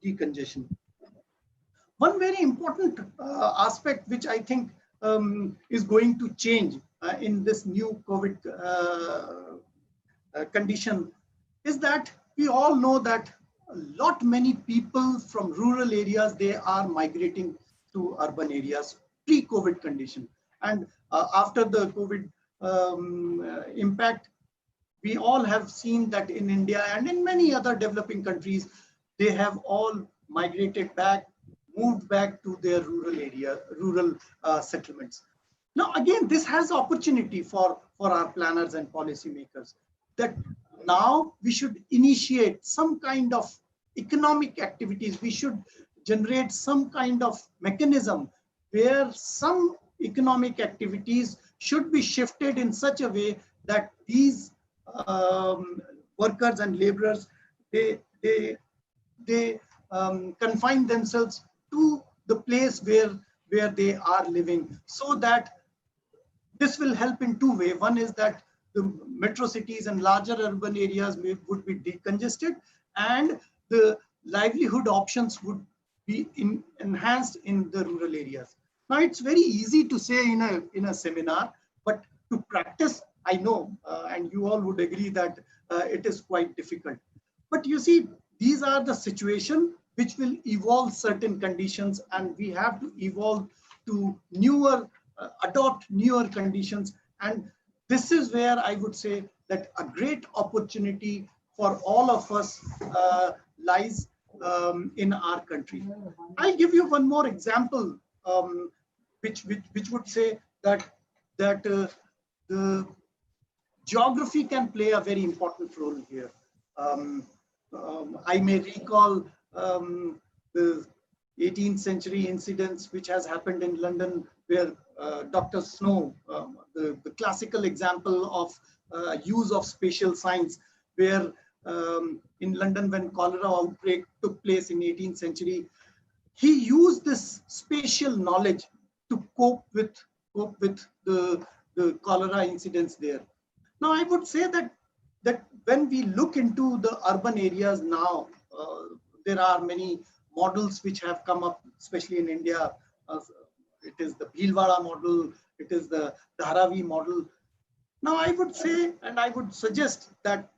decongestion. One very important aspect which I think is going to change in this new COVID condition is that we all know that many people from rural areas, they are migrating to urban areas pre-COVID condition. And after the COVID impact, we all have seen that in India and in many other developing countries, they have all migrated back, moved back to their rural settlements. Now, again, this has opportunity for our planners and policymakers, that now we should initiate some kind of economic activities. We should generate some kind of mechanism where some economic activities should be shifted in such a way that these workers and laborers, they confine themselves to the place where they are living, so that this will help in two ways. One is that the metro cities and larger urban areas would be decongested, and the livelihood options would be enhanced in the rural areas. Now, it's very easy to say in a seminar, but to practice, I know, and you all would agree that it is quite difficult. But you see, these are the situations which will evolve certain conditions, and we have to evolve to newer, adopt newer conditions. And this is where I would say that a great opportunity for all of us lies in our country. I'll give you one more example, which would say that the geography can play a very important role here. I may recall the 18th century incidents which has happened in London, where Dr. Snow, the classical example of use of spatial science, where in London, when cholera outbreak took place in 18th century, he used this spatial knowledge to cope with the cholera incidents there. Now, I would say that when we look into the urban areas now, there are many models which have come up, especially in India. It is the Bhilwara model, it is the Dharavi model. Now, I would say, and I would suggest that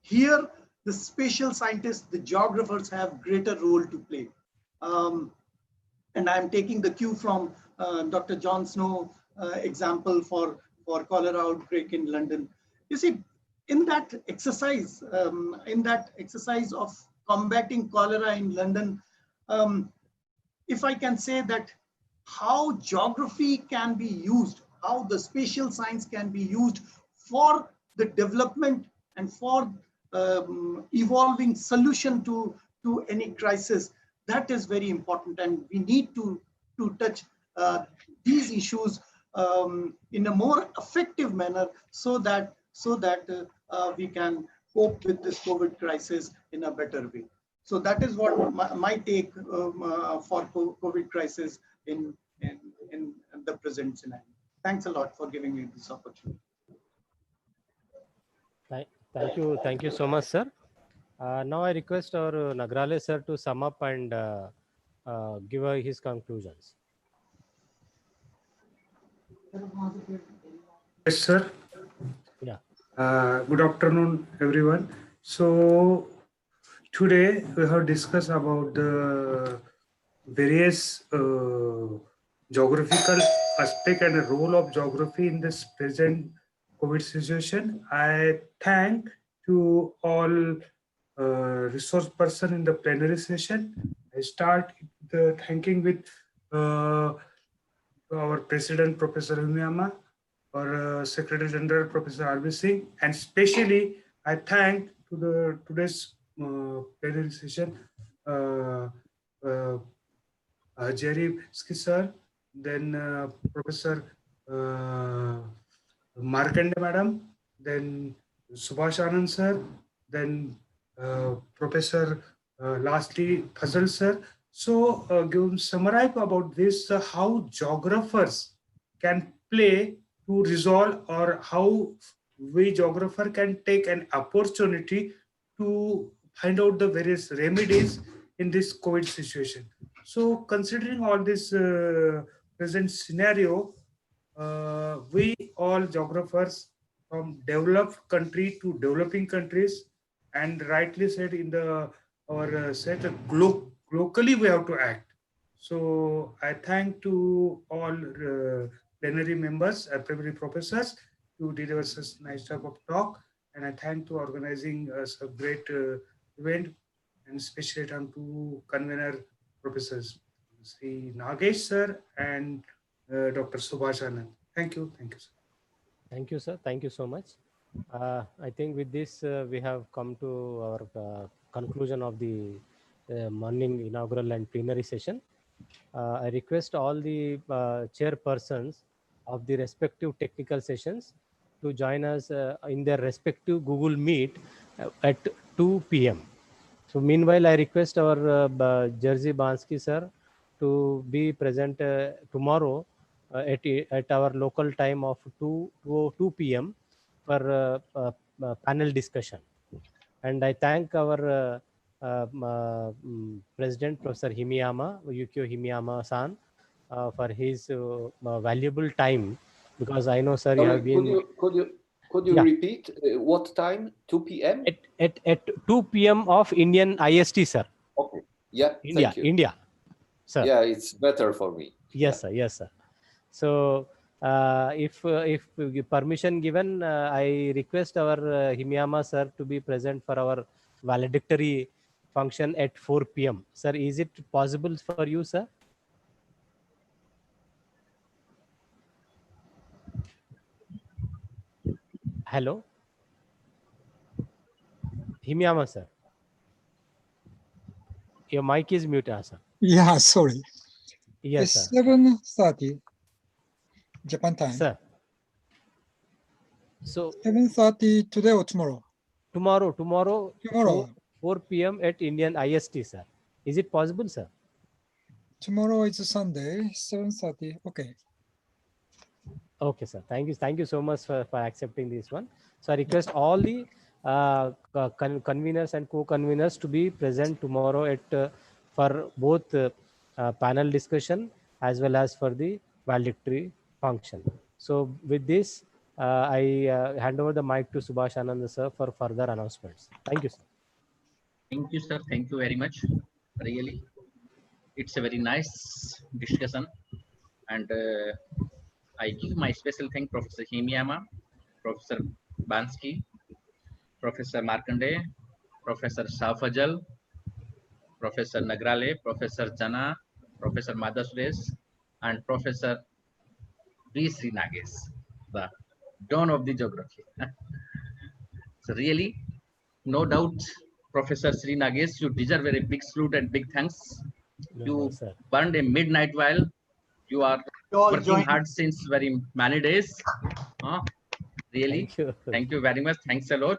here the spatial scientists, the geographers have greater role to play. And I'm taking the cue from Dr. John Snow example for cholera outbreak in London. You see, in that exercise of combating cholera in London, if I can say that how geography can be used, how the spatial science can be used for the development and for evolving solution to any crisis, that is very important. And we need to touch these issues in a more effective manner, so that we can cope with this COVID crisis in a better way. So that is what my take for COVID crisis in the present scenario. Thanks a lot for giving me this opportunity. Thank you so much, sir. Now I request our Nagrale sir to sum up and give his conclusions. Yes, sir. Yeah. Good afternoon, everyone. So today we have discussed about the various geographical aspect and the role of geography in this present COVID situation. I thank to all resource person in the plenary session. I start the thanking with our President, Professor Umiyama, our Secretary General, Professor R.B. Singh, and especially I thank to the today's plenary session, Jerry Skisser, then Professor Markande Madam, then Subhash Anand sir, then Professor lastly Fazal sir. So summarize about this, how geographers can play to resolve, or how we geographer can take an opportunity to find out the various remedies in this COVID situation. So considering all this present scenario, we all geographers from developed country to developing countries, and rightly said in our set locally we have to act. So I thank to all plenary members, plenary professors, you deliver such nice type of talk. And I thank to organizing a great event, and especially thank to convener professors, Sri Nagesh sir and Dr. Subhash Anand. Thank you, sir. Thank you, sir. Thank you so much. I think with this, we have come to our conclusion of the morning inaugural and plenary session. I request all the chairpersons of the respective technical sessions to join us in their respective Google Meet at 2 p.m. So meanwhile, I request our Jerzy Bansky sir to be present tomorrow at our local time of 2 p.m. for panel discussion. And I thank our President, Professor Himiyama, Yukio Himiyama-san, for his valuable time, because I know, sir, you Sorry, have been... Could you Yeah. repeat what time? 2 p.m.? At 2 p.m. of Indian IST, sir. Okay. Yeah, India, thank you. India, sir. Yeah, it's better for me. Yes, sir. Yes, sir. So, if permission given, I request our Himiyama sir to be present for our valedictory function at 4 p.m. Sir, is it possible for you, sir? Hello? Himiyama sir. Your mic is muted, sir. Yeah, sorry. Yes, It's sir. 7:30 Japan time. Sir. So 7:30 today or tomorrow? tomorrow, Tomorrow. 4 p.m. at Indian IST, sir. Is it possible, sir? Tomorrow is Sunday, 7:30. Okay. Okay, sir. Thank you so much for accepting this one. So I request all the conveners and co-conveners to be present tomorrow at for both panel discussion as well as for the valedictory function. So with this, I hand over the mic to Subhash Anand sir for further announcements. Thank you, sir. Thank you, sir. Thank you very much. Really, it's a very nice discussion, and I give my special thank Professor Himiyama, Professor Bansky, Professor Markande, Professor Shafajal, Professor Nagrale, Professor Jana, Professor Madhasuresh, and Professor B. Sri Nagesh, the dawn of the geography. So really, no doubt, Professor Sri Nagesh, you deserve a big salute and big thanks. You sir. burned a midnight while. You are working hard since very many days. Really, thank you very much. Thanks a lot.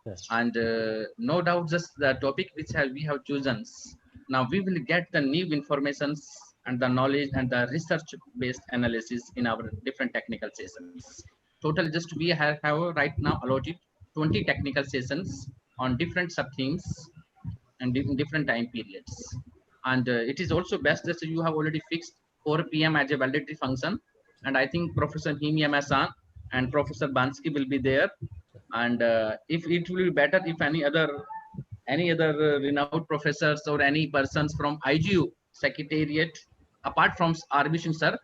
Yes. And no doubt, just the topic which we have chosen. Now we will get the new informations and the knowledge and the research-based analysis in our different technical sessions. Total, just we have right now allotted 20 technical sessions on different sub-themes and different time periods. And it is also best that you have already fixed 4 p.m. as a validity function. And I think Professor Himiyama-san and Professor Bansky will be there. And if it will be better if any other renowned professors or any persons from IGU Secretariat, apart from RB sir,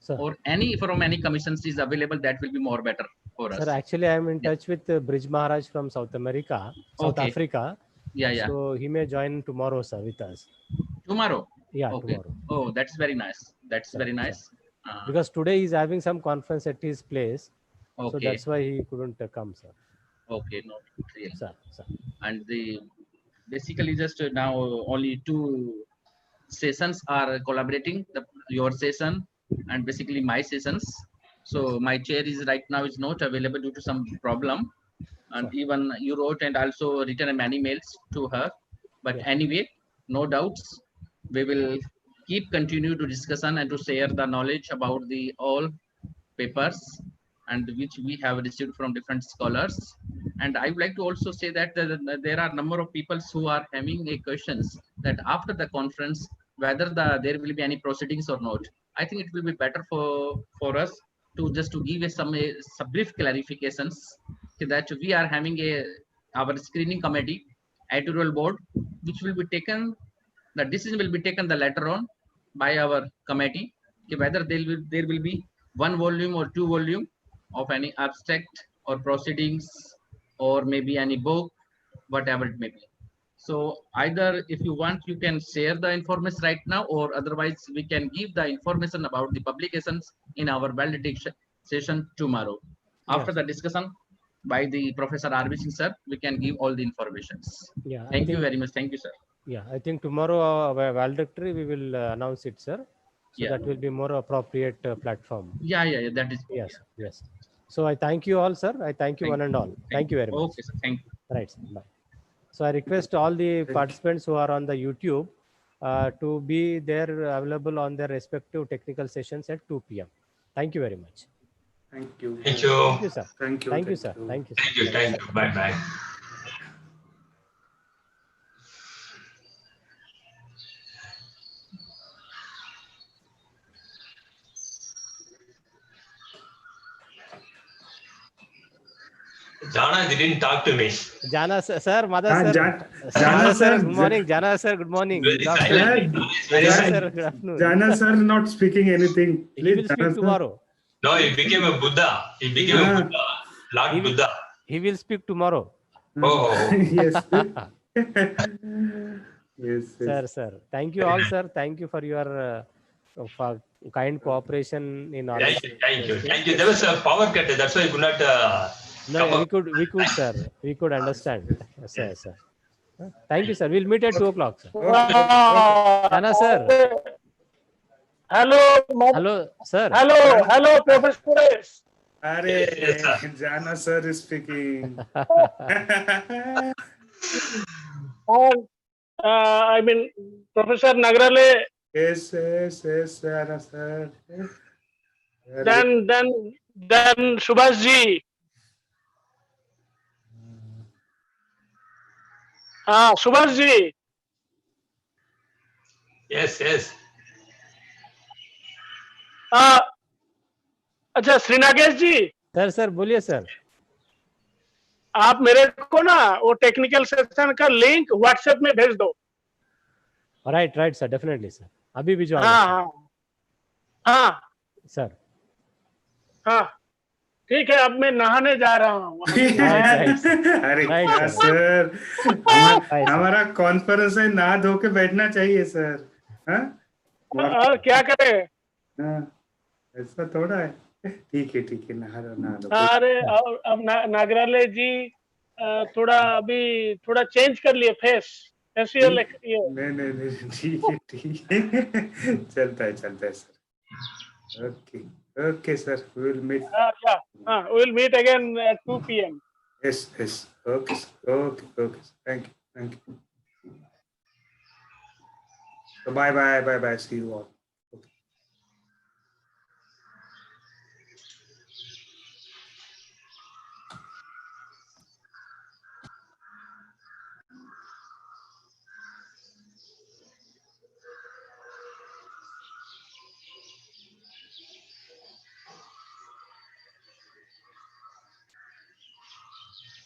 or any from any commissions is available, that will be more better for us. Sir, actually, I am in touch with Bridge Maharaj from South Africa. Yeah. So he may join tomorrow, sir, with us. Tomorrow? Yeah, okay. Tomorrow. Oh, that's very nice. That's very nice. Because today he's having some conference at his place. Okay. So that's why he couldn't come, sir. Okay, no, really. Sir. And basically just now only 2 sessions are collaborating, your session and basically my sessions. So my chair is right now is not available due to some problem. And even you wrote and also written many mails to her. But anyway, no doubts, we will continue to discussion and to share the knowledge about the all papers and which we have received from different scholars. And I would like to also say that there are a number of people who are having a questions that after the conference, whether there will be any proceedings or not. I think it will be better for us to just to give some brief clarifications that we are having our screening committee, editorial board, which will be taken, the decision will be taken the later on by our committee, whether there will be 1 volume or 2 volume of any abstract or proceedings or maybe any book, whatever it may be. So either if you want, you can share the information right now, or otherwise we can give the information about the publications in our validation session tomorrow. After Yes. the discussion by the Professor R.B. Singh sir, we can give all the informations. Yeah. Thank you very much. Thank you, sir. Yeah, I think tomorrow valedictory we will announce it, sir. So Yeah. that will be more appropriate platform. Yeah, that is good. Yes, yes. So I thank you all, sir. I thank you one and all. Thank you very much. Okay, sir. Thank you. Right, sir. Bye. So I request all the participants who are on the YouTube to be there available on their respective technical sessions at 2 p.m. Thank you very much. Thank you. Thank you. Thank you, sir. Thank you. Thank you, sir. Thank you. Thank you. Thank you. Bye bye. Jana didn't talk to me. Jana sir, Mother Ah, sir. Jana sir, good morning. Jana sir, good morning. Very Good afternoon. silent. Very Jana silent. sir, good afternoon. Jana sir not speaking anything. He Please, will Jana speak sir. tomorrow. No, he became a Buddha. He became a Ah. Buddha. Lord He will- Buddha. He will speak tomorrow. Oh. Yes. Yes. Sir. Thank you all, sir. Thank you for your kind cooperation in all. Thank you. Thank you. Thank you. There was a power cut. That's why I could not. No, we could, sir. We could understand, sir. Thank you, sir. We'll meet at 2 o'clock, sir. Jana, sir. Hello, sir. Hello, Professor. Yes, Jana sir is speaking. I mean, Professor Nagrale. Yes, Jana sir. Then Subhash ji. Subhash ji. Yes. अच्छा श्रीनागेश जी sir बोलिए sir आप मेरे को ना वो technical section का link WhatsApp में भेज दो राइट सर डेफिनेटली सर अभी भी जो हाँ सर ठीक है अब मैं नहाने जा रहा हूँ अरे क्या सर हमारा कॉन्फ्रेंस है नहा धो के बैठना चाहिए सर और क्या करे ऐसा थोड़ा है ठीक है नहा दो अरे अब नागराले जी थोड़ा चेंज कर लिए फेशियल नहीं ठीक है चलता है sir okay sir we will meet we will meet again at 2 p.m. yes okay thank you so bye see you all